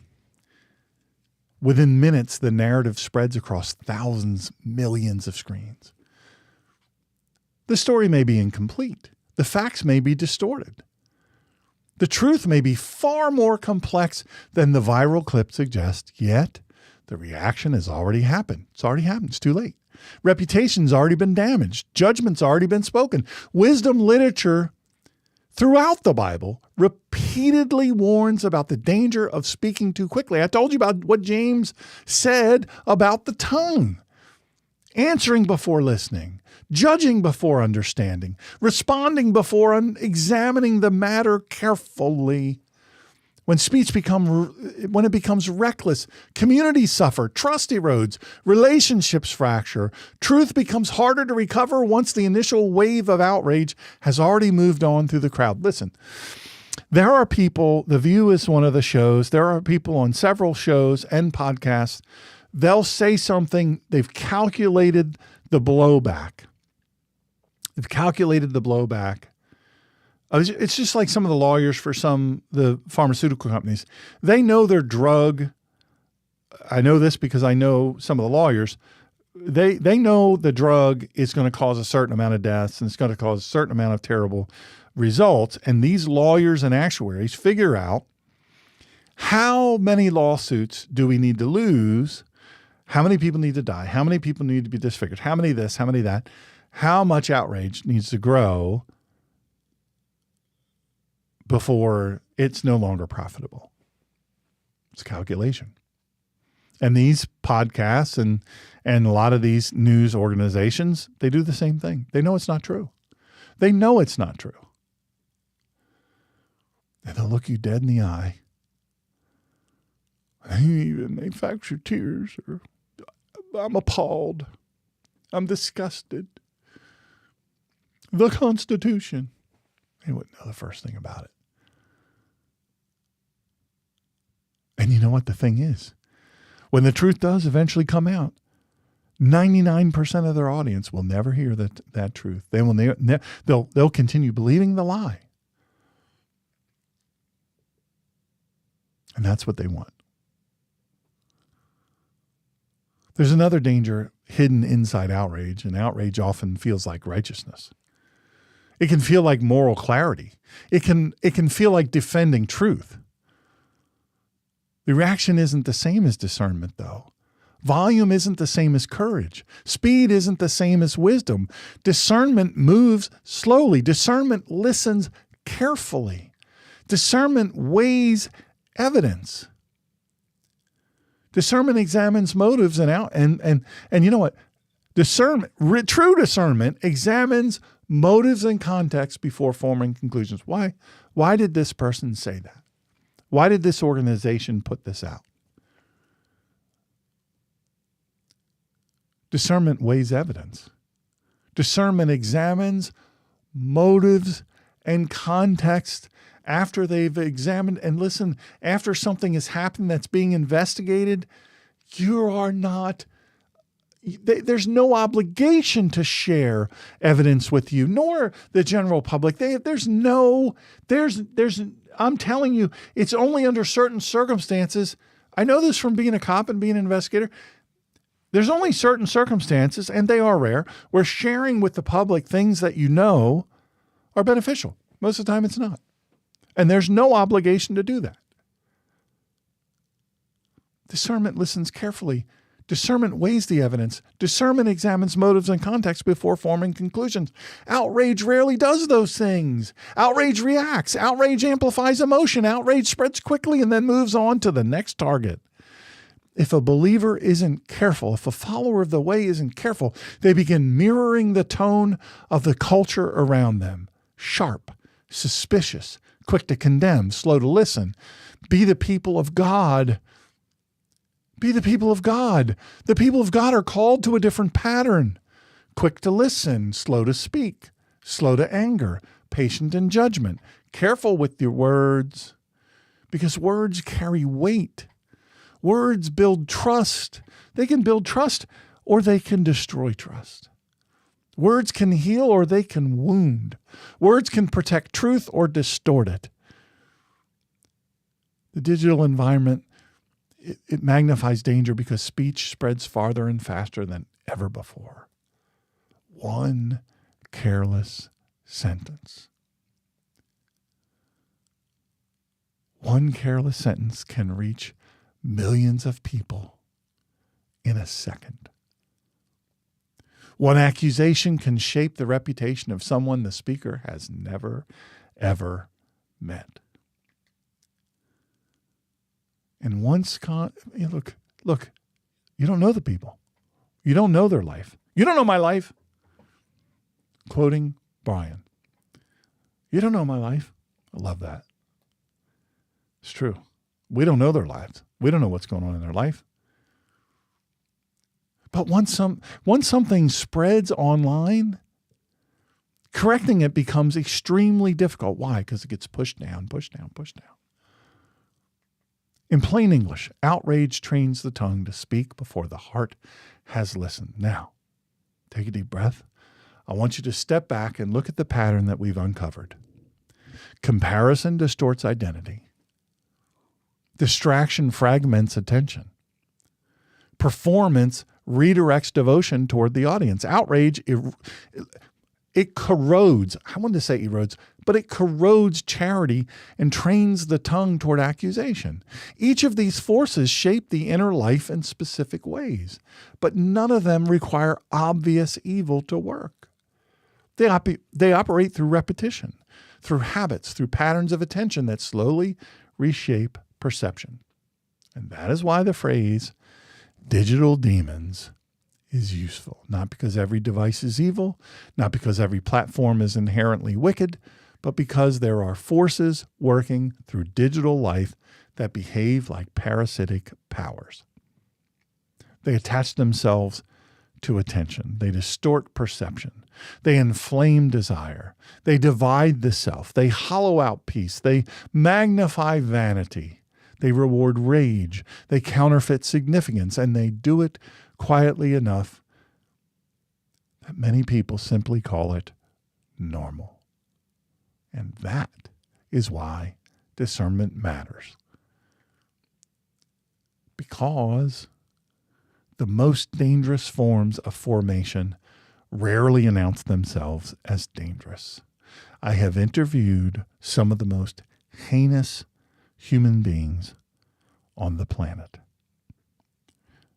Within minutes, the narrative spreads across thousands, millions of screens. The story may be incomplete. The facts may be distorted. The truth may be far more complex than the viral clip suggests, yet the reaction has already happened. It's already happened. It's too late. Reputation's already been damaged. Judgment's already been spoken. Wisdom literature throughout the Bible repeatedly warns about the danger of speaking too quickly. I told you about what James said about the tongue. Answering before listening, judging before understanding, responding before examining the matter carefully. When it becomes reckless, communities suffer, trust erodes, relationships fracture, truth becomes harder to recover once the initial wave of outrage has already moved on through the crowd. Listen, there are people, The View is one of the shows, there are people on several shows and podcasts, they'll say something, they've calculated the blowback. It's just like some of the lawyers for the pharmaceutical companies. They know their drug. I know this because I know some of the lawyers. They know the drug is going to cause a certain amount of deaths and it's going to cause a certain amount of terrible results. And these lawyers and actuaries figure out how many lawsuits do we need to lose, how many people need to die, how many people need to be disfigured, how many this, how many that, how much outrage needs to grow before it's no longer profitable. It's a calculation. And these podcasts and a lot of these news organizations, they do the same thing. They know it's not true. They know it's not true. And they'll look you dead in the eye. And they factor tears or I'm appalled. I'm disgusted. The Constitution. They wouldn't know the first thing about it. And you know what the thing is? When the truth does eventually come out, 99% of their audience will never hear that truth. They'll continue believing the lie. And that's what they want. There's another danger hidden inside outrage, and outrage often feels like righteousness. It can feel like moral clarity. It can feel like defending truth. The reaction isn't the same as discernment, though. Volume isn't the same as courage. Speed isn't the same as wisdom. Discernment moves slowly. Discernment listens carefully. Discernment weighs evidence. Discernment examines motives and you know what? True discernment examines motives and context before forming conclusions. Why did this person say that? Why did this organization put this out? Discernment weighs evidence. Discernment examines motives and context after they've examined and listen, after something has happened that's being investigated. There's no obligation to share evidence with you, nor the general public. I'm telling you, it's only under certain circumstances. I know this from being a cop and being an investigator. There's only certain circumstances, and they are rare, where sharing with the public things that you know are beneficial. Most of the time it's not. And there's no obligation to do that. Discernment listens carefully. Discernment weighs the evidence. Discernment examines motives and context before forming conclusions. Outrage rarely does those things. Outrage reacts. Outrage amplifies emotion. Outrage spreads quickly and then moves on to the next target. If a believer isn't careful, if a follower of the way isn't careful, they begin mirroring the tone of the culture around them. Sharp, suspicious, quick to condemn, slow to listen. Be the people of God. Be the people of God. The people of God are called to a different pattern. Quick to listen, slow to speak, slow to anger, patient in judgment. Careful with your words, because words carry weight. Words build trust. They can build trust or they can destroy trust. Words can heal or they can wound. Words can protect truth or distort it. The digital environment It magnifies danger because speech spreads farther and faster than ever before. One careless sentence. One careless sentence can reach millions of people in a second. One accusation can shape the reputation of someone the speaker has never, ever met. And once, look, you don't know the people. You don't know their life. You don't know my life. Quoting Brian. You don't know my life. I love that. It's true. We don't know their lives. We don't know what's going on in their life. But once something spreads online, correcting it becomes extremely difficult. Why? Because it gets pushed down. In plain English, outrage trains the tongue to speak before the heart has listened. Now, take a deep breath. I want you to step back and look at the pattern that we've uncovered. Comparison distorts identity. Distraction fragments attention. Performance redirects devotion toward the audience. Outrage, it corrodes. I wanted to say erodes, but it corrodes charity and trains the tongue toward accusation. Each of these forces shape the inner life in specific ways, but none of them require obvious evil to work. They operate through repetition, through habits, through patterns of attention that slowly reshape perception. And that is why the phrase digital demons is useful. Not because every device is evil, not because every platform is inherently wicked, but because there are forces working through digital life that behave like parasitic powers. They attach themselves to attention. They distort perception. They inflame desire. They divide the self. They hollow out peace. They magnify vanity. They reward rage. They counterfeit significance. And they do it quietly enough that many people simply call it normal. And that is why discernment matters. Because the most dangerous forms of formation rarely announce themselves as dangerous. I have interviewed some of the most heinous human beings on the planet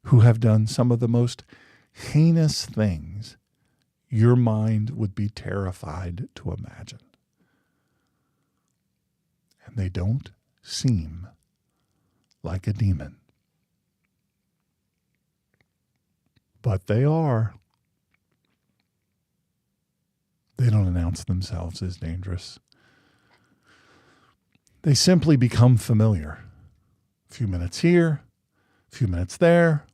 who have done some of the most heinous things your mind would be terrified to imagine. And they don't seem like a demon. But they are. They don't announce themselves as dangerous. They simply become familiar. A few minutes here, a few minutes there,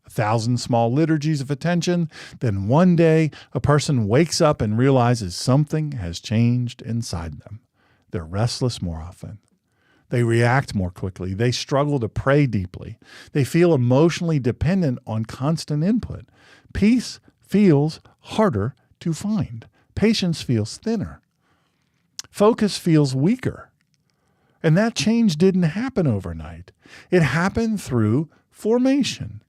1,000 small liturgies of attention. Then one day, a person wakes up and realizes something has changed inside them. They're restless more often. They react more quickly. They struggle to pray deeply. They feel emotionally dependent on constant input. Peace feels harder to find. Patience feels thinner. Focus feels weaker. And that change didn't happen overnight. It happened through formation.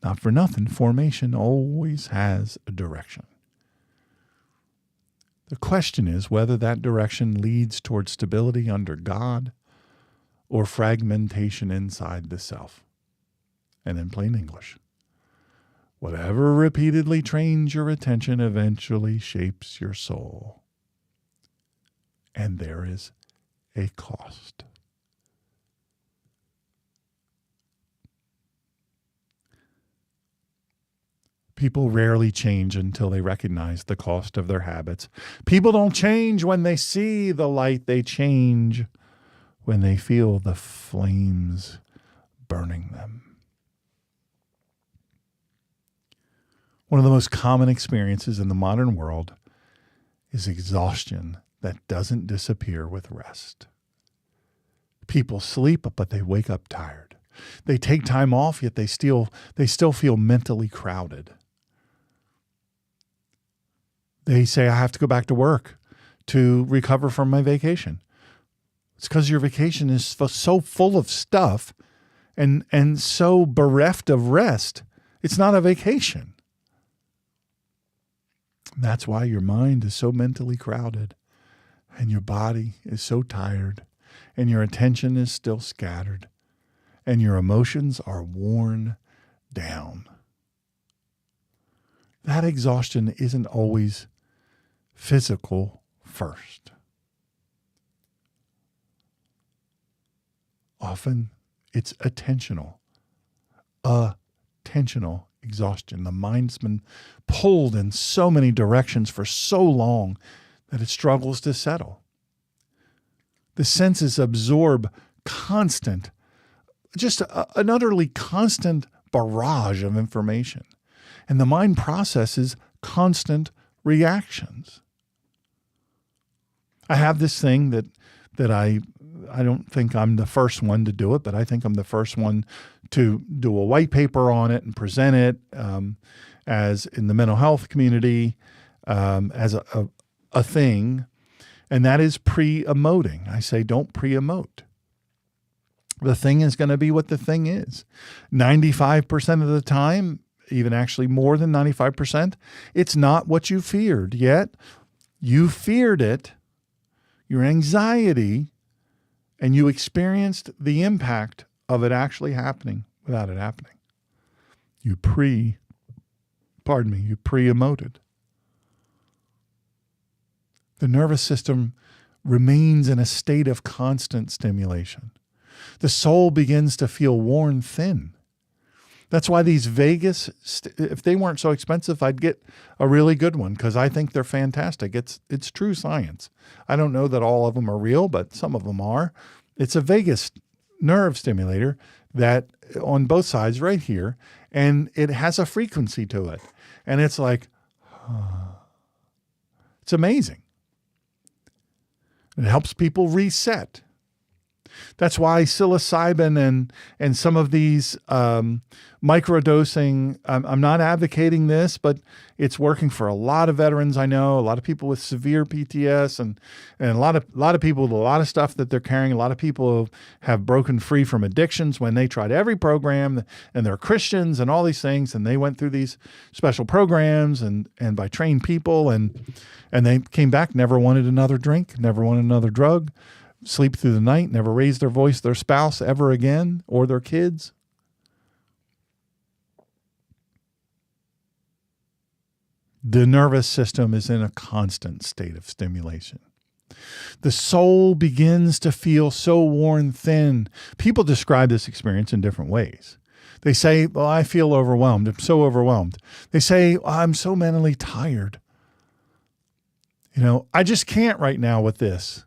Not for nothing, formation always has a direction. The question is whether that direction leads toward stability under God or fragmentation inside the self. And in plain English, whatever repeatedly trains your attention eventually shapes your soul. And there is a cost. People rarely change until they recognize the cost of their habits. People don't change when they see the light. They change when they feel the flames burning them. One of the most common experiences in the modern world is exhaustion that doesn't disappear with rest. People sleep, but they wake up tired. They take time off, yet they still feel mentally crowded. They say, I have to go back to work to recover from my vacation. It's because your vacation is so full of stuff and so bereft of rest. It's not a vacation. That's why your mind is so mentally crowded and your body is so tired and your attention is still scattered and your emotions are worn down. That exhaustion isn't always physical first. Often it's attentional exhaustion. The mind's been pulled in so many directions for so long that it struggles to settle. The senses absorb an utterly constant barrage of information. And the mind processes constant reactions. I have this thing that I don't think I'm the first one to do it, but I think I'm the first one to do a white paper on it and present it as in the mental health community as a thing, and that is pre-emoting. I say don't pre-emote. The thing is going to be what the thing is. 95% of the time, even actually more than 95%, it's not what you feared, yet you feared it, your anxiety, and you experienced the impact of it actually happening without it happening. You pre-emoted. The nervous system remains in a state of constant stimulation. The soul begins to feel worn thin. That's why these Vegas, if they weren't so expensive, I'd get a really good one because I think they're fantastic. It's true science. I don't know that all of them are real, but some of them are. It's a Vegas nerve stimulator that on both sides right here, and it has a frequency to it. And it's like, it's amazing. It helps people reset. That's why psilocybin and some of these microdosing, I'm not advocating this, but it's working for a lot of veterans I know, a lot of people with severe PTS and a lot of people with a lot of stuff that they're carrying. A lot of people have broken free from addictions when they tried every program, and they're Christians and all these things, and they went through these special programs and by trained people, and they came back, never wanted another drink, never wanted another drug, sleep through the night, never raise their voice to their spouse ever again or their kids. The nervous system is in a constant state of stimulation. The soul begins to feel so worn thin. People describe this experience in different ways. They say, well, I feel overwhelmed. I'm so overwhelmed. They say, I'm so mentally tired. I just can't right now with this.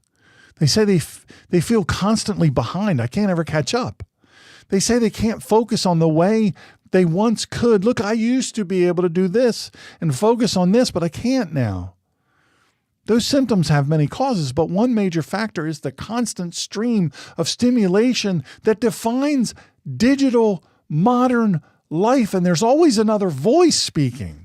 They say they feel constantly behind. I can't ever catch up. They say they can't focus on the way they once could. Look, I used to be able to do this and focus on this, but I can't now. Those symptoms have many causes, but one major factor is the constant stream of stimulation that defines digital modern life. And there's always another voice speaking.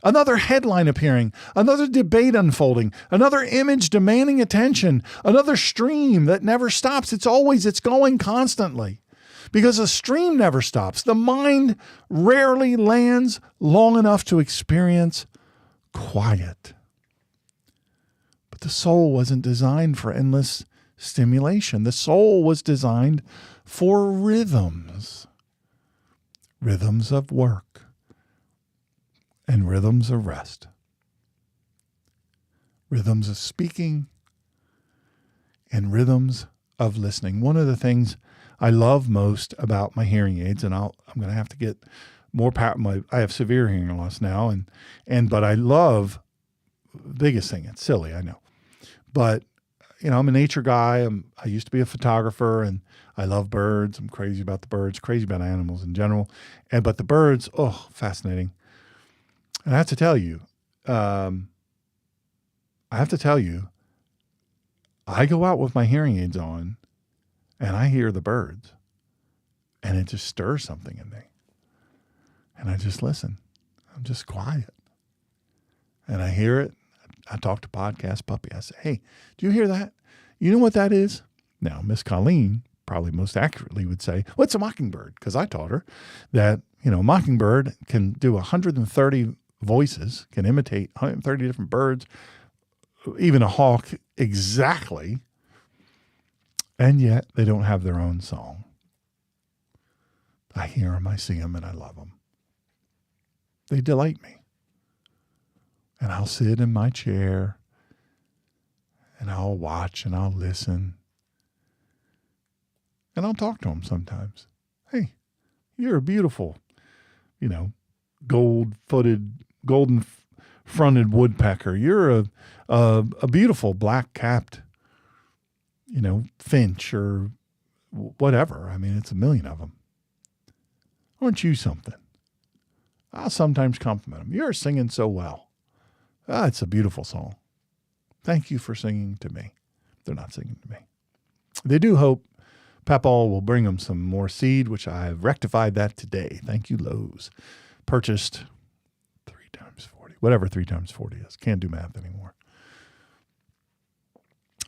Another headline appearing, another debate unfolding, another image demanding attention, another stream that never stops. It's going constantly because a stream never stops. The mind rarely lands long enough to experience quiet. But the soul wasn't designed for endless stimulation. The soul was designed for rhythms of work, and rhythms of rest, rhythms of speaking, and rhythms of listening. One of the things I love most about my hearing aids, and I'm going to have to get more power. I have severe hearing loss now, but I love the biggest thing. It's silly, I know, but I'm a nature guy. I used to be a photographer, and I love birds. I'm crazy about the birds, crazy about animals in general, but the birds, fascinating. And I have to tell you, I go out with my hearing aids on and I hear the birds and it just stirs something in me. And I just listen. I'm just quiet. And I hear it. I talk to Podcast Puppy. I say, hey, do you hear that? You know what that is? Now, Miss Colleen probably most accurately would say, well, it's a mockingbird, because I taught her that, a mockingbird can do 130 voices, can imitate 130 different birds, even a hawk exactly, and yet they don't have their own song. I hear them, I see them, and I love them. They delight me. And I'll sit in my chair, and I'll watch, and I'll listen, and I'll talk to them sometimes. Hey, you're a beautiful, golden-fronted woodpecker. You're a beautiful black-capped, finch or whatever. I mean, it's a million of them. Aren't you something? I'll sometimes compliment them. You're singing so well. It's a beautiful song. Thank you for singing to me. They're not singing to me. They do hope Papal will bring them some more seed, which I have rectified that today. Thank you, Lowe's. Purchased 3 times 40, whatever 3 times 40 is. Can't do math anymore.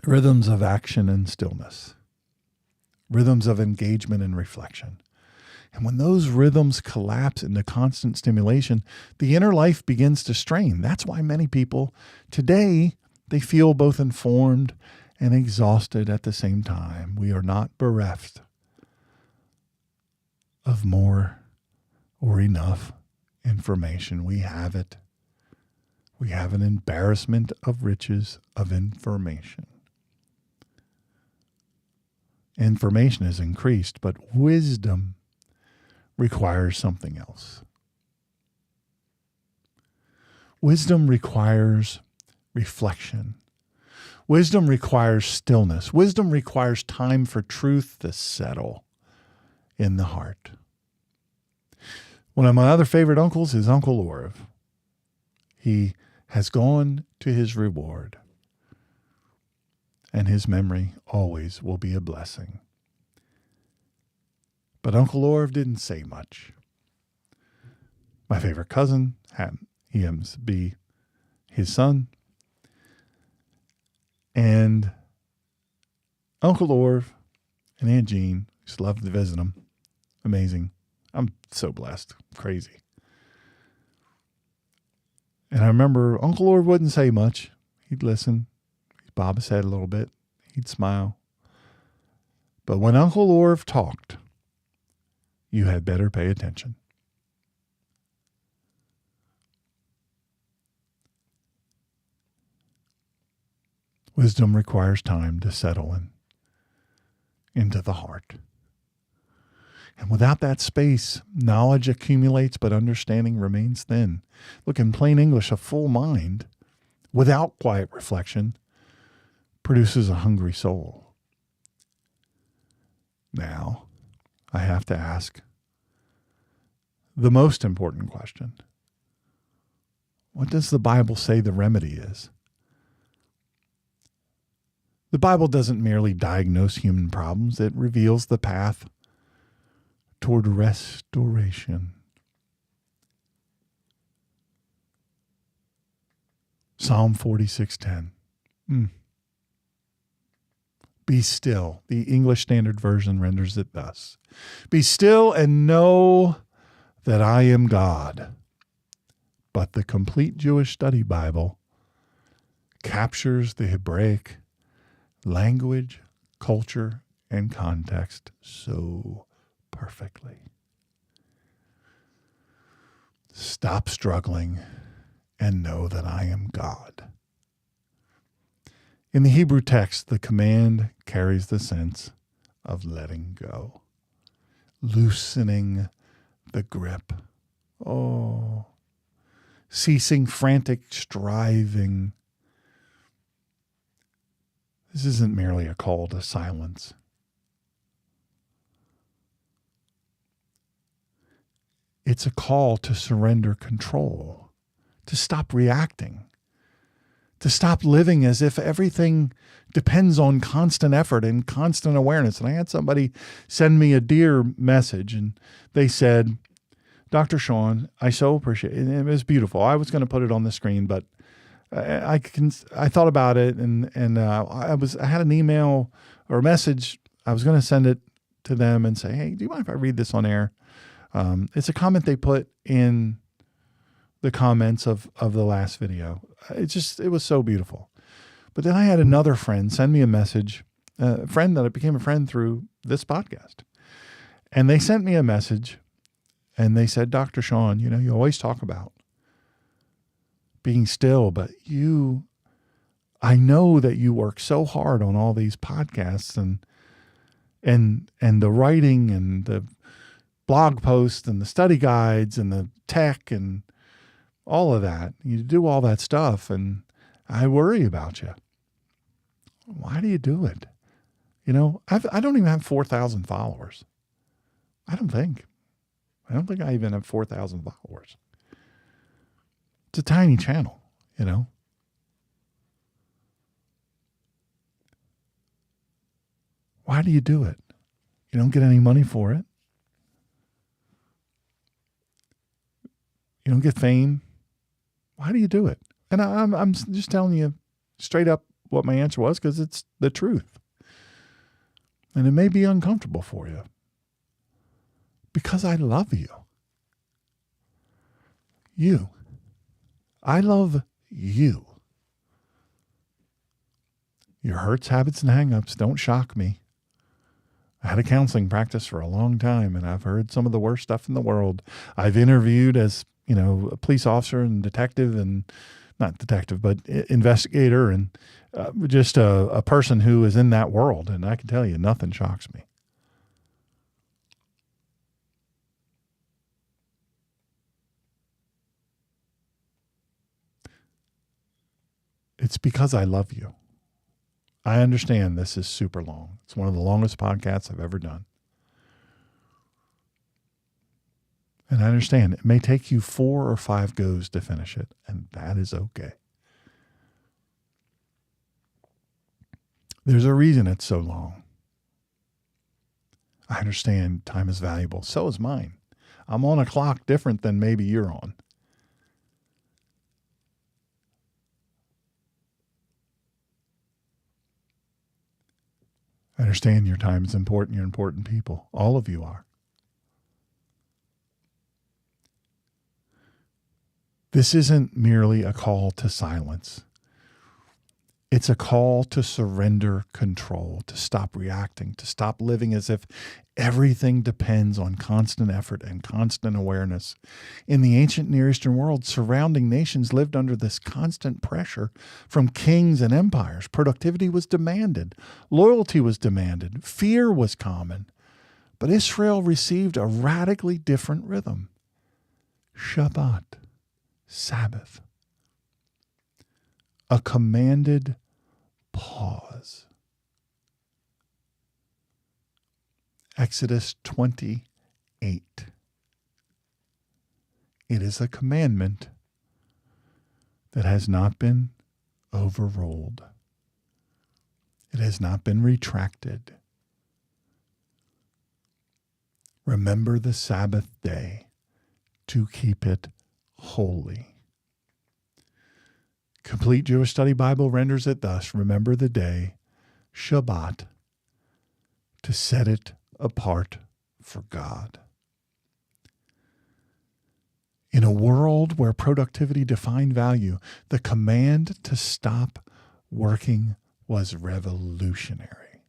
Rhythms of action and stillness. Rhythms of engagement and reflection. And when those rhythms collapse into constant stimulation, the inner life begins to strain. That's why many people today, they feel both informed and exhausted at the same time. We are not bereft of more or enough information. We have it. We have an embarrassment of riches of information. Information is increased, but wisdom requires something else. Wisdom requires reflection. Wisdom requires stillness. Wisdom requires time for truth to settle in the heart. One of my other favorite uncles is Uncle Orv. He has gone to his reward, and his memory always will be a blessing. But Uncle Orv didn't say much. My favorite cousin happens to be his son. And Uncle Orv and Aunt Jean just loved to visit him. Amazing. I'm so blessed. Crazy. And I remember Uncle Orv wouldn't say much. He'd listen. He'd bob his head a little bit. He'd smile. But when Uncle Orv talked, you had better pay attention. Wisdom requires time to settle into the heart. And without that space, knowledge accumulates, but understanding remains thin. Look, in plain English, a full mind without quiet reflection produces a hungry soul. Now, I have to ask the most important question. What does the Bible say the remedy is? The Bible doesn't merely diagnose human problems, it reveals the path toward restoration. Psalm 46:10. Be still. The English Standard Version renders it thus. Be still and know that I am God. But the Complete Jewish Study Bible captures the Hebraic language, culture, and context so perfectly. Stop struggling and know that I am God. In the Hebrew text, the command carries the sense of letting go, loosening the grip. Ceasing frantic striving. This isn't merely a call to silence. It's a call to surrender control, to stop reacting, to stop living as if everything depends on constant effort and constant awareness. And I had somebody send me a dear message, and they said, Dr. Shawn, I so appreciate it. It was beautiful. I was going to put it on the screen, but I thought about it, and I had an email or a message. I was going to send it to them and say, hey, do you mind if I read this on air? It's a comment they put in the comments of the last video. It was so beautiful. But then I had another friend send me a message, a friend that became a friend through this podcast. And they sent me a message and they said, Dr. Shawn, you always talk about being still, but I know that you work so hard on all these podcasts and the writing and the blog posts and the study guides and the tech and all of that. You do all that stuff, and I worry about you. Why do you do it? I don't even have 4,000 followers. I don't think I even have 4,000 followers. It's a tiny channel, Why do you do it? You don't get any money for it. You don't get fame. Why do you do it? And I'm just telling you straight up what my answer was, because it's the truth. And it may be uncomfortable for you. Because I love you. You. I love you. Your hurts, habits, and hang-ups don't shock me. I had a counseling practice for a long time, and I've heard some of the worst stuff in the world. I've interviewed as, a police officer and detective, and not detective, but investigator, and just a person who is in that world. And I can tell you, nothing shocks me. It's because I love you. I understand this is super long. It's one of the longest podcasts I've ever done. And I understand it may take you 4 or 5 goes to finish it, and that is okay. There's a reason it's so long. I understand time is valuable. So is mine. I'm on a clock different than maybe you're on. I understand your time is important. You're important people. All of you are. This isn't merely a call to silence. It's a call to surrender control, to stop reacting, to stop living as if everything depends on constant effort and constant awareness. In the ancient Near Eastern world, surrounding nations lived under this constant pressure from kings and empires. Productivity was demanded. Loyalty was demanded. Fear was common. But Israel received a radically different rhythm. Shabbat, Sabbath. A commanded pause. Exodus 28. It is a commandment that has not been overruled. It has not been retracted. Remember the Sabbath day to keep it holy. Complete Jewish Study Bible renders it thus: remember the day, Shabbat, to set it apart for God. In a world where productivity defined value, the command to stop working was revolutionary.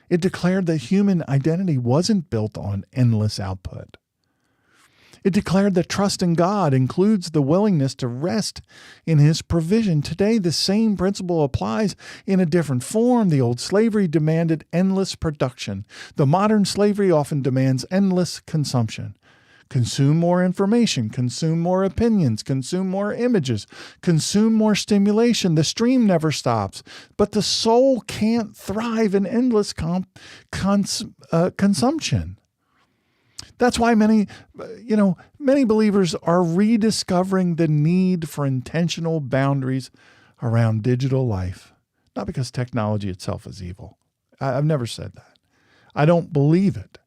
It declared that human identity wasn't built on endless output. It declared that trust in God includes the willingness to rest in His provision. Today, the same principle applies in a different form. The old slavery demanded endless production. The modern slavery often demands endless consumption. Consume more information, consume more opinions, consume more images, consume more stimulation. The stream never stops, but the soul can't thrive in endless consumption. That's why many believers are rediscovering the need for intentional boundaries around digital life. Not because technology itself is evil. I've never said that. I don't believe it.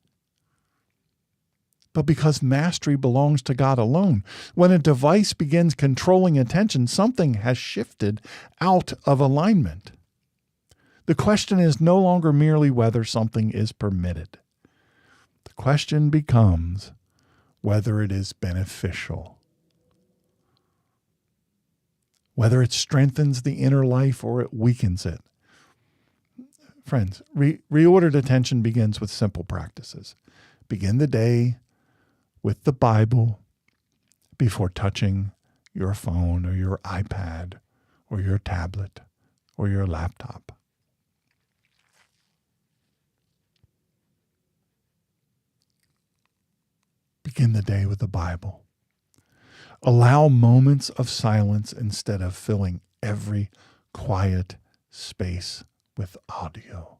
but because mastery belongs to God alone. When a device begins controlling attention, something has shifted out of alignment. The question is no longer merely whether something is permitted. The question becomes whether it is beneficial, whether it strengthens the inner life or it weakens it. Friends, reordered attention begins with simple practices. Begin the day with the Bible before touching your phone or your iPad or your tablet or your laptop. Begin the day with the Bible. Allow moments of silence instead of filling every quiet space with audio.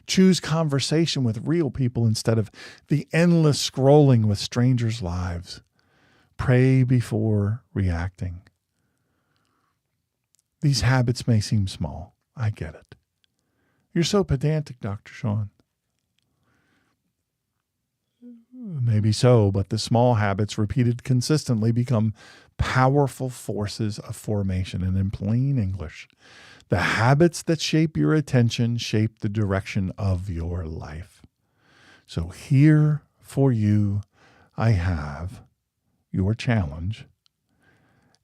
Choose conversation with real people instead of the endless scrolling with strangers' lives. Pray before reacting. These habits may seem small. I get it. You're so pedantic, Dr. Shawn. Maybe so, but the small habits repeated consistently become powerful forces of formation. And in plain English, the habits that shape your attention shape the direction of your life. So here for you, I have your challenge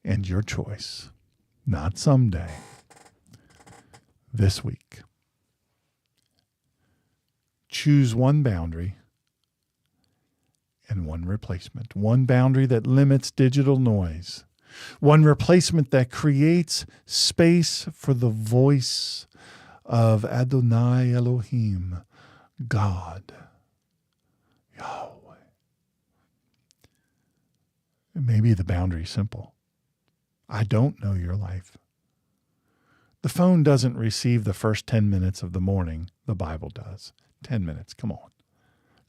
and your choice. Not someday. This week. Choose one boundary and one replacement. One boundary that limits digital noise. One replacement that creates space for the voice of Adonai Elohim, God, Yahweh. Maybe the boundary is simple. I don't know your life. The phone doesn't receive the first 10 minutes of the morning. The Bible does. 10 minutes. Come on.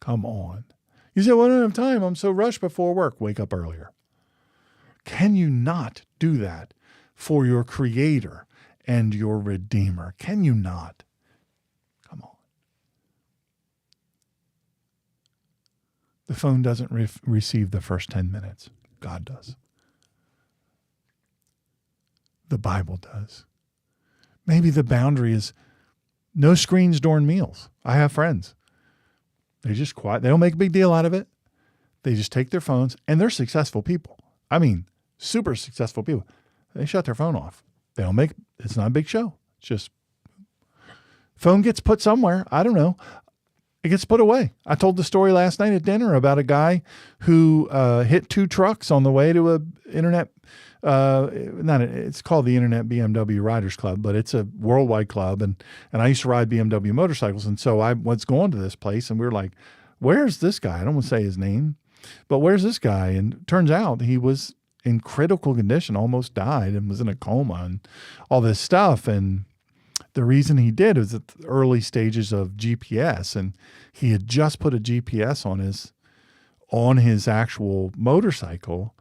Come on. You say, well, I don't have time. I'm so rushed before work. Wake up earlier. Can you not do that for your Creator and your Redeemer? Can you not? Come on. The phone doesn't receive the first 10 minutes. God does. The Bible does. Maybe the boundary is no screens during meals. I have friends. They're just quiet. They don't make a big deal out of it. They just take their phones, and they're successful people. I mean, super successful people. They shut their phone off. They don't make, it's not a big show. It's just, phone gets put somewhere. I don't know. It gets put away. I told the story last night at dinner about a guy who hit two trucks on the way to a internet, it's called the Internet BMW Riders Club, but it's a worldwide club. And I used to ride BMW motorcycles. And so I was going to this place and we were like, where's this guy? I don't want to say his name, but where's this guy? And it turns out he was in critical condition, almost died and was in a coma and all this stuff. And the reason he did was at the early stages of GPS, and he had just put a GPS on his actual motorcycle,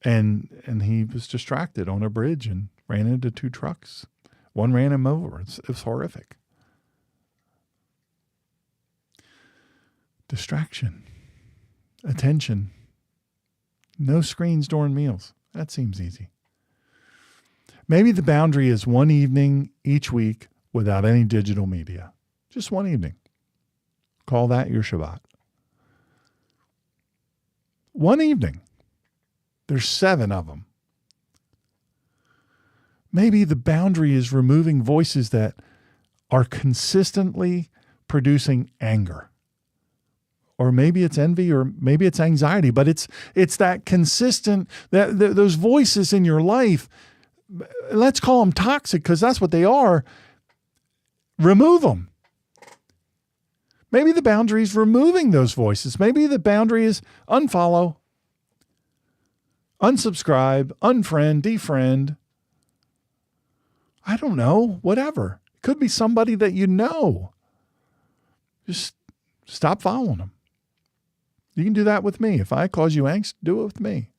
and he was distracted on a bridge and ran into two trucks. One ran him over. It was horrific. Distraction, attention, no screens during meals. That seems easy. Maybe the boundary is one evening each week without any digital media. Just one evening. Call that your Shabbat. One evening. There's 7 of them. Maybe the boundary is removing voices that are consistently producing anger. Or maybe it's envy, or maybe it's anxiety, but it's that consistent, those voices in your life. Let's call them toxic because that's what they are. Remove them. Maybe the boundary is removing those voices. Maybe the boundary is unfollow, unsubscribe, unfriend, defriend. I don't know, whatever. It could be somebody that you know. Just stop following them. You can do that with me. If I cause you angst, do it with me.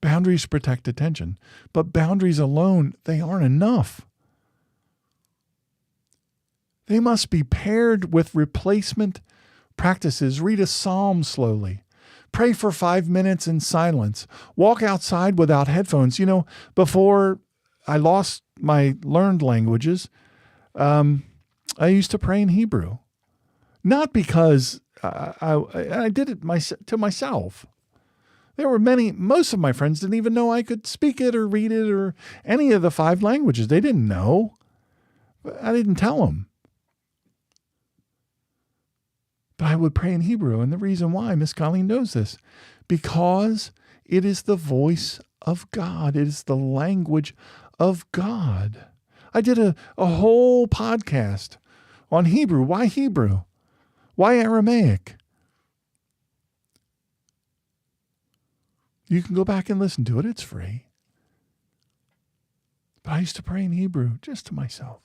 Boundaries protect attention, but boundaries alone, they aren't enough. They must be paired with replacement practices. Read a psalm slowly. Pray for 5 minutes in silence. Walk outside without headphones. Before I lost my learned languages, I used to pray in Hebrew. Not because I did it to myself. Most of my friends didn't even know I could speak it or read it or any of the 5 languages. They didn't know. I didn't tell them. But I would pray in Hebrew. And the reason why, Miss Colleen knows this, because it is the voice of God. It is the language of God. I did a whole podcast on Hebrew. Why Hebrew? Why Aramaic? You can go back and listen to it. It's free. But I used to pray in Hebrew just to myself.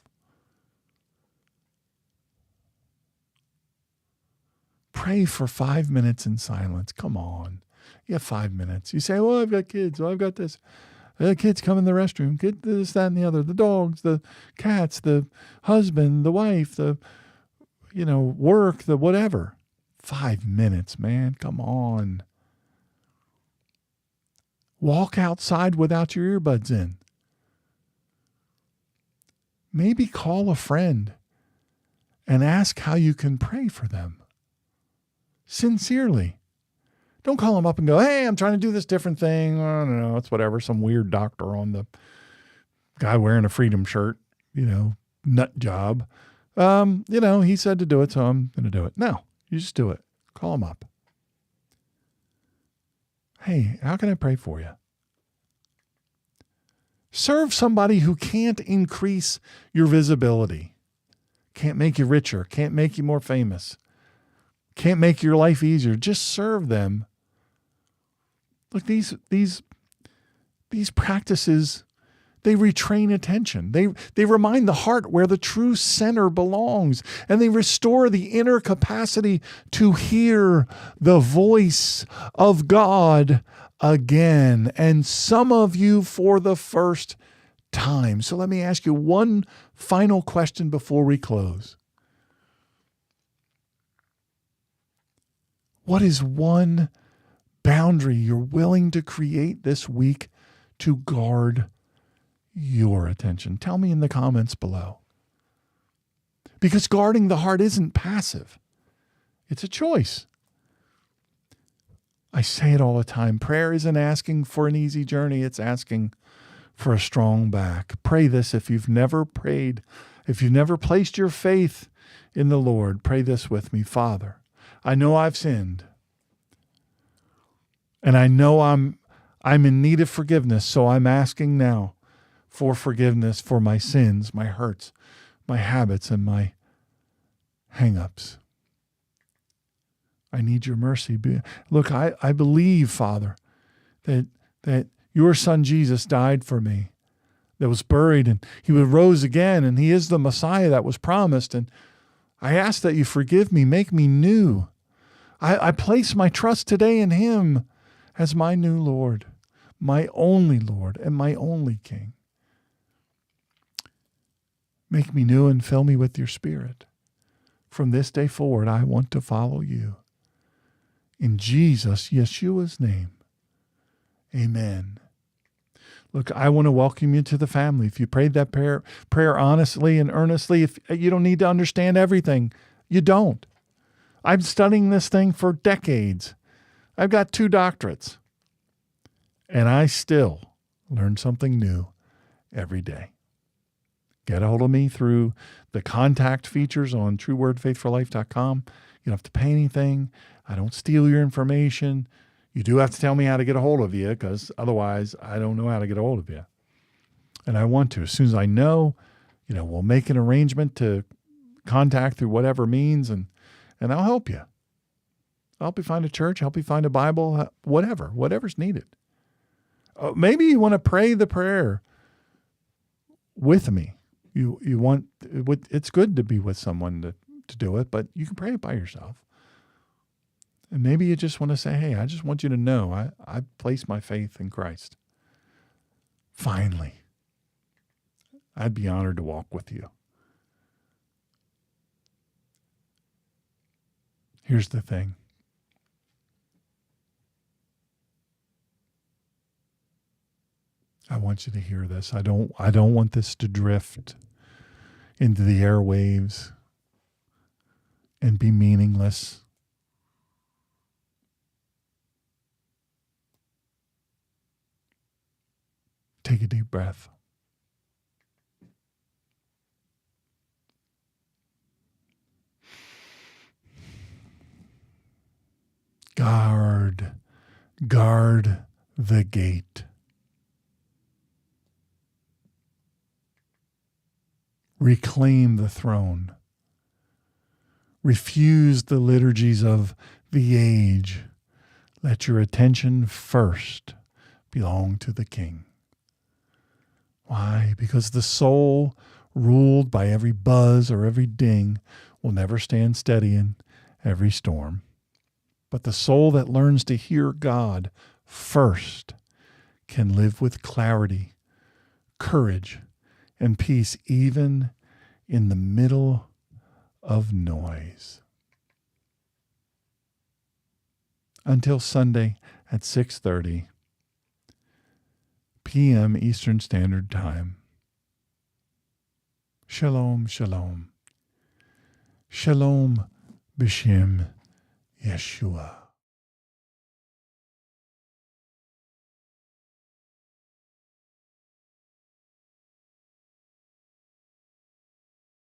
Pray for 5 minutes in silence. Come on. You have 5 minutes. You say, well, I've got kids. Well, I've got this. The kids come in the restroom. Get this, that, and the other. The dogs, the cats, the husband, the wife, the, work, the whatever. 5 minutes, man. Come on. Walk outside without your earbuds in. Maybe call a friend and ask how you can pray for them. Sincerely. Don't call them up and go, hey, I'm trying to do this different thing. I don't know. It's whatever. Some weird doctor on the guy wearing a freedom shirt, nut job. He said to do it, so I'm going to do it. No, you just do it. Call him up. Hey, how can I pray for you? Serve somebody who can't increase your visibility, can't make you richer, can't make you more famous, can't make your life easier. Just serve them. Look, these practices, they retrain attention. They remind the heart where the true center belongs, and they restore the inner capacity to hear the voice of God again, and some of you for the first time. So let me ask you one final question before we close. What is one boundary you're willing to create this week to guard your attention? Tell me in the comments below. Because guarding the heart isn't passive. It's a choice. I say it all the time. Prayer isn't asking for an easy journey. It's asking for a strong back. Pray this if you've never prayed, if you've never placed your faith in the Lord. Pray this with me. Father, I know I've sinned. And I know I'm in need of forgiveness. So I'm asking now for forgiveness for my sins, my hurts, my habits, and my hang-ups. I need your mercy. Look, I believe, Father, that your son Jesus died for me, that was buried, and he rose again, and he is the Messiah that was promised. And I ask that you forgive me, make me new. I place my trust today in him as my new Lord, my only Lord, and my only King. Make me new and fill me with your Spirit. From this day forward, I want to follow you. In Jesus, Yeshua's name, amen. Look, I want to welcome you to the family. If you prayed that prayer honestly and earnestly, if you don't need to understand everything, you don't. I'm studying this thing for decades. I've got 2 doctorates. And I still learn something new every day. Get a hold of me through the contact features on truewordfaithforlife.com. You don't have to pay anything. I don't steal your information. You do have to tell me how to get a hold of you, because otherwise I don't know how to get a hold of you. And I want to. As soon as I know, we'll make an arrangement to contact through whatever means, and I'll help you. I'll help you find a church, help you find a Bible, whatever's needed. Maybe you want to pray the prayer with me. It's good to be with someone to do it, but you can pray it by yourself. And maybe you just want to say, hey, I just want you to know I place my faith in Christ. Finally, I'd be honored to walk with you. Here's the thing. I want you to hear this. I don't want this to drift into the airwaves and be meaningless. Take a deep breath. Guard the gate. Reclaim the throne. Refuse the liturgies of the age. Let your attention first belong to the King. Why? Because the soul ruled by every buzz or every ding will never stand steady in every storm. But the soul that learns to hear God first can live with clarity, courage, and peace even in the middle of noise. Until Sunday at 6:30 p.m. Eastern Standard Time. Shalom, shalom. Shalom b'shem Yeshua.